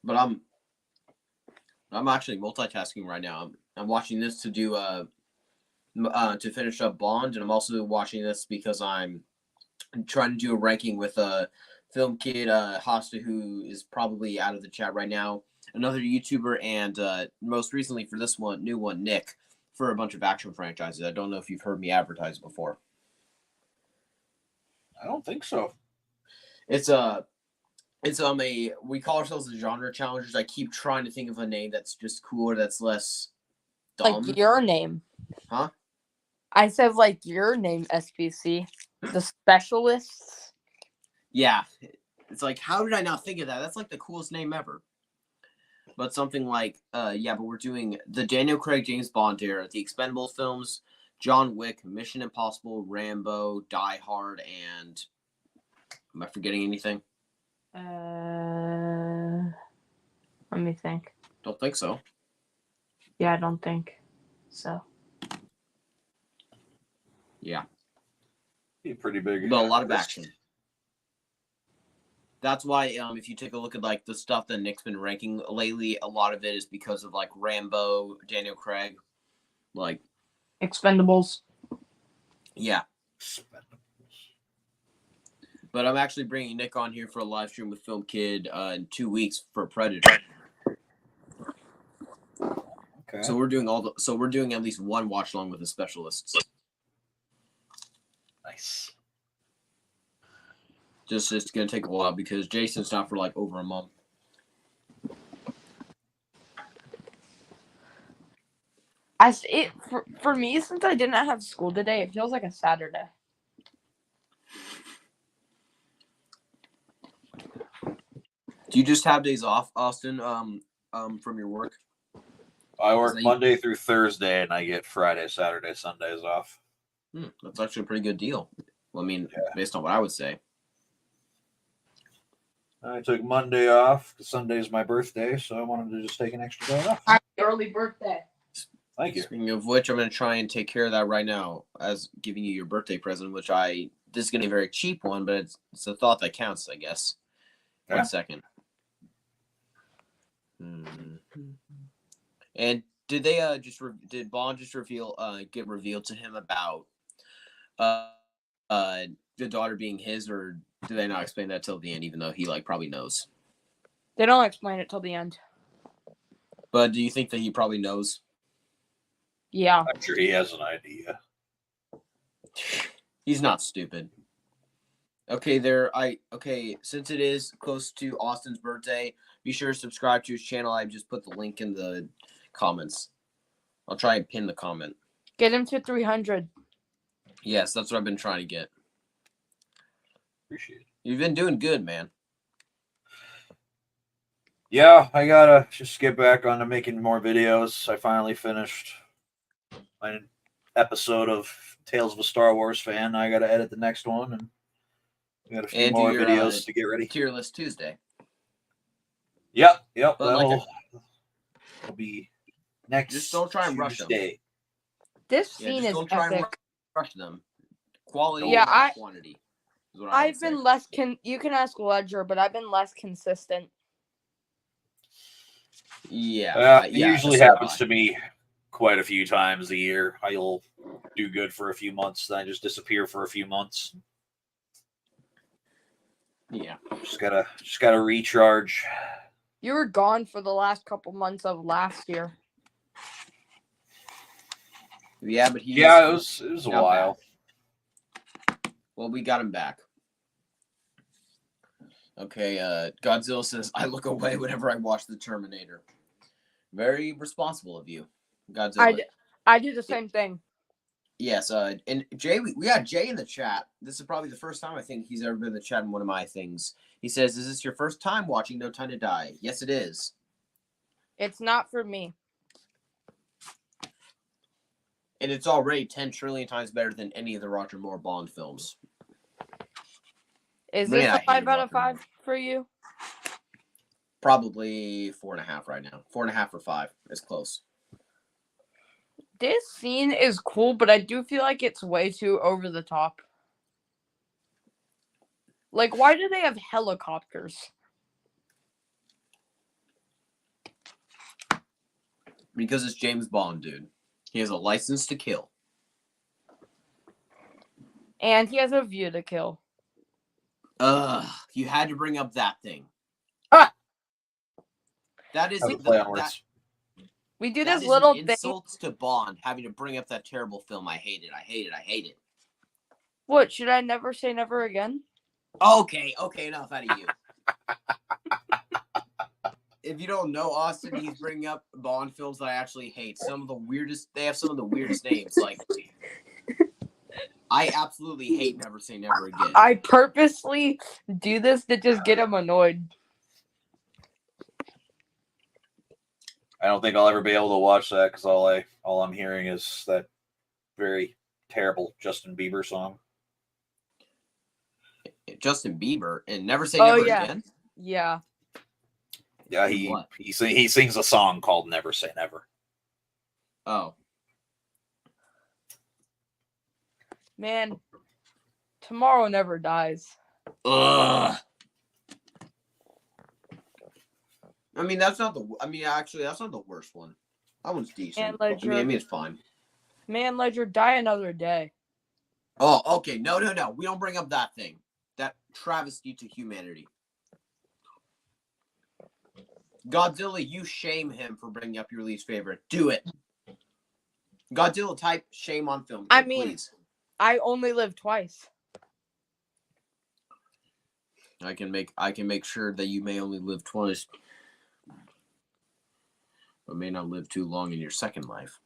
But I'm actually multitasking right now. I'm watching this to do to finish up Bond, and I'm also watching this because I'm trying to do a ranking with Film Kid Hosta, who is probably out of the chat right now. Another YouTuber, and most recently for this new one, Nick, for a bunch of action franchises. I don't know if you've heard me advertise before. I don't think so. We call ourselves the genre challengers. I keep trying to think of a name that's just cooler, that's less dumb. Like your name. Huh? I said your name, SPC. The Specialists. Yeah. It's how did I not think of that? That's the coolest name ever. But something but we're doing the Daniel Craig James Bond era, the Expendables films, John Wick, Mission Impossible, Rambo, Die Hard, and am I forgetting anything? Let me think. Don't think so. Yeah, I don't think so. Yeah. Be pretty big. But a lot of action. That's why if you take a look at the stuff that Nick's been ranking lately, a lot of it is because of Rambo, Daniel Craig, Expendables. Yeah. But I'm actually bringing Nick on here for a live stream with Film Kid in 2 weeks for Predator. Okay. So we're doing at least one watch along with the specialists. Nice. Just it's gonna take a while because Jason's not for like over a month. For me, since I did not have school today, it feels like a Saturday. Do you just have days off, Austin? From your work? I work Monday through Thursday, and I get Friday, Saturday, Sundays off. That's actually a pretty good deal. Well, I mean, based on what I would say. I took Monday off because Sunday's my birthday, so I wanted to just take an extra day off. Happy early birthday. Thank you. Speaking of which, I'm going to try and take care of that right now as giving you your birthday present, which this is going to be a very cheap one, but it's a thought that counts, I guess. Yeah. 1 second. And did they did Bond just get revealed to him about the daughter being his, or do they not explain that till the end, even though he probably knows? They don't explain it till the end. But do you think that he probably knows? Yeah. I'm sure he has an idea. He's not stupid. Okay, since it is close to Austin's birthday, be sure to subscribe to his channel. I just put the link in the comments. I'll try and pin the comment. Get him to 300. Yes, that's what I've been trying to get. Appreciate it. You've been doing good, man. Yeah, I gotta just get back onto making more videos. I finally finished my episode of Tales of a Star Wars Fan. I gotta edit the next one, and we got a few more videos to get ready. Tier list Tuesday. Yep. But That'll be next. Just don't try and rush them. This scene is don't try epic. and rush them. Quality over quantity. Is what I've been less you can ask Ledger, but I've been less consistent. Yeah. It usually happens to me quite a few times a year. I'll do good for a few months, then I just disappear for a few months. Yeah. Just gotta recharge. You were gone for the last couple months of last year. Yeah, but it was a while. Back. Well, we got him back. Okay, Godzilla says, I look away whenever I watch The Terminator. Very responsible of you, Godzilla. I do the same thing. Yes, and Jay, we got Jay in the chat. This is probably the first time I think he's ever been in the chat in one of my things. He says, is this your first time watching No Time to Die? Yes, it is. It's not for me. And it's already 10 trillion times better than any of the Roger Moore Bond films. Is this a 5 out of 5 for you? Probably 4.5 right now. 4.5 or 5 is close. This scene is cool, but I do feel like it's way too over the top. Like, why do they have helicopters? Because it's James Bond, dude. He has a license to kill. And he has a view to kill. You had to bring up that thing. Ah! That is we do this little thing. Insults to Bond, having to bring up that terrible film. I hate it. What, should I never say never again? Okay, enough out of you. If you don't know Austin, he's bringing up Bond films that I actually hate. They have some of the weirdest names. Like, I absolutely hate Never Say Never Again. I purposely do this to just get him annoyed. I don't think I'll ever be able to watch that because all I'm hearing is that very terrible Justin Bieber song. Justin Bieber and Never Say Never Again? Yeah. Yeah, he sings a song called Never Say Never. Oh. Man, tomorrow never dies. Ugh. That's not the worst one. That one's decent. Ledger, I mean, it's fine. Man, Ledger, die another day. Oh, okay. No. We don't bring up that thing. That travesty to humanity. Godzilla, you shame him for bringing up your least favorite. Do it. Godzilla, type shame on film. I mean, please. I only live twice. I can make sure that you may only live twice, but may not live too long in your second life.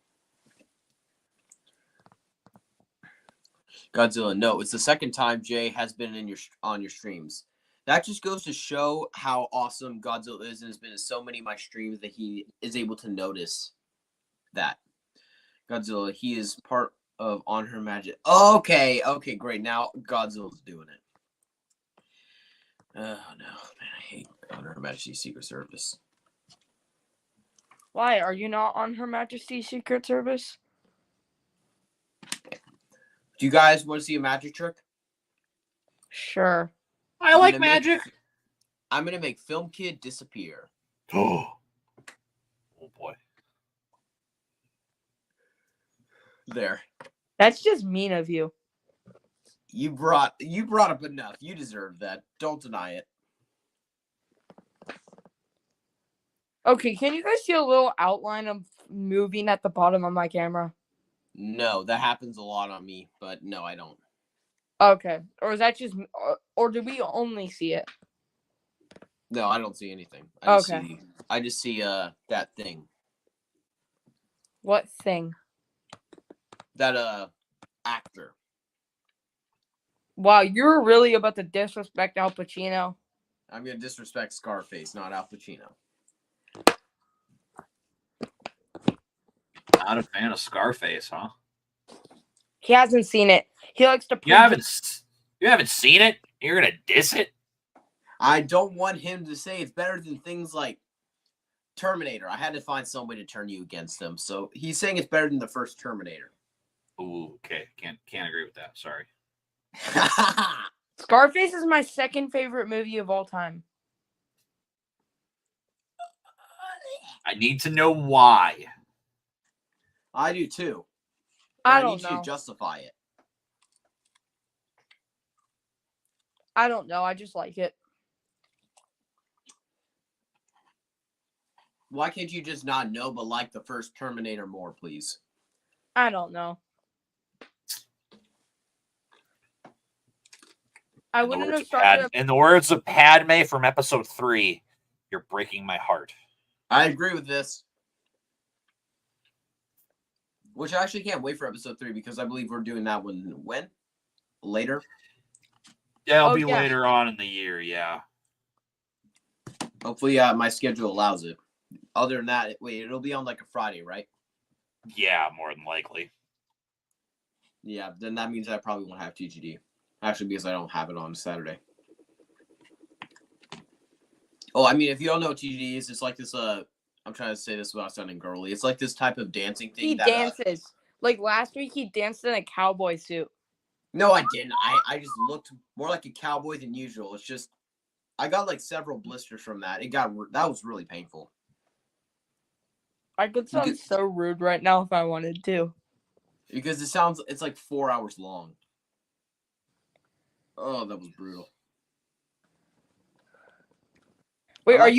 Godzilla, no, it's the second time Jay has been on your streams. That just goes to show how awesome Godzilla is, and has been in so many of my streams that he is able to notice that. Godzilla, he is part of On Her Magic. Okay, great. Now Godzilla's doing it. Oh no, man, I hate On Her Majesty's Secret Service. Why are you not on Her Majesty's Secret Service? Do you guys want to see a magic trick? Sure. I like magic. I'm gonna make Film Kid disappear. Oh boy. There. That's just mean of you. You brought up enough. You deserve that. Don't deny it. Okay, can you guys see a little outline of moving at the bottom of my camera? No, that happens a lot on me, but no, I don't. Okay. Or is that just... Or do we only see it? No, I don't see anything. I just see that thing. What thing? That actor. Wow, you're really about to disrespect Al Pacino. I'm gonna disrespect Scarface, not Al Pacino. Not a fan of Scarface, huh? He hasn't seen it. He likes to... You haven't seen it? You're gonna diss it? I don't want him to say it's better than things like Terminator. I had to find some way to turn you against him. So he's saying it's better than the first Terminator. Ooh, okay. Can't agree with that. Sorry. Scarface is my second favorite movie of all time. I need to know why. I do too. I don't need you know. to justify it. I don't know. I just like it. Why can't you just not know but like the first Terminator more, please? I don't know. I wouldn't have started... In the words of Padme from episode 3, you're breaking my heart. I agree with this. Which I actually can't wait for episode 3 because I believe we're doing that one when? Later? Yeah, it'll be later on in the year, yeah. Hopefully my schedule allows it. Other than that, it'll be on like a Friday, right? Yeah, more than likely. Yeah, then that means I probably won't have TGD. Actually, because I don't have it on Saturday. Oh, I mean, if you don't know what TGD is, it's like this, I'm trying to say this without sounding girly. It's like this type of dancing thing. He dances. Like last week, he danced in a cowboy suit. No, I didn't. I just looked more like a cowboy than usual. It's just, I got like several blisters from that. That was really painful. I could sound so rude right now if I wanted to. Because it's like 4 hours long. Oh, that was brutal. Wait, I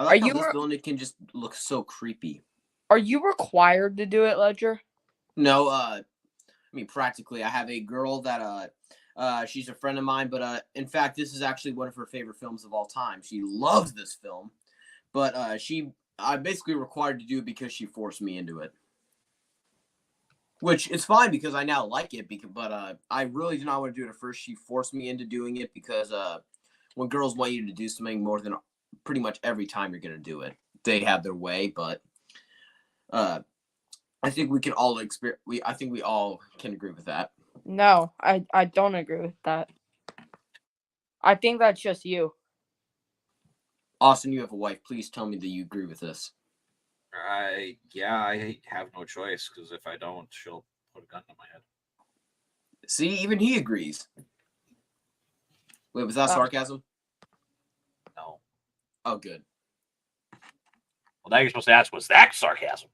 like how this villain can just look so creepy. Are you required to do it, Ledger? No, I mean, practically. I have a girl that, she's a friend of mine, but, in fact, this is actually one of her favorite films of all time. She loves this film, but, I'm basically required to do it because she forced me into it. Which is fine because I now like it, but I really did not want to do it at first. She forced me into doing it because when girls want you to do something more than pretty much every time you're going to do it, they have their way, but I think we can all I think we all can agree with that. No, I don't agree with that. I think that's just you. Austin, you have a wife. Please tell me that you agree with this. I have no choice because if I don't, she'll put a gun to my head. See, even he agrees. Wait, was that sarcasm? No. Oh, good. Well, now you're supposed to ask, was that sarcasm?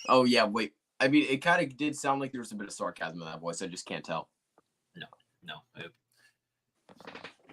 Oh, yeah, wait. I mean, it kind of did sound like there was a bit of sarcasm in that voice. I just can't tell. No.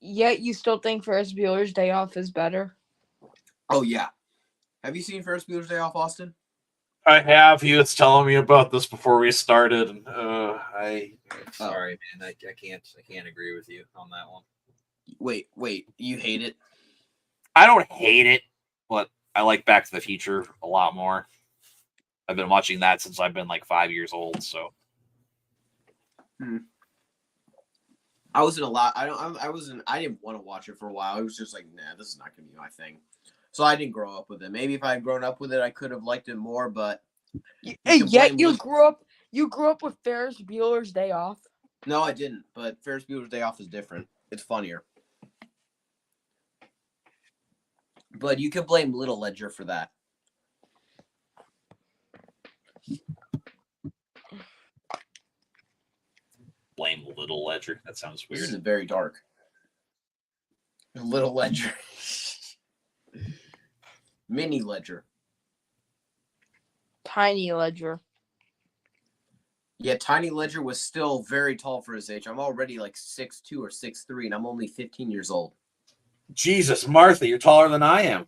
Yet you still think Ferris Bueller's Day Off is better? Oh yeah. Have you seen Ferris Bueller's Day Off, Austin? I have. He was telling me about this before we started. Sorry, man. I can't agree with you on that one. Wait. You hate it? I don't hate it, but I like Back to the Future a lot more. I've been watching that since I've been like 5 years old. So I wasn't a lot. I wasn't. I didn't want to watch it for a while. I was just like, nah, this is not gonna be my thing. So I didn't grow up with it. Maybe if I had grown up with it, I could have liked it more. But Yet you grew up. You grew up with Ferris Bueller's Day Off. No, I didn't. But Ferris Bueller's Day Off is different. It's funnier. But you can blame Little Ledger for that. blame Little Ledger. That sounds weird. This is very dark. Little Ledger. Mini Ledger. Tiny Ledger. Yeah, Tiny Ledger was still very tall for his age. I'm already like 6'2" or 6'3", and I'm only 15 years old. Jesus, Martha, you're taller than I am.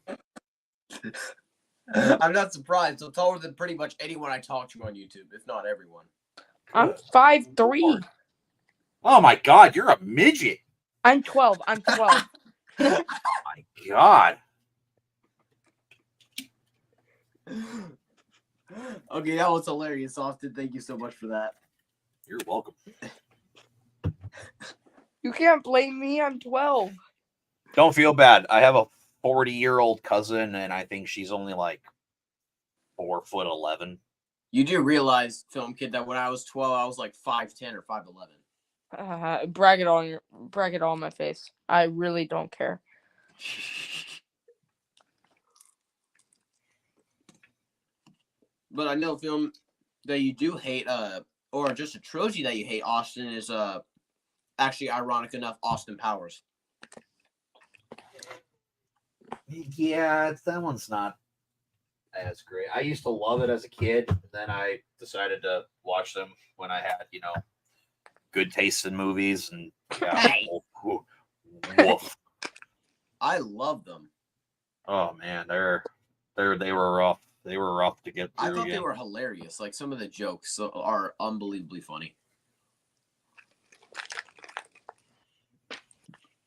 I'm not surprised. I'm taller than pretty much anyone I talk to on YouTube, if not everyone. I'm 5'3". Oh my God, you're a midget. I'm 12. Oh my God. Okay, that was hilarious, Austin. Thank you so much for that. You're welcome. You can't blame me. I'm 12. Don't feel bad. I have a 40-year-old cousin, and I think she's only like 4'11". You do realize, Film Kid, that when I was 12, I was like 5'10" or 5'11". Brag it on my face. I really don't care. But I know, Film, that you do hate, or just a trilogy that you hate, Austin, is actually, ironic enough, Austin Powers. Yeah, that one's not as great. I used to love it as a kid, and then I decided to watch them when I had, good taste in movies, and Hey. Woof. I love them. Oh man, they were rough. They were rough to get through. I thought they were hilarious. Like, some of the jokes are unbelievably funny.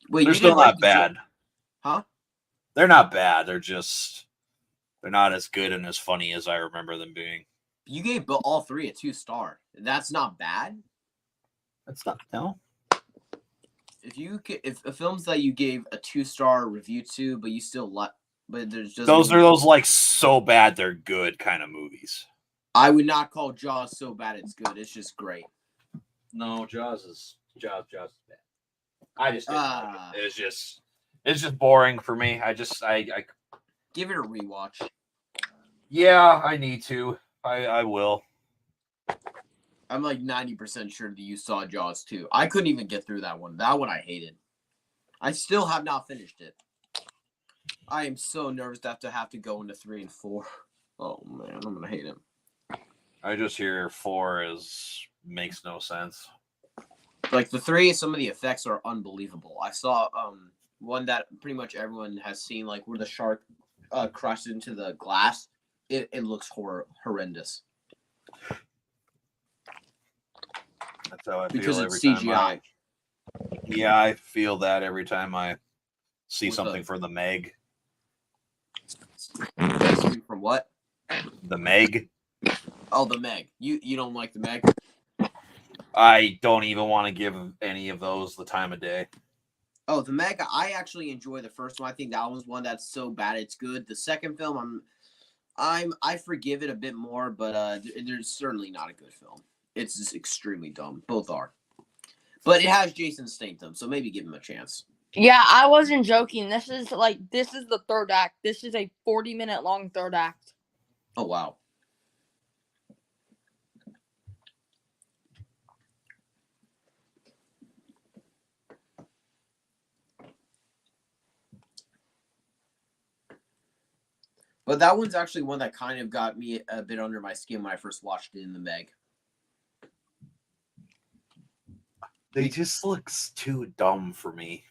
Wait, They're still not bad. Huh? They're not bad. They're not as good and as funny as I remember them being. You gave all three a 2-star. That's not bad. That's not no. If films that you gave a 2-star review to, but you still like, but there's just those are those like so bad they're good kind of movies. I would not call Jaws so bad it's good. It's just great. No, Jaws is bad. I just didn't like it. It's just boring for me. I give it a rewatch. Yeah, I need to. I will. I'm like 90% sure that you saw Jaws too. I couldn't even get through that one. That one I hated. I still have not finished it. I am so nervous to have to go into 3 and 4. Oh man, I'm gonna hate it. I just hear 4 makes no sense. Like the 3, some of the effects are unbelievable. I saw one that pretty much everyone has seen, like where the shark crashed into the glass. It looks horrendous. That's how I feel because every it's time CGI. Yeah, I feel that every time I see something for the Meg. From what? The Meg. Oh, the Meg. You don't like the Meg? I don't even want to give any of those the time of day. Oh, the Meg. I actually enjoy the first one. I think that was one that's so bad it's good. The second film, I forgive it a bit more, but there's certainly not a good film. It's just extremely dumb. Both are. But it has Jason Statham, so maybe give him a chance. Yeah, I wasn't joking. This is the third act. This is a 40-minute long third act. Oh, wow. But that one's actually one that kind of got me a bit under my skin when I first watched it in the Meg. They just look too dumb for me.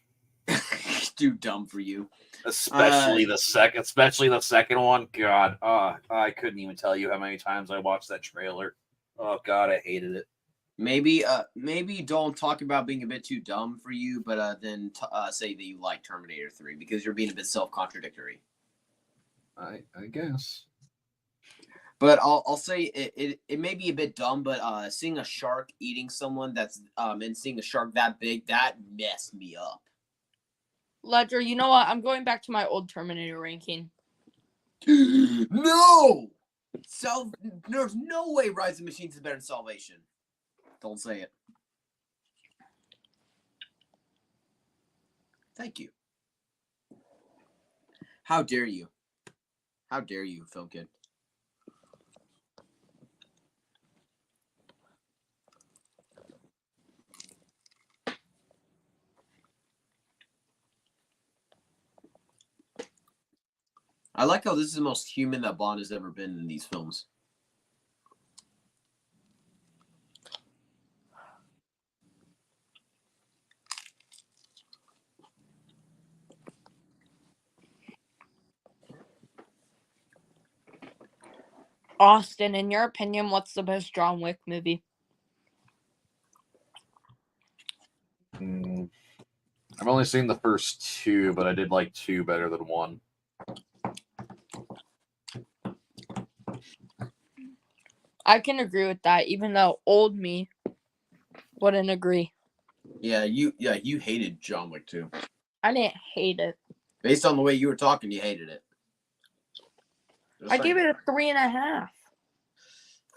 too dumb for you. Especially the second one. God, I couldn't even tell you how many times I watched that trailer. Oh God, I hated it. Maybe don't talk about being a bit too dumb for you, but then say that you like Terminator 3 because you're being a bit self-contradictory. I guess. But I'll say it may be a bit dumb, but seeing a shark eating someone that's and seeing a shark that big, that messed me up. Ledger, you know what? I'm going back to my old Terminator ranking. No! There's no way Rise of the Machines is better than Salvation. Don't say it. Thank you. How dare you? How dare you, Film Kid? I like how this is the most human that Bond has ever been in these films. Austin, in your opinion, what's the best John Wick movie? I've only seen the first two, but I did like two better than one. I can agree with that, even though old me wouldn't agree. Yeah, you hated John Wick 2. I didn't hate it. Based on the way you were talking, you hated it. I gave it a 3.5.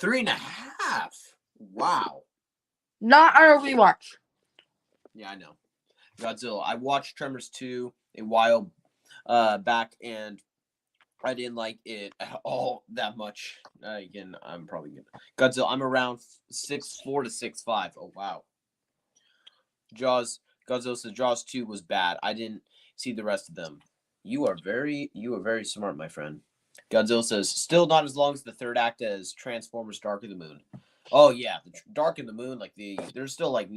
3.5. Wow. Not on a rewatch. Yeah, I know. Godzilla. I watched Tremors 2 a while back, and I didn't like it at all that much. Again, I'm probably good. Godzilla. I'm around 6'4" to 6'5". Oh wow. Jaws. Godzilla says Jaws 2 was bad. I didn't see the rest of them. You are very smart, my friend. Godzilla says still not as long as the third act as Transformers: Dark of the Moon. Oh yeah, the Dark of the Moon. Like there's still like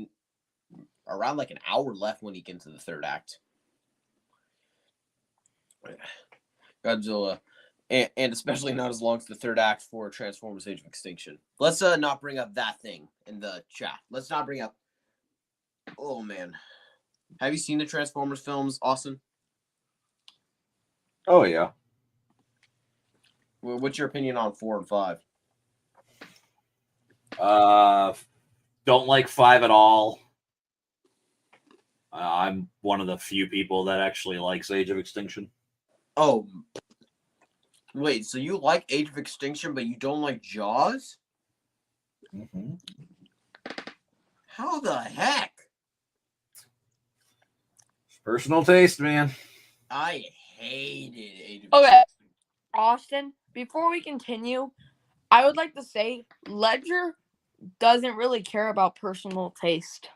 around like an hour left when you get into the third act. Godzilla, and especially not as long as the third act for Transformers: Age of Extinction. Let's not bring up that thing in the chat. Let's not bring up. Oh man, have you seen the Transformers films, Austin? Oh yeah. What's your opinion on 4 and 5? Don't like 5 at all. I'm one of the few people that actually likes Age of Extinction. Oh, wait. So you like Age of Extinction, but you don't like Jaws? Mm-hmm. How the heck? Personal taste, man. I hated Age of Okay, Extinction. Austin, before we continue, I would like to say Ledger doesn't really care about personal taste.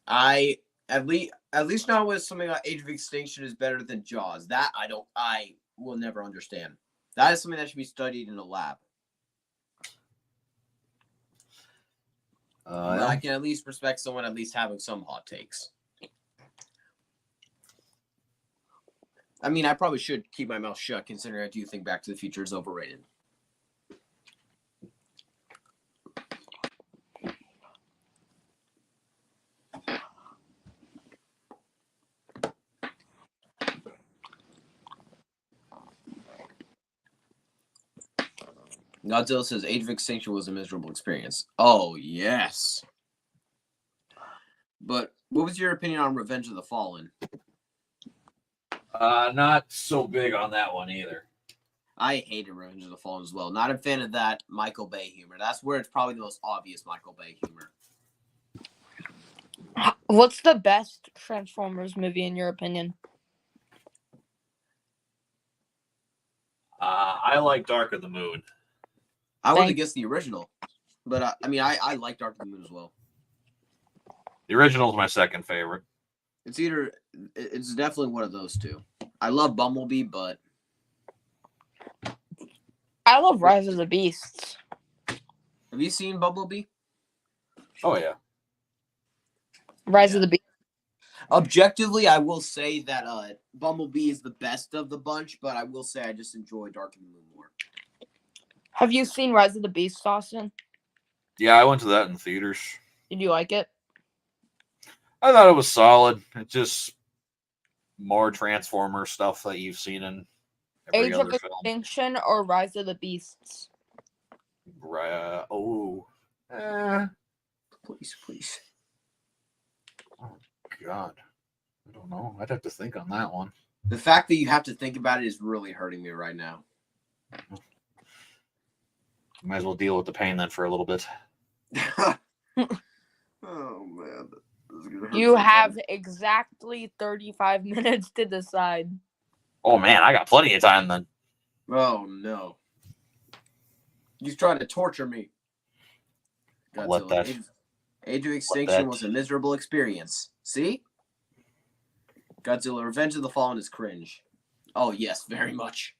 At least not with something like Age of Extinction is better than Jaws. That I will never understand. That is something that should be studied in a lab. I can at least respect someone at least having some hot takes. I mean, I probably should keep my mouth shut considering I do think Back to the Future is overrated. Godzilla says Age of Extinction was a miserable experience. Oh, yes. But what was your opinion on Revenge of the Fallen? Not so big on that one either. I hated Revenge of the Fallen as well. Not a fan of that Michael Bay humor. That's where it's probably the most obvious Michael Bay humor. What's the best Transformers movie in your opinion? I like Dark of the Moon. I would have guessed the original. But, I like Dark of the Moon as well. The original is my second favorite. It's definitely one of those two. I love Bumblebee, but... I love Rise of the Beasts. Have you seen Bumblebee? Oh, yeah. Rise of the Beasts. Objectively, I will say that Bumblebee is the best of the bunch, but I will say I just enjoy Dark of the Moon more. Have you seen Rise of the Beast, Austin? Yeah, I went to that in theaters. Did you like it? I thought it was solid. It's just more Transformer stuff that you've seen in every Age of other film. Extinction or Rise of the Beasts? Oh. Please. Oh, God. I don't know. I'd have to think on that one. The fact that you have to think about it is really hurting me right now. Might as well deal with the pain then for a little bit. Oh, man. This is gonna hurt You so have bad. exactly 35 minutes to decide. Oh, man, I got plenty of time then. Oh, no. He's trying to torture me. Let that. Age of Extinction was a miserable experience. See? Godzilla Revenge of the Fallen is cringe. Oh, yes, very much.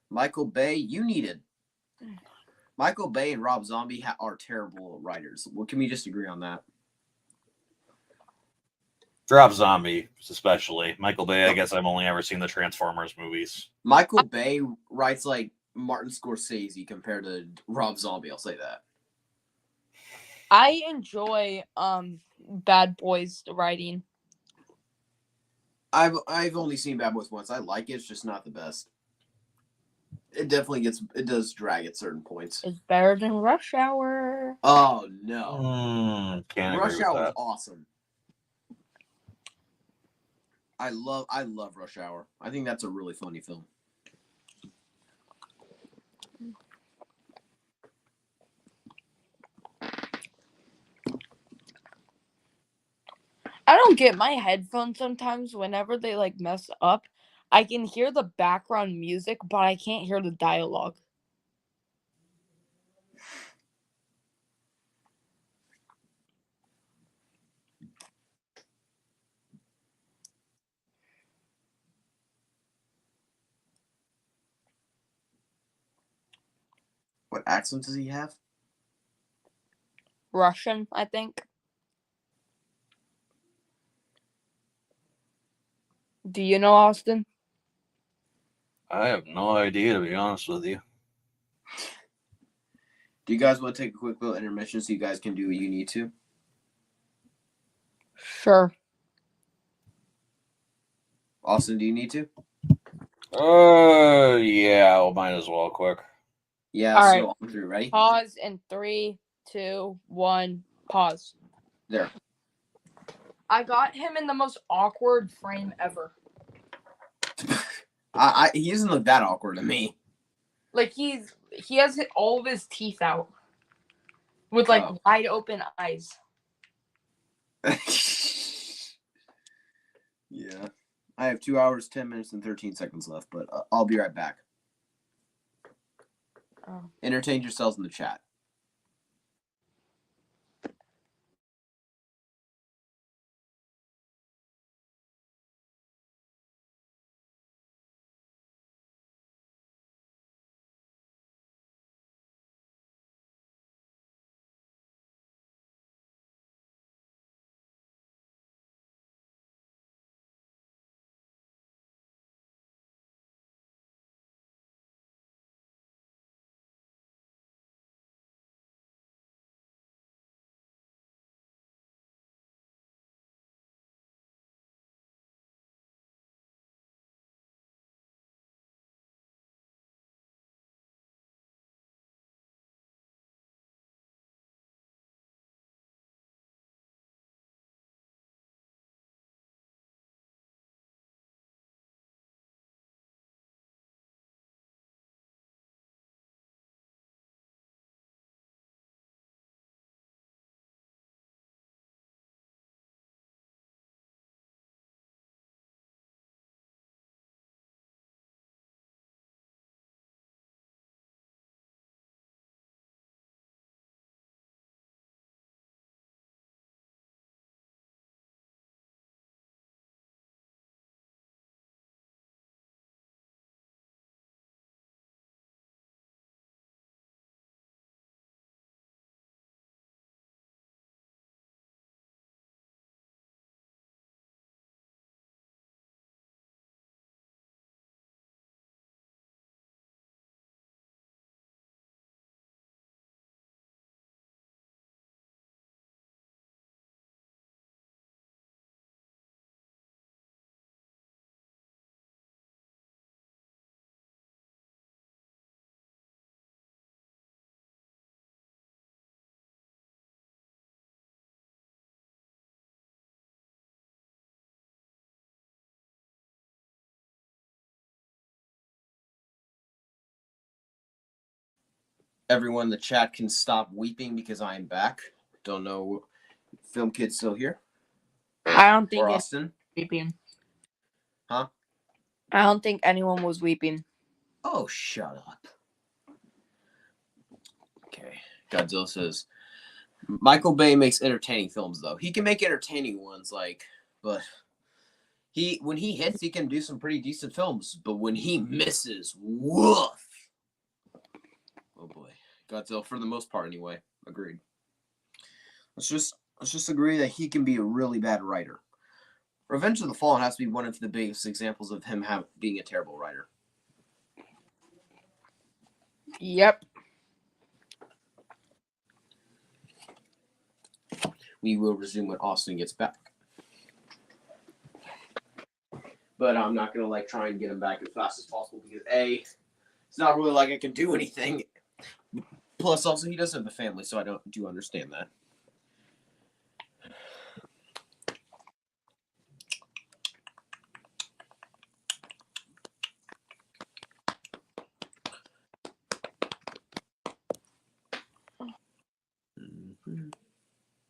Michael Bay, you needed. Michael Bay and Rob Zombie are terrible writers. Well, can we just agree on that? Rob Zombie, especially. Michael Bay, I guess I've only ever seen the Transformers movies. Michael Bay writes like Martin Scorsese compared to Rob Zombie, I'll say that. I enjoy Bad Boys writing. I've only seen Bad Boys once. I like it. It's just not the best. It does drag at certain points. It's better than Rush Hour. Oh no. Can't agree Rush with Hour that. is awesome. I love Rush Hour. I think that's a really funny film. I don't get my headphones sometimes whenever they like mess up. I can hear the background music, but I can't hear the dialogue. What accent does he have? Russian, I think. Do you know, Austin? I have no idea, to be honest with you. Do you guys want to take a quick little intermission so you guys can do what you need to? Sure. Austin, do you need to? Yeah, well, might as well, quick. Yeah, All so right. on through. Ready? Pause in 3, 2, 1. Pause. There. I got him in the most awkward frame ever. He doesn't look that awkward to me. Like he has all of his teeth out with like wide open eyes. Yeah. I have 2 hours, 10 minutes, and 13 seconds left, but I'll be right back. Entertain yourselves in the chat. everyone in the chat can stop weeping because I am back. Don't know, Film Kid's still here? I don't think Or it's Austin? weeping. Huh? I don't think anyone was weeping. Oh, shut up. Okay. Godzilla says, Michael Bay makes entertaining films, though. He can make entertaining ones, but when he hits, he can do some pretty decent films. But when he misses, woof. Oh boy, Godzilla for the most part, anyway. Agreed. Let's just agree that he can be a really bad writer. Revenge of the Fallen has to be one of the biggest examples of him being a terrible writer. Yep. We will resume when Austin gets back. But I'm not gonna try and get him back as fast as possible because A, it's not really like I can do anything. Plus, also he does have a family, so I do understand that.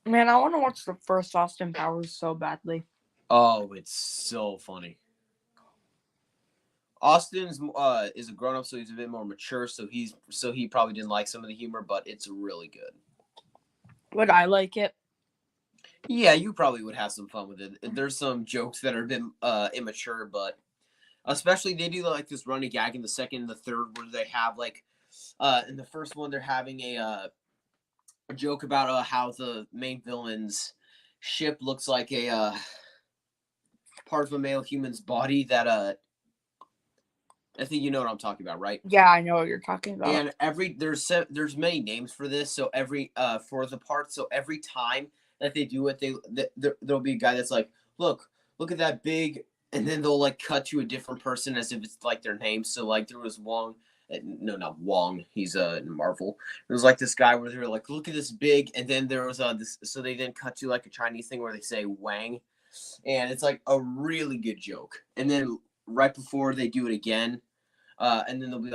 Man, I want to watch the first Austin Powers so badly. Oh, it's so funny. Austin's is a grown up, so he's a bit more mature. So he probably didn't like some of the humor, but it's really good. Would I like it? Yeah, you probably would have some fun with it. There's some jokes that are a bit immature, but especially they do this running gag in the second and the third where they have in the first one they're having a joke about how the main villain's ship looks like a part of a male human's body that I think you know what I'm talking about, right? Yeah, I know what you're talking about. And there's many names for this. So every for the part, so every time that they do it, there'll be a guy that's like, look at that big, and then they'll cut to a different person as if it's their name. So there was Wong, no, not Wong. He's in Marvel. There was this guy where they were like, look at this big, and then there was this. So they then cut to a Chinese thing where they say Wang, and it's a really good joke. And then right before they do it again. And then they'll be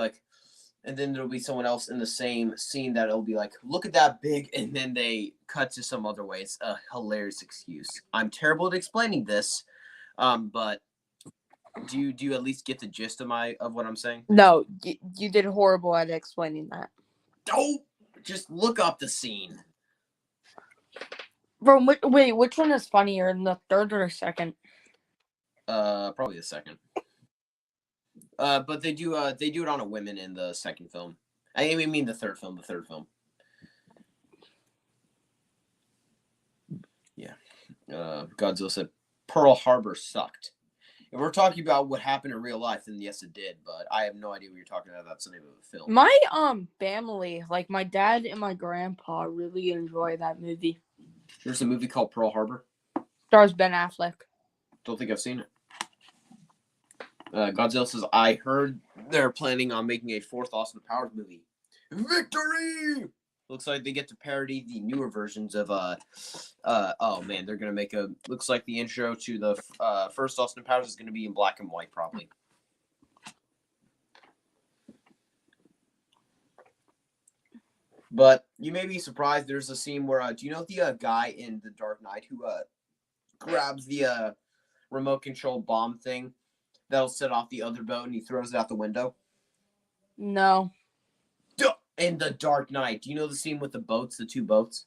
and then there'll be someone else in the same scene that'll be look at that big, and then they cut to some other way. It's a hilarious excuse. I'm terrible at explaining this, but do you at least get the gist of what I'm saying? No, you did horrible at explaining that. Don't just look up the scene. Bro, wait, which one is funnier, in the third or second? Probably the second. But they do it on a women in the second film. I mean the third film. Yeah. Godzilla said Pearl Harbor sucked. If we're talking about what happened in real life, then yes, it did. But I have no idea what you're talking about. That's the name of the film. My family, my dad and my grandpa, really enjoy that movie. There's a movie called Pearl Harbor. Stars Ben Affleck. Don't think I've seen it. Godzilla says, I heard they're planning on making a fourth Austin Powers movie. Victory! Looks like they get to parody the newer versions of oh man, they're gonna make looks like the intro to the first Austin Powers is gonna be in black and white probably. But you may be surprised. There's a scene where do you know the guy in The Dark Knight who grabs the remote control bomb thing that'll set off the other boat and he throws it out the window? No. In The Dark Knight, do you know the scene with the boats, the two boats?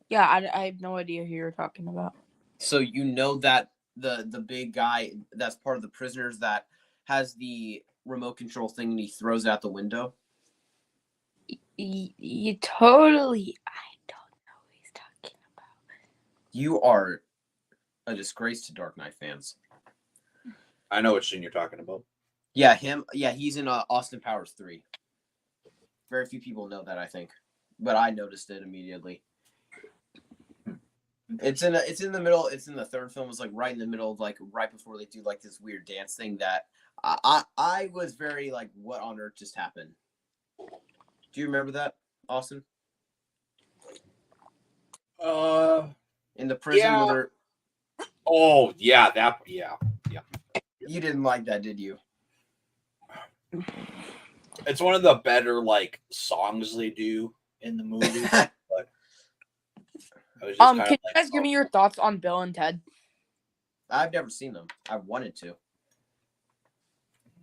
Yeah, I have no idea who you're talking about. So you know that the big guy that's part of the prisoners that has the remote control thing and he throws it out the window? You totally. I don't know who he's talking about. You are a disgrace to Dark Knight fans. I know which scene you're talking about. Yeah, him. Yeah, he's in Austin Powers 3. Very few people know that, I think, but I noticed it immediately. It's in the middle. It's in the third film. It's right in the middle of right before they do this weird dance thing that I was very what on earth just happened? Do you remember that, Austin? In the prison yeah. where they're... Oh yeah, yeah. You didn't like that, did you? It's one of the better like songs they do in the movie. But I was just Can kind you of like, guys give me your thoughts on Bill and Ted? I've never seen them. I wanted to.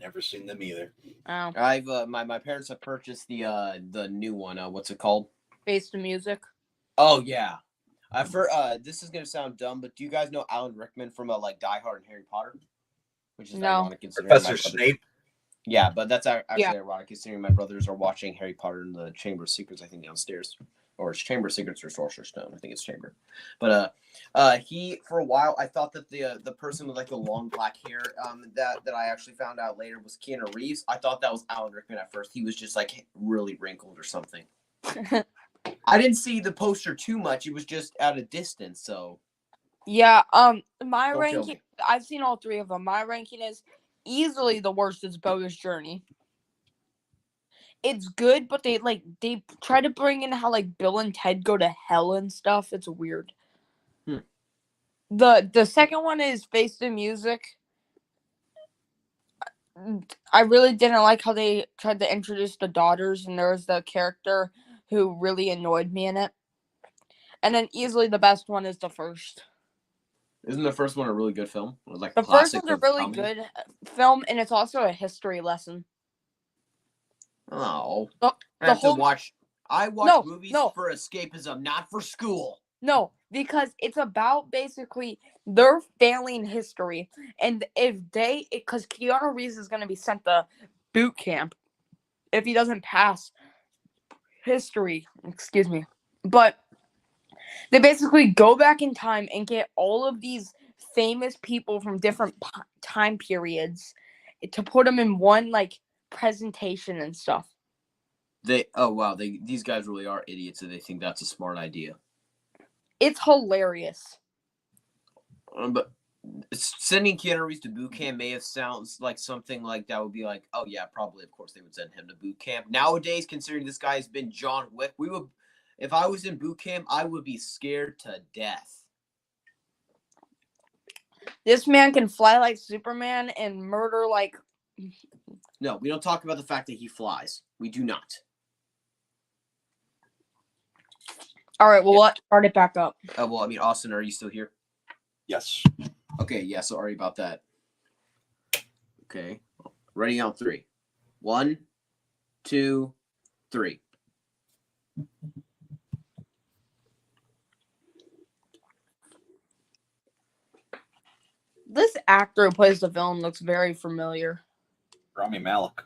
never seen them either. Oh, I've my parents have purchased the new one. What's it called? Face the Music. Oh yeah. This is gonna sound dumb, but do you guys know Alan Rickman from like Die Hard and Harry Potter? Which is No. ironic considering Professor my brother. Snape. Yeah, but that's actually Yeah. ironic considering my brothers are watching Harry Potter and the Chamber of Secrets, I think, downstairs. Or it's Chamber of Secrets or Sorcerer's Stone. I think it's Chamber. But he for a while I thought that the person with like the long black hair that I actually found out later was Keanu Reeves. I thought that was Alan Rickman at first. He was just like really wrinkled or something. I didn't see the poster too much. It was just at a distance, so Yeah. My Don't kill ranking. me. I've seen all three of them. My ranking is easily the worst. Is Bogus Journey. It's good, but they try to bring in how like Bill and Ted go to hell and stuff. It's weird. The second one is Face the Music. I really didn't like how they tried to introduce the daughters, and there was the character who really annoyed me in it. And then easily the best one is the first. Isn't the first one a really good film? Or like The first classic one's a of really comedy? good film, and it's also a history lesson. Oh, The, I the have to whole watch. I watch No, movies no. for escapism, not for school. No, because it's about basically their failing history, and because Keanu Reeves is going to be sent to boot camp if he doesn't pass history. Excuse me, but they basically go back in time and get all of these famous people from different time periods to put them in one like presentation and stuff. These guys really are idiots if they think that's a smart idea. It's hilarious. But sending Keanu Reeves to boot camp may have sounds like something like that would be like, oh yeah, probably of course they would send him to boot camp. Nowadays, considering this guy has been John Wick, if I was in boot camp, I would be scared to death. This man can fly like Superman and murder like. No, we don't talk about the fact that he flies. We do not. All right, well, let's start it back up. Austin, are you still here? Yes. Okay, yeah, sorry about that. Okay. Ready on 3. 1, 2, 3. This actor who plays the villain looks very familiar. Rami Malek.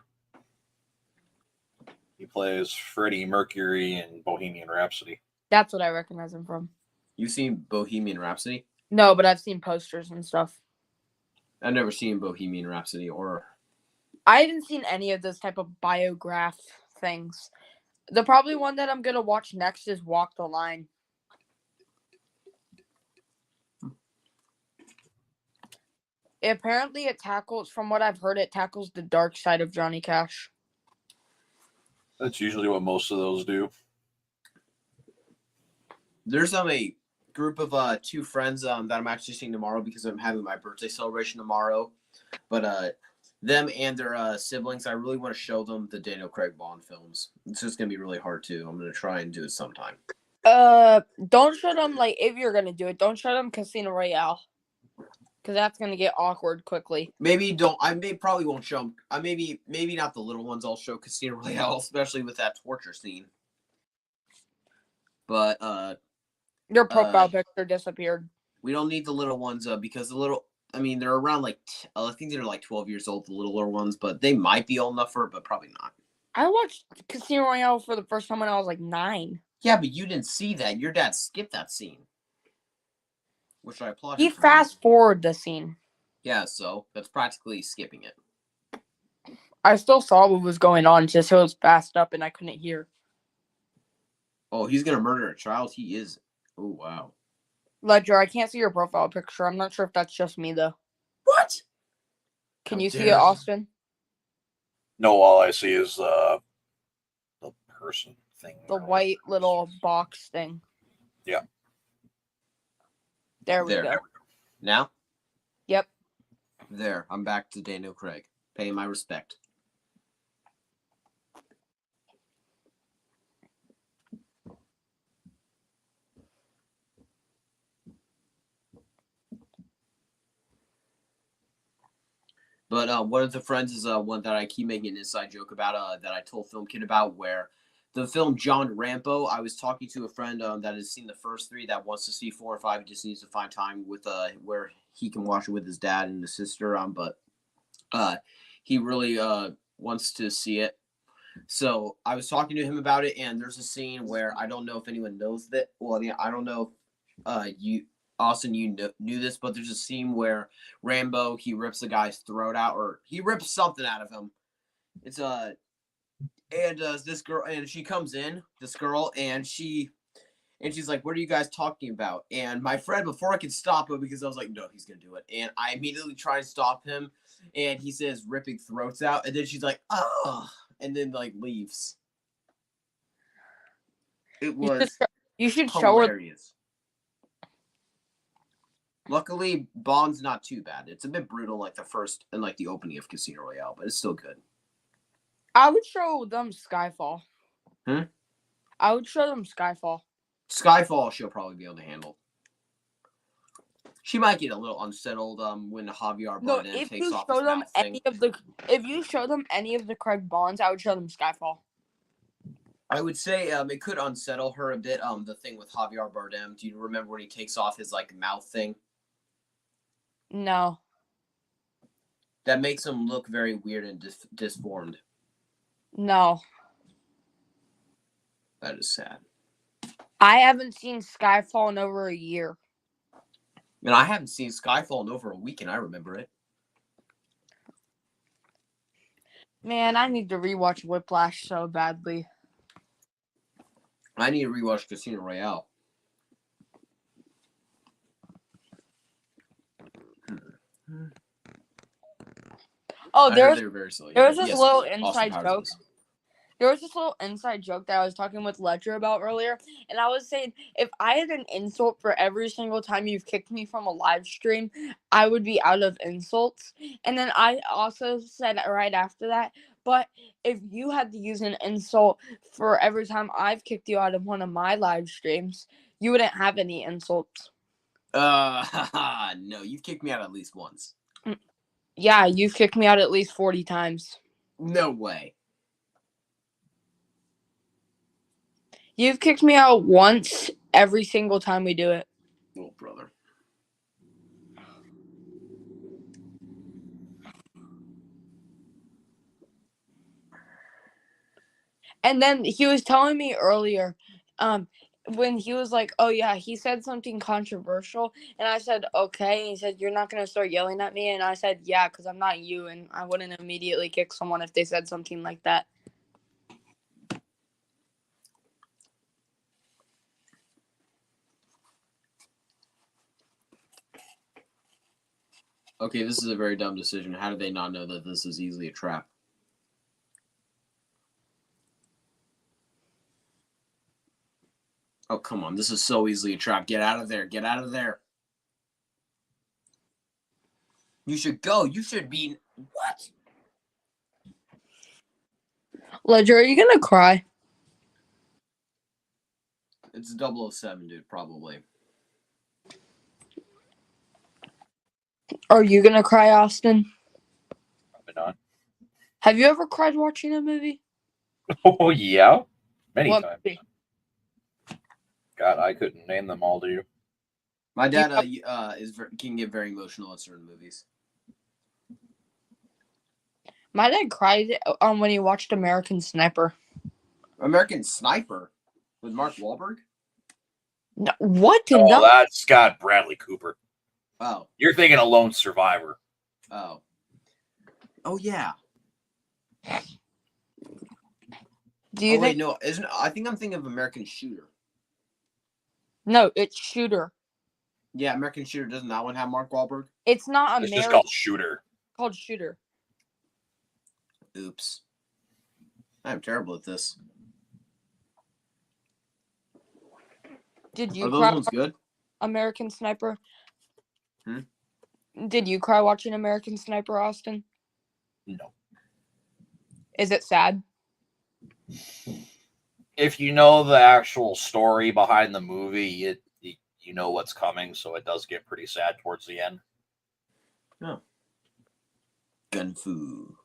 He plays Freddie Mercury in Bohemian Rhapsody. That's what I recognize him from. You seen Bohemian Rhapsody? No, but I've seen posters and stuff. I've never seen Bohemian Rhapsody or... I haven't seen any of this type of biograph things. The probably one that I'm going to watch next is Walk the Line. Apparently it tackles, from what I've heard, it tackles the dark side of Johnny Cash. That's usually what most of those do. There's a group of 2 friends that I'm actually seeing tomorrow because I'm having my birthday celebration tomorrow. But them and their siblings, I really want to show them the Daniel Craig Bond films. It's just going to be really hard too. I'm going to try and do it sometime. Don't show them, if you're going to do it, don't show them Casino Royale. Because that's going to get awkward quickly. Probably won't show them. Maybe not the little ones. I'll show Casino Royale, especially with that torture scene. But your profile picture disappeared. We don't need the little ones because they're around I think they're 12 years old, the little ones, but they might be old enough for it, but probably not. I watched Casino Royale for the first time when I was 9. Yeah, but you didn't see that. Your dad skipped that scene. Which I applaud. He fast forwarded the scene. Yeah, so that's practically skipping it. I still saw what was going on, just it was fast up and I couldn't hear. Oh, he's gonna murder a child? He is. Oh, wow. Ledger, I can't see your profile picture. I'm not sure if that's just me, though. What? Can you see it, Austin? No, all I see is the person thing. The white little box thing. Yeah. There we go. Now? Yep. There. I'm back to Daniel Craig. Paying my respect. But one of the friends is one that I keep making an inside joke about that I told Film Kid about, where the film John Rambo, I was talking to a friend that has seen the first three that wants to see 4 and 5. He just needs to find time with where he can watch it with his dad and his sister. But he really wants to see it. So I was talking to him about it, and there's a scene where I don't know if anyone knows that. Well, yeah, I don't know if you, Austin, knew this, but there's a scene where Rambo, he rips the guy's throat out, or he rips something out of him. It's and this girl, and she comes in, this girl, and she's like, "What are you guys talking about?" And my friend, before I could stop him, because I was like, "No, he's gonna do it," and I immediately try and stop him, and he says, "Ripping throats out," and then she's like, "Oh," and then like leaves. It was You should show her. hilarious. Luckily, Bond's not too bad. It's a bit brutal, like the first and like the opening of Casino Royale, but it's still good. I would show them Skyfall. Hmm? I would show them Skyfall. Skyfall, she'll probably be able to handle. She might get a little unsettled when Javier Bardem takes off his mouth thing. If you show them any of the Craig Bonds, I would show them Skyfall. I would say it could unsettle her a bit. The thing with Javier Bardem. Do you remember when he takes off his like mouth thing? No. That makes him look very weird and disformed. No. That is sad. I haven't seen Skyfall in over a year. And I haven't seen Skyfall in over a week, and I remember it. Man, I need to rewatch Whiplash so badly. I need to rewatch Casino Royale. Oh, there was this little inside joke. There was this little inside joke that I was talking with Ledger about earlier, and I was saying if I had an insult for every single time you've kicked me from a live stream, I would be out of insults. And then I also said right after that, but if you had to use an insult for every time I've kicked you out of one of my live streams, you wouldn't have any insults. No, you've kicked me out at least once. Yeah, you've kicked me out at least 40 times. No way. You've kicked me out once every single time we do it. Oh, brother. And then he was telling me earlier, when he was like, "Oh yeah, he said something controversial," and I said, "Okay." And he said, "You're not gonna start yelling at me," and I said, "Yeah, because I'm not you, and I wouldn't immediately kick someone if they said something like that." Okay, this is a very dumb decision. How did they not know that this is easily a trap? Oh, come on. This is so easily a trap. Get out of there. Get out of there. You should go. You should be... What? Ledger, are you going to cry? It's 007, dude, probably. Are you going to cry, Austin? Probably not. Have you ever cried watching a movie? Oh, yeah. Many What times. movie? God, I couldn't name them all to you. My dad can get very emotional at certain movies. My dad cried when he watched American Sniper. American Sniper? With Mark Wahlberg? No, what? Oh, that's got Bradley Cooper. Oh. You're thinking of Lone Survivor. Oh. Oh, yeah. Do you think... Wait, no. I think I'm thinking of American Shooter. No, it's Shooter. Yeah, American Shooter. Doesn't that one have Mark Wahlberg? It's not American. It's just called Shooter. Called Shooter. Oops. I'm terrible at this. Did you Are those cry ones good? American Sniper? Hmm? Did you cry watching American Sniper, Austin? No. Is it sad? If you know the actual story behind the movie, you know what's coming, so it does get pretty sad towards the end. No. Gunfu.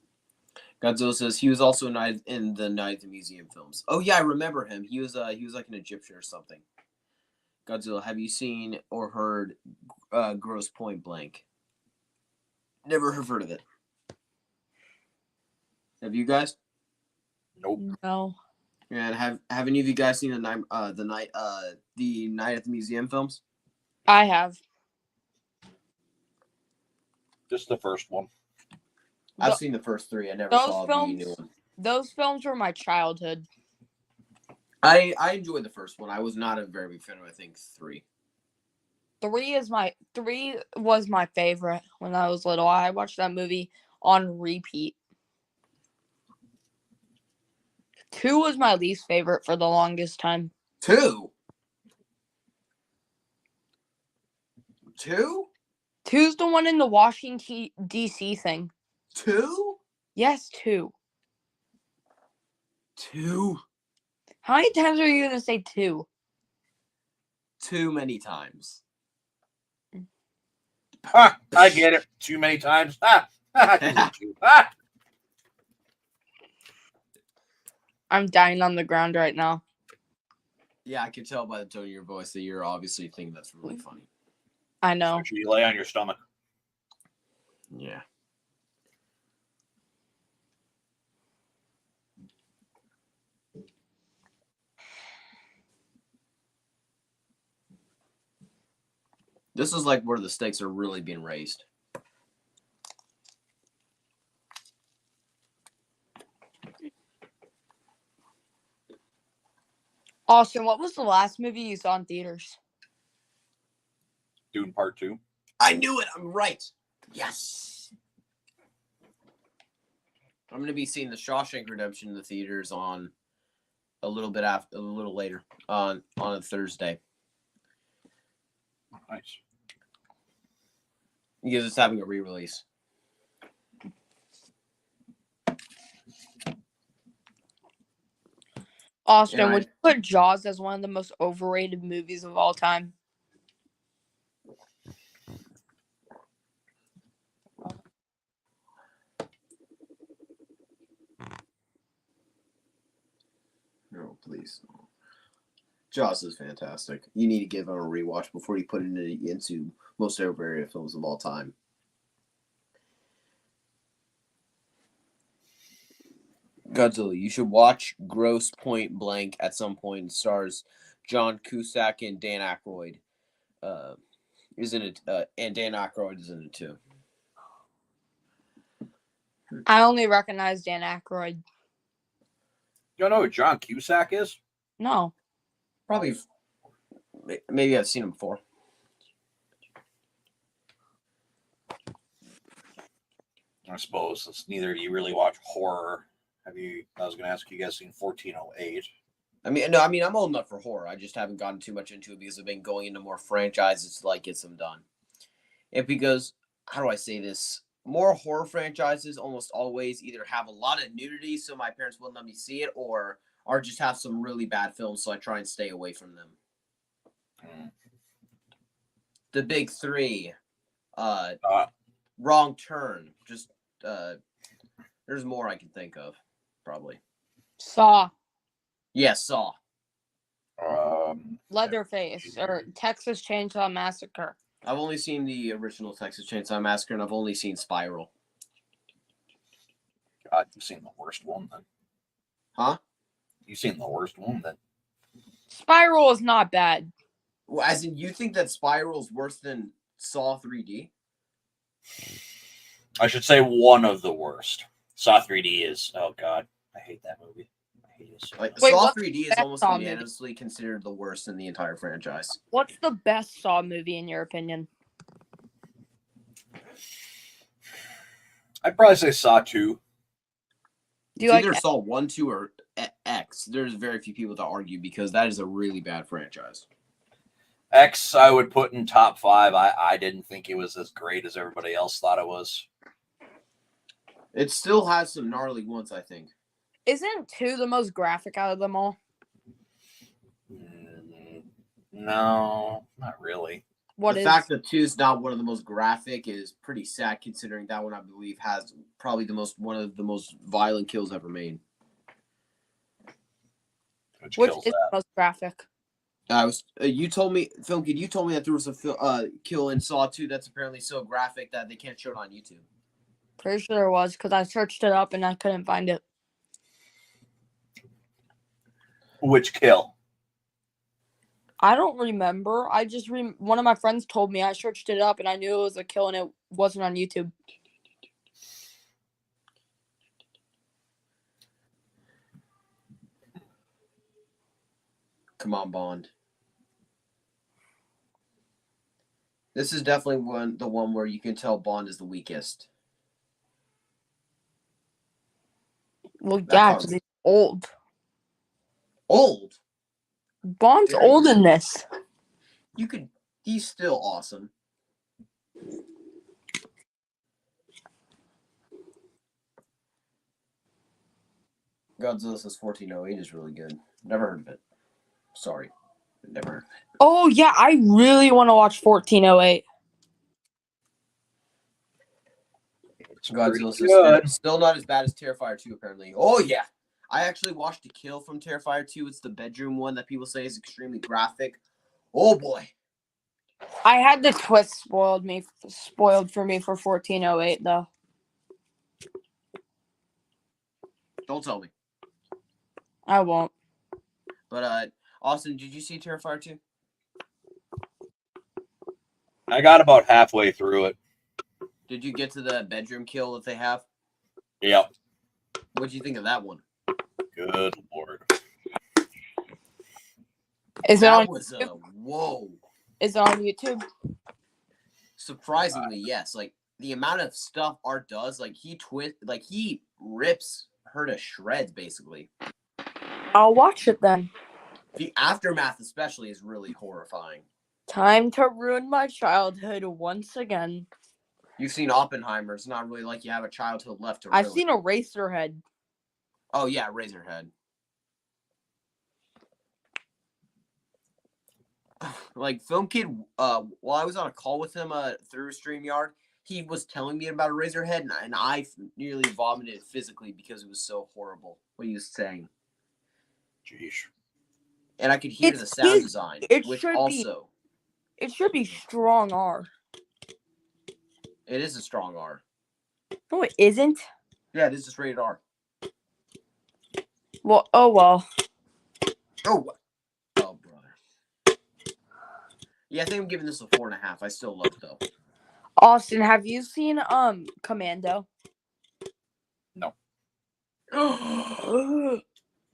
Godzilla says he was also in the Night at the Museum films. Oh yeah, I remember him. He was like an Egyptian or something. Godzilla, have you seen or heard Gross Point Blank? Never have heard of it. Have you guys? Nope. No. And have any of you guys seen the Night at the Museum films? I have. Just the first one. I've seen the first three. I never Those saw films, the new one. Those films were my childhood. I enjoyed the first one. I was not a very big fan of, I think, 3. 3 was my favorite when I was little. I watched that movie on repeat. 2 was my least favorite for the longest time. 2? 2? 2's the one in the Washington D.C. thing. 2? Yes, 2. 2? How many times are you gonna say 2? Too many times. Ha! I get it. Too many times. Ha! Ha! I'm dying on the ground right now. Yeah, I can tell by the tone of your voice that you're obviously thinking that's really funny. I know. Make sure you lay on your stomach. Yeah. This is like where the stakes are really being raised. Austin, what was the last movie you saw in theaters? Dune Part 2. I knew it. I'm right. Yes. I'm going to be seeing the Shawshank Redemption in the theaters on a little later on a Thursday. Nice. Because it's having a re-release. Austin, would you put Jaws as one of the most overrated movies of all time? No, please. Jaws is fantastic. You need to give it a rewatch before you put it into most overrated films of all time. Godzilla, you should watch Gross Point Blank at some point. It stars John Cusack and Dan Aykroyd. Isn't it? And Dan Aykroyd is in it too. I only recognize Dan Aykroyd. You don't know who John Cusack is? No. Probably. Maybe I've seen him before. I suppose it's neither of you really watch horror. Have you? I was going to ask you guys seen 1408. I'm old enough for horror. I just haven't gotten too much into it because I've been going into more franchises to like get some done. And because, how do I say this? More horror franchises almost always either have a lot of nudity, so my parents wouldn't let me see it, or just have some really bad films, so I try and stay away from them. The big 3, Wrong Turn. Just there's more I can think of, probably. Saw. Yes, Saw. Leatherface or Texas Chainsaw Massacre. I've only seen the original Texas Chainsaw Massacre, and I've only seen Spiral. God, you've seen the worst one then. Huh? You've seen the worst one then. Spiral is not bad. Well, as in, you think that Spiral is worse than Saw 3D? I should say one of the worst. Saw 3D is, oh God, I hate that movie. I hate it so much. Saw 3D is almost unanimously considered the worst in the entire franchise. What's the best Saw movie in your opinion? I'd probably say Saw 2. Do you either Saw 1, 2, or X. There's very few people to argue because that is a really bad franchise. X, I would put in top 5. I didn't think it was as great as everybody else thought it was. It still has some gnarly ones, I think. Isn't 2 the most graphic out of them all? No, not really. The fact that 2 is not one of the most graphic is pretty sad, considering that one, I believe, has probably one of the most violent kills ever made. Which Which kills is that. the most graphic? You told me, Film Kid, you told me that there was a kill in Saw 2 that's apparently so graphic that they can't show it on YouTube. Pretty sure there was, because I searched it up and I couldn't find it. Which kill? I don't remember. I just one of my friends told me. I searched it up and I knew it was a kill and it wasn't on YouTube. Come on, Bond. This is definitely the one where you can tell Bond is the weakest. Well, yeah, because he's old. Old? Bond's Very old in this. He's still awesome. Godzilla says 1408 is really good. Never heard of it. Sorry. Never heard of it. Oh, yeah, I really want to watch 1408. Godzilla says still not as bad as Terrifier 2, apparently. Oh, yeah. I actually watched a kill from Terrifier 2. It's the bedroom one that people say is extremely graphic. Oh, boy. I had the twist spoiled for me for 1408, though. Don't tell me. I won't. But, Austin, did you see Terrifier 2? I got about halfway through it. Did you get to the bedroom kill that they have? Yep. What did you think of that one? Good Lord. Is it on? Whoa. Is it on YouTube? Surprisingly, yes. Like the amount of stuff Art does, he rips her to shreds, basically. I'll watch it then. The aftermath, especially, is really horrifying. Time to ruin my childhood once again. You've seen Oppenheimer. It's not really like you have a childhood left to ruin. I've seen Eraserhead. Oh, yeah, Razorhead. Like, Film Kid, while I was on a call with him through StreamYard, he was telling me about Razorhead, and I nearly vomited physically because it was so horrible what he was saying. Jeez. And I could hear the sound design, It should be strong R. It is a strong R. No, it isn't. Yeah, it is just rated R. Well, oh well. Oh, brother. Yeah, I think I'm giving this a 4.5. I still love it though. Austin, have you seen Commando? No.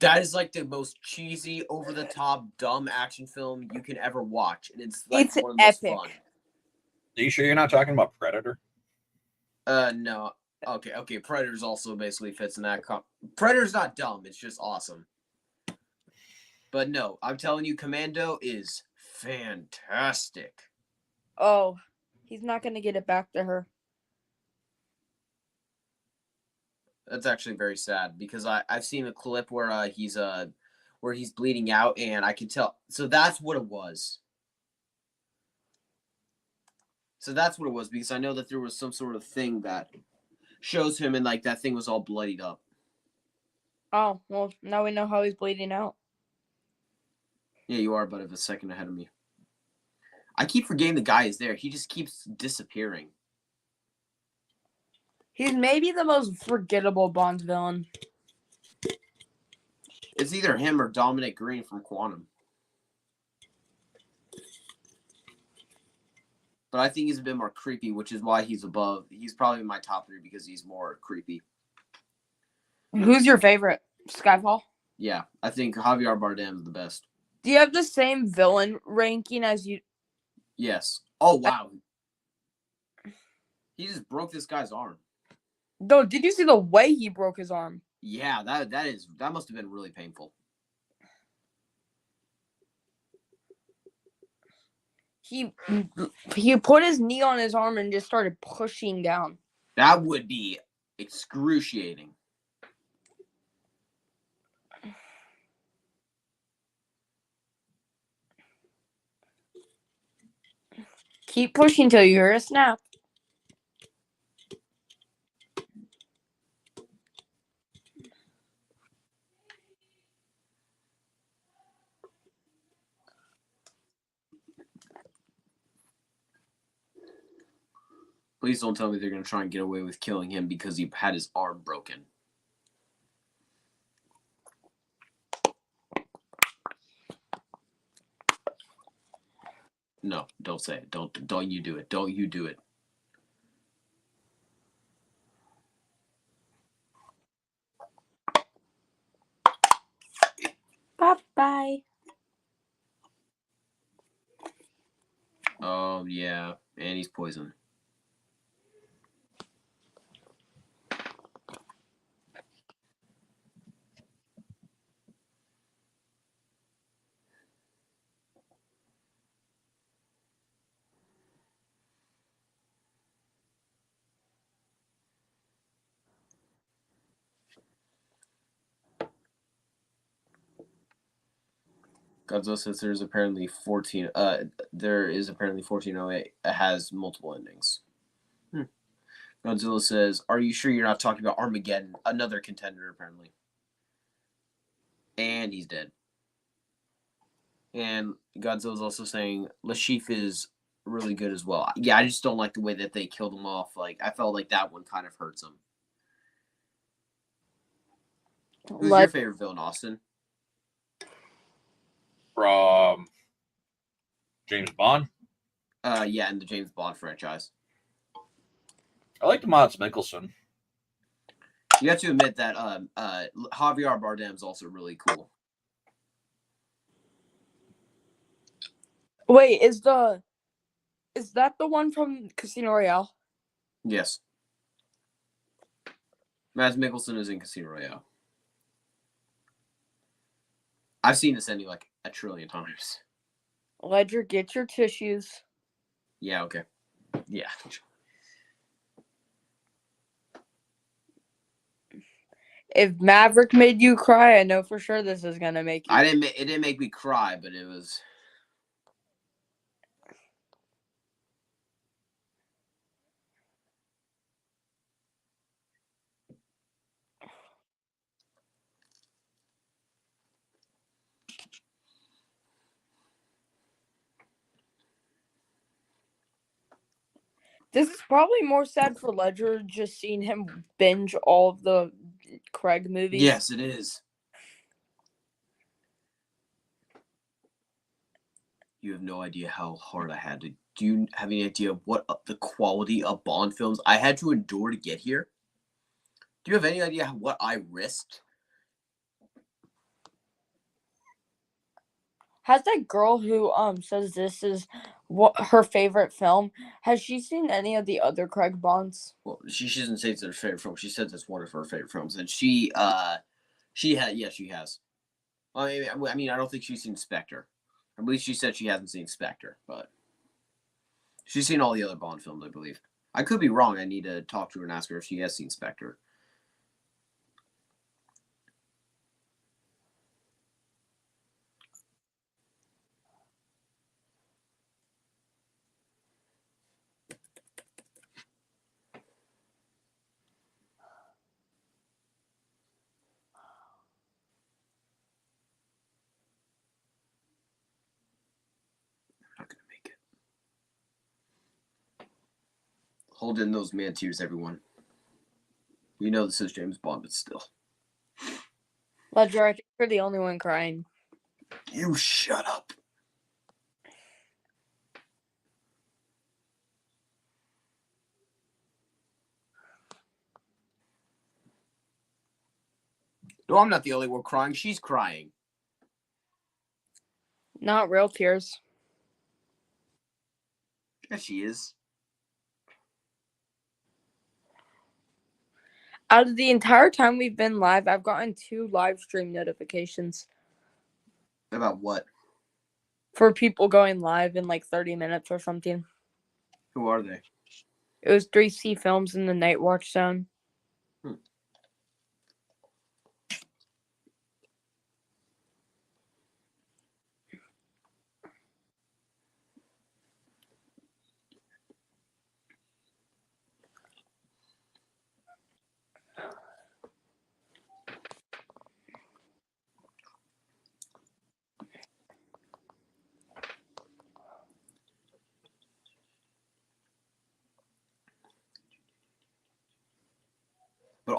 That is like the most cheesy, over the top, dumb action film you can ever watch, and it's It's one of the most epic. fun. Are you sure you're not talking about Predator? No. Okay. Predator's also basically fits in that. Predator's not dumb. It's just awesome. But no, I'm telling you, Commando is fantastic. Oh, he's not gonna get it back to her. That's actually very sad because I've seen a clip where he's bleeding out and I can tell. So that's what it was. Because I know that there was some sort of thing that shows him and that thing was all bloodied up. Oh, well, now we know how he's bleeding out. Yeah, you are about a second ahead of me. I keep forgetting the guy is there. He just keeps disappearing. He's maybe the most forgettable Bond villain. It's either him or Dominic Green from Quantum. But I think he's a bit more creepy, which is why he's above. He's probably in my top 3 because he's more creepy. Who's your favorite? Skyfall? Yeah, I think Javier Bardem is the best. Do you have the same villain ranking as you? Yes. Oh, wow. He just broke this guy's arm. No, did you see the way he broke his arm? Yeah, that must have been really painful. He put his knee on his arm and just started pushing down. That would be excruciating. Keep pushing till you hear a snap. Please don't tell me they're going to try and get away with killing him because he had his arm broken. No, don't say it. Don't you do it. Don't you do it. Bye-bye. Oh, yeah. And he's poisoned. Godzilla says there is apparently 1408. It has multiple endings. Godzilla says, "Are you sure you're not talking about Armageddon?" Another contender, apparently. And he's dead. And Godzilla's also saying Lashif is really good as well. Yeah, I just don't like the way that they killed him off. Like, I felt like that one kind of hurts him. Who's your favorite villain, Austin? From James Bond? Yeah, in the James Bond franchise. I like Mads Mikkelsen. You have to admit that Javier Bardem's also really cool. Wait, is that the one from Casino Royale? Yes. Mads Mikkelsen is in Casino Royale. I've seen this ending like a trillion times. Ledger, get your tissues. Yeah, okay. Yeah. If Maverick made you cry, I know for sure this is gonna make you. It didn't make me cry, but it was. This is probably more sad for Ledger, just seeing him binge all of the Craig movies. Yes, it is. You have no idea how hard I had to. Do you have any idea of what the quality of Bond films I had to endure to get here? Do you have any idea what I risked? Has that girl who says this is what her favorite film, has she seen any of the other Craig Bonds? Well, she doesn't say it's her favorite film. She says it's one of her favorite films, and she has. I mean, I don't think she's seen Spectre. I believe she said she hasn't seen Spectre, but she's seen all the other Bond films, I believe. I could be wrong. I need to talk to her and ask her if she has seen Spectre. I'm not going to make it. Hold in those man tears, everyone. You know this is James Bond, but still. Ledger, I think you're the only one crying. You shut up. No, I'm not the only one crying. She's crying. Not real tears. Yes, she is. Out of the entire time we've been live, I've gotten 2 live stream notifications. About what? For people going live in like 30 minutes or something. Who are they? It was 3C Films in the Night Watch Zone.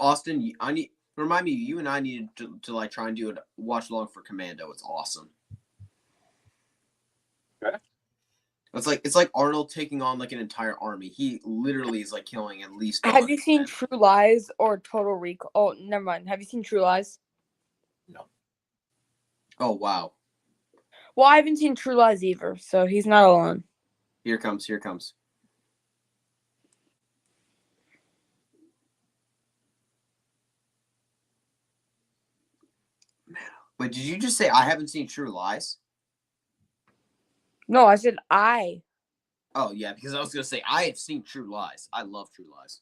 Austin, I need remind me. You and I needed to like try and do a watch along for Commando. It's awesome. Okay. It's like Arnold taking on like an entire army. He literally is like killing at least. Have you 100 seen men. True Lies or Total Recall? Oh, never mind. Have you seen True Lies? No. Oh wow! Well, I haven't seen True Lies either, so he's not alone. Here comes. Here comes. Wait, did you just say I haven't seen True Lies? No, I said I. Oh yeah, because I was gonna say I have seen True Lies. I love True Lies.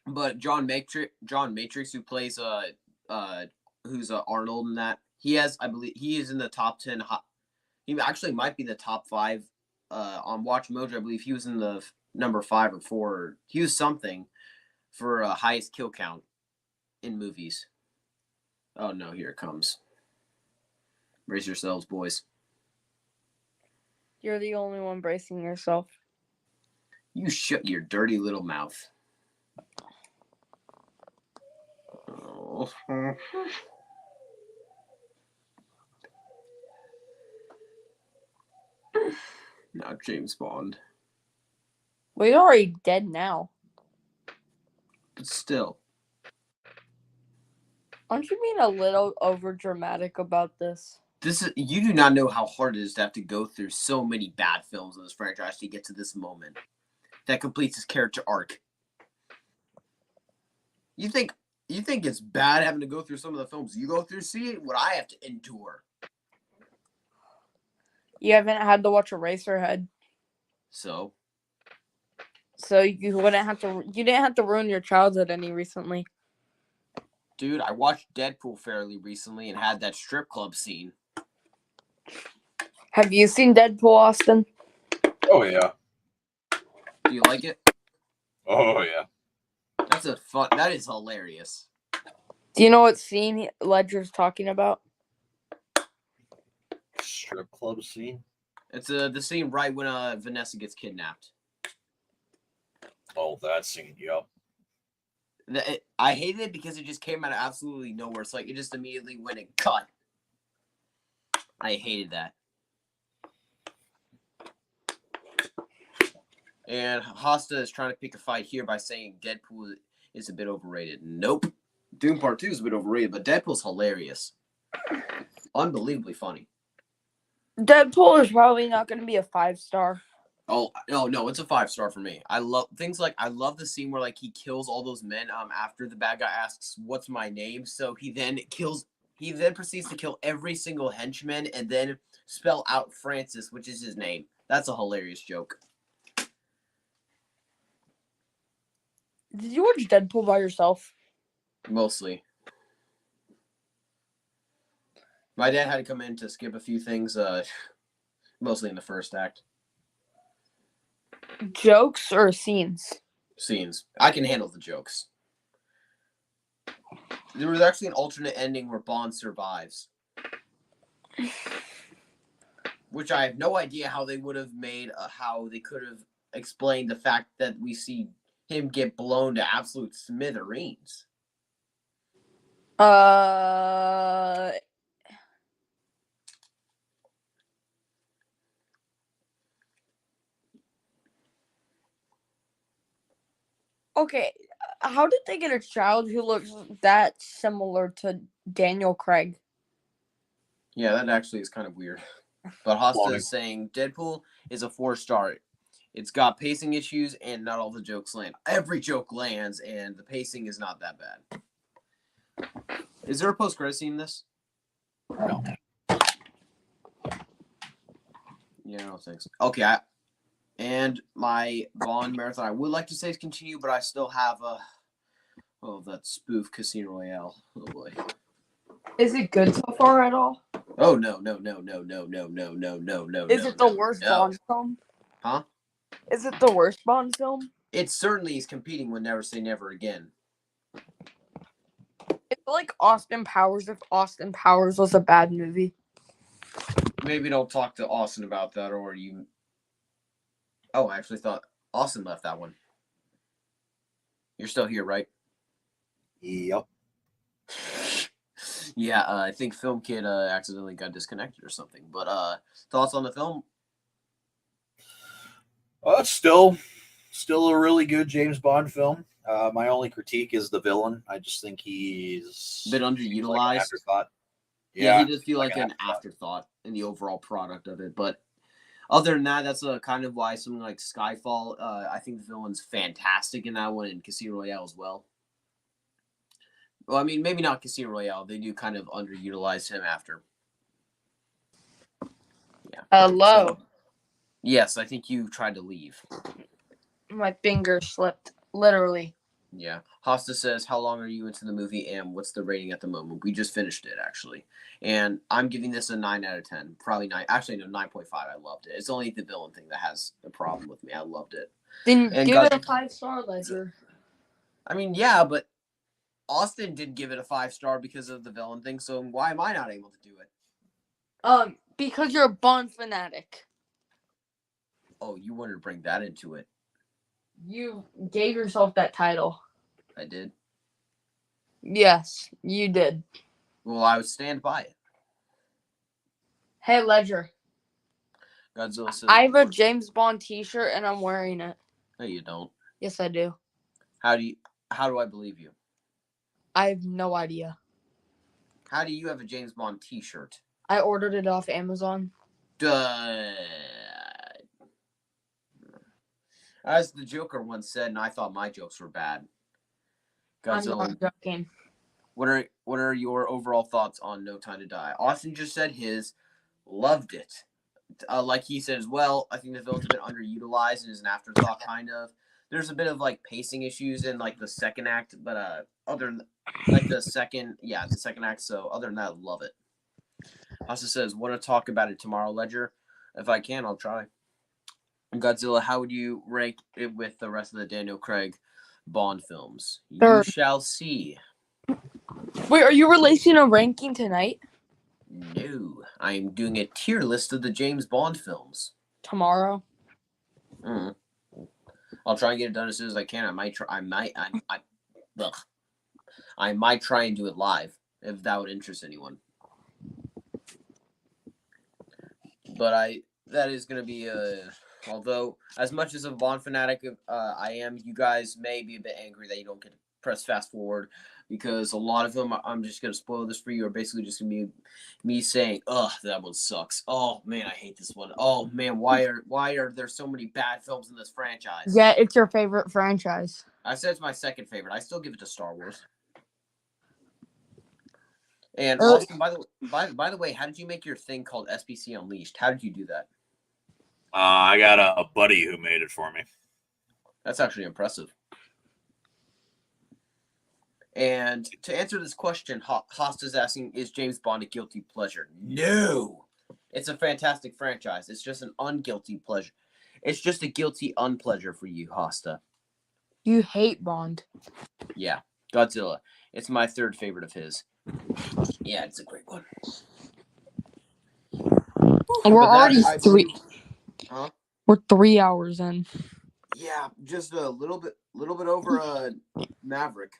But John Matrix, who plays who's Arnold in that, he has, I believe, he is in the top 10. He actually might be the top 5 on Watch Mojo. I believe he was in the number 5 or 4. He was something for highest kill count in movies. Oh no, here it comes. Brace yourselves, boys. You're the only one bracing yourself. You shut your dirty little mouth. Oh. Not James Bond. Well, you're already dead now. But still. Aren't you being a little over dramatic about this? You do not know how hard it is to have to go through so many bad films in this franchise to get to this moment that completes his character arc. You think it's bad having to go through some of the films you go through? See what I have to endure. You haven't had to watch Eraserhead, So you wouldn't have to. You didn't have to ruin your childhood any recently. dude, I watched Deadpool fairly recently and had that strip club scene. Have you seen Deadpool, Austin? Oh yeah. Do you like it? Oh yeah. That is hilarious. Do you know what scene Ledger's talking about? Strip club scene. It's the scene right when Vanessa gets kidnapped. Oh, that scene. Yep. I hated it because it just came out of absolutely nowhere. It's like it just immediately went and cut. I hated that. And Hosta is trying to pick a fight here by saying Deadpool is a bit overrated. Nope. Doom Part 2 is a bit overrated, but Deadpool's hilarious. Unbelievably funny. Deadpool is probably not going to be a 5-star. Oh no, it's a 5-star for me. I love the scene where like he kills all those men after the bad guy asks what's my name, so he then proceeds to kill every single henchman and then spell out Francis, which is his name. That's a hilarious joke. Did you watch Deadpool by yourself? Mostly. My dad had to come in to skip a few things, mostly in the first act. Jokes or scenes? Scenes. I can handle the jokes. There was actually an alternate ending where Bond survives. Which I have no idea how they would have made, how they could have explained the fact that we see him get blown to absolute smithereens. Okay, how did they get a child who looks that similar to Daniel Craig? Yeah, that actually is kind of weird. But Hosta is saying Deadpool is a 4-star. It's got pacing issues and not all the jokes land. Every joke lands and the pacing is not that bad. Is there a post-credit scene in this? No. Yeah, I don't think so. Okay, and my Bond marathon, I would like to say is continue, but I still have that spoof Casino Royale. Oh boy. Is it good so far at all? Oh no. Is it the worst Bond film? Huh? Is it the worst Bond film? It certainly is competing with Never Say Never Again. It's like Austin Powers if Austin Powers was a bad movie. Maybe don't talk to Austin about that, or you. Oh, I actually thought Austin left that one. You're still here, right? Yep. Yeah, I think Film Kid accidentally got disconnected or something. But thoughts on the film? It's still a really good James Bond film. My only critique is the villain. I just think he's A bit like underutilized. an afterthought. Yeah, he does feel like an afterthought in the overall product of it. But other than that, that's kind of why something like Skyfall, I think the villain's fantastic in that one, and Casino Royale as well. Well, I mean, maybe not Casino Royale. They do kind of underutilize him after. Yeah. Hello. So, yes, I think you tried to leave. My finger slipped, literally. Yeah. Hosta says, how long are you into the movie and what's the rating at the moment? We just finished it, actually. And I'm giving this a 9 out of 10. Probably 9. Actually, no, 9.5. I loved it. It's only the villain thing that has a problem with me. I loved it. Then And give it a 5-star, Ledger. I mean, yeah, but Austin did give it a 5-star because of the villain thing, so why am I not able to do it? Because you're a Bond fanatic. Oh, you wanted to bring that into it. You gave yourself that title. I did. Yes, you did. Well, I would stand by it. Hey, Ledger. Godzilla says, I have a James Bond t-shirt and I'm wearing it. no, you don't. Yes, I do. How do I believe you? I have no idea. How do you have a James Bond t-shirt? I ordered it off Amazon. Duh. As the Joker once said, and I thought my jokes were bad. Godzilla, I'm not joking. what are your overall thoughts on No Time to Die? Austin just said his, loved it. Like he said as well, I think the villain's a bit underutilized and is an afterthought kind of. There's a bit of like pacing issues in like the second act, but other than like the second act. So other than that, love it. Austin says, want to talk about it tomorrow, Ledger? If I can, I'll try. Godzilla, how would you rank it with the rest of the Daniel Craig Bond films? Third. You shall see. Wait, are you releasing a ranking tonight? No, I am doing a tier list of the James Bond films. Tomorrow? I'll try and get it done as soon as I can. I might try and do it live if that would interest anyone. But that is going to be although as much as a Bond fanatic I am, you guys may be a bit angry that you don't get to press fast forward because a lot of them, I'm just going to spoil this for you, are basically just going to be me saying, ugh, that one sucks. Oh man, I hate this one. Oh man, why are there so many bad films in this franchise? Yeah, it's your favorite franchise. I said it's my second favorite. I still give it to Star Wars. And Austin, by the way, how did you make your thing called SPC Unleashed? How did you do that? I got a buddy who made it for me. That's actually impressive. And to answer this question, Hosta's asking, is James Bond a guilty pleasure? No. It's a fantastic franchise. It's just an unguilty pleasure. It's just a guilty unpleasure for you, Hosta. You hate Bond. Yeah. Godzilla. It's my third favorite of his. Yeah, it's a great one. We're already three. Huh? We're 3 hours in. Yeah, just a little bit over Maverick.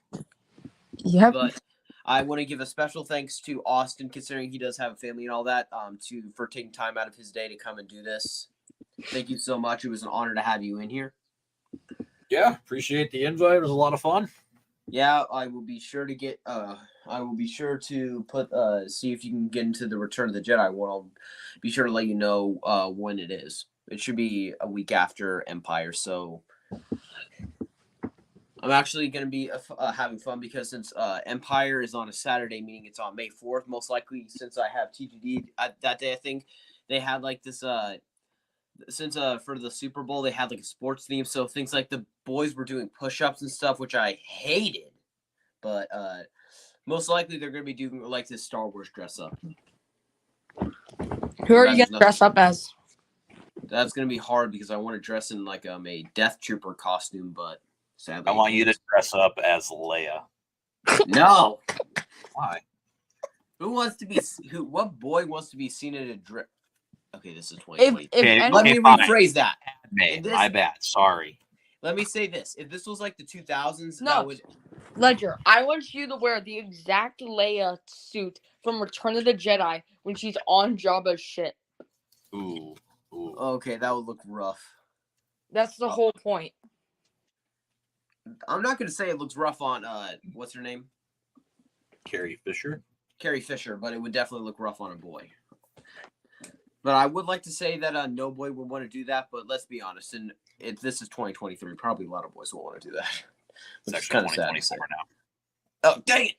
Yep. But I want to give a special thanks to Austin, considering he does have a family and all that, for taking time out of his day to come and do this. Thank you so much. It was an honor to have you in here. Yeah, appreciate the invite. It was a lot of fun. Yeah, I will be sure to get. I will be sure to put. See if you can get into the Return of the Jedi one. I'll be sure to let you know when it is. It should be a week after Empire. So I'm actually going to be having fun because since Empire is on a Saturday, meaning it's on May 4th, most likely since I have TGD that day. I think they had like this. Since for the Super Bowl they had like a sports theme, so things like the boys were doing push-ups and stuff, which I hated. But most likely they're gonna be doing like this Star Wars dress up. Who are you gonna dress up as? That's gonna be hard because I want to dress in like a Death Trooper costume, but sadly I want you to dress up as Leia. No. Why? What boy wants to be seen in a dress? Okay, this is 2020. If Let me rephrase that. My bad. Sorry. Let me say this: if this was like the 2000s, No. that would. Ledger, I want you to wear the exact Leia suit from Return of the Jedi when she's on Jabba's ship. Ooh. Okay, that would look rough. That's the whole point. I'm not gonna say it looks rough on what's her name? Carrie Fisher. Carrie Fisher, but it would definitely look rough on a boy. But I would like to say that no boy would want to do that. But let's be honest, and if this is 2023, probably a lot of boys will want to do that. It's Which is actually kind of sad to 2024 say. now. Oh, dang it!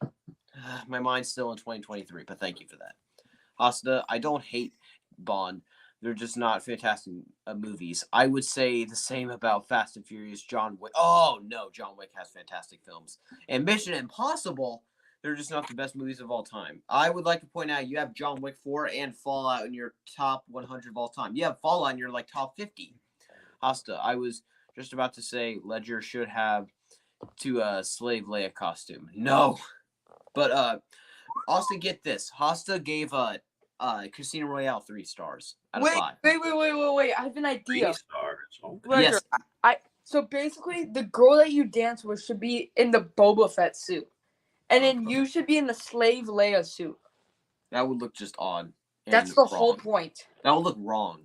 My mind's still in 2023, but thank you for that. Hasta, I don't hate Bond. They're just not fantastic movies. I would say the same about Fast and Furious, John Wick. Oh, no, John Wick has fantastic films. And Mission Impossible, they're just not the best movies of all time. I would like to point out you have John Wick 4 and Fallout in your top 100 of all time. You have Fallout in your like top 50. Hasta, I was just about to say Ledger should have to slave Leia costume. No. But Austin, get this. Hasta gave Casino Royale 3 stars out of 5. Wait! I have an 3 idea. stars. Okay. Ledger, Yes. So basically, the girl that you dance with should be in the Boba Fett suit, and then you should be in the slave Leia suit. That would look just odd. That's the whole point. That would look wrong.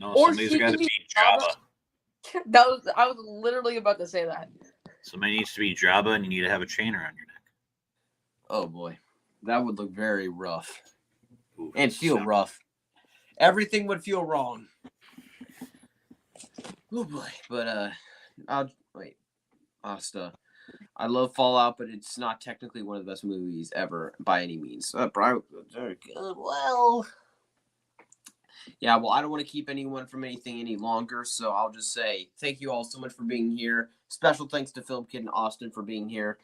No, Or somebody's she got to can be be Jabba. I was literally about to say that. Somebody needs to be Jabba, and you need to have a chain around your neck. Oh boy, that would look very rough. Ooh, And feel rough. Everything would feel wrong. Oh boy, but I'll wait. Asta, I love Fallout, but it's not technically one of the best movies ever by any means. Very good. Well, yeah. Well, I don't want to keep anyone from anything any longer, so I'll just say thank you all so much for being here. Special thanks to Film Kid and Austin for being here.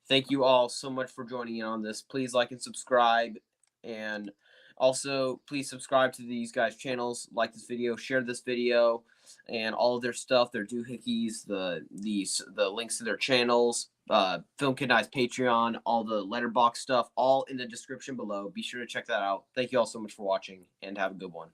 Thank you all so much for joining in on this. Please like and subscribe, and also please subscribe to these guys' channels. Like this video, share this video, and all of their stuff, their doohickeys, the links to their channels, Film Kid and I's Patreon, all the letterbox stuff, all in the description below. Be sure to check that out. Thank you all so much for watching, and have a good one.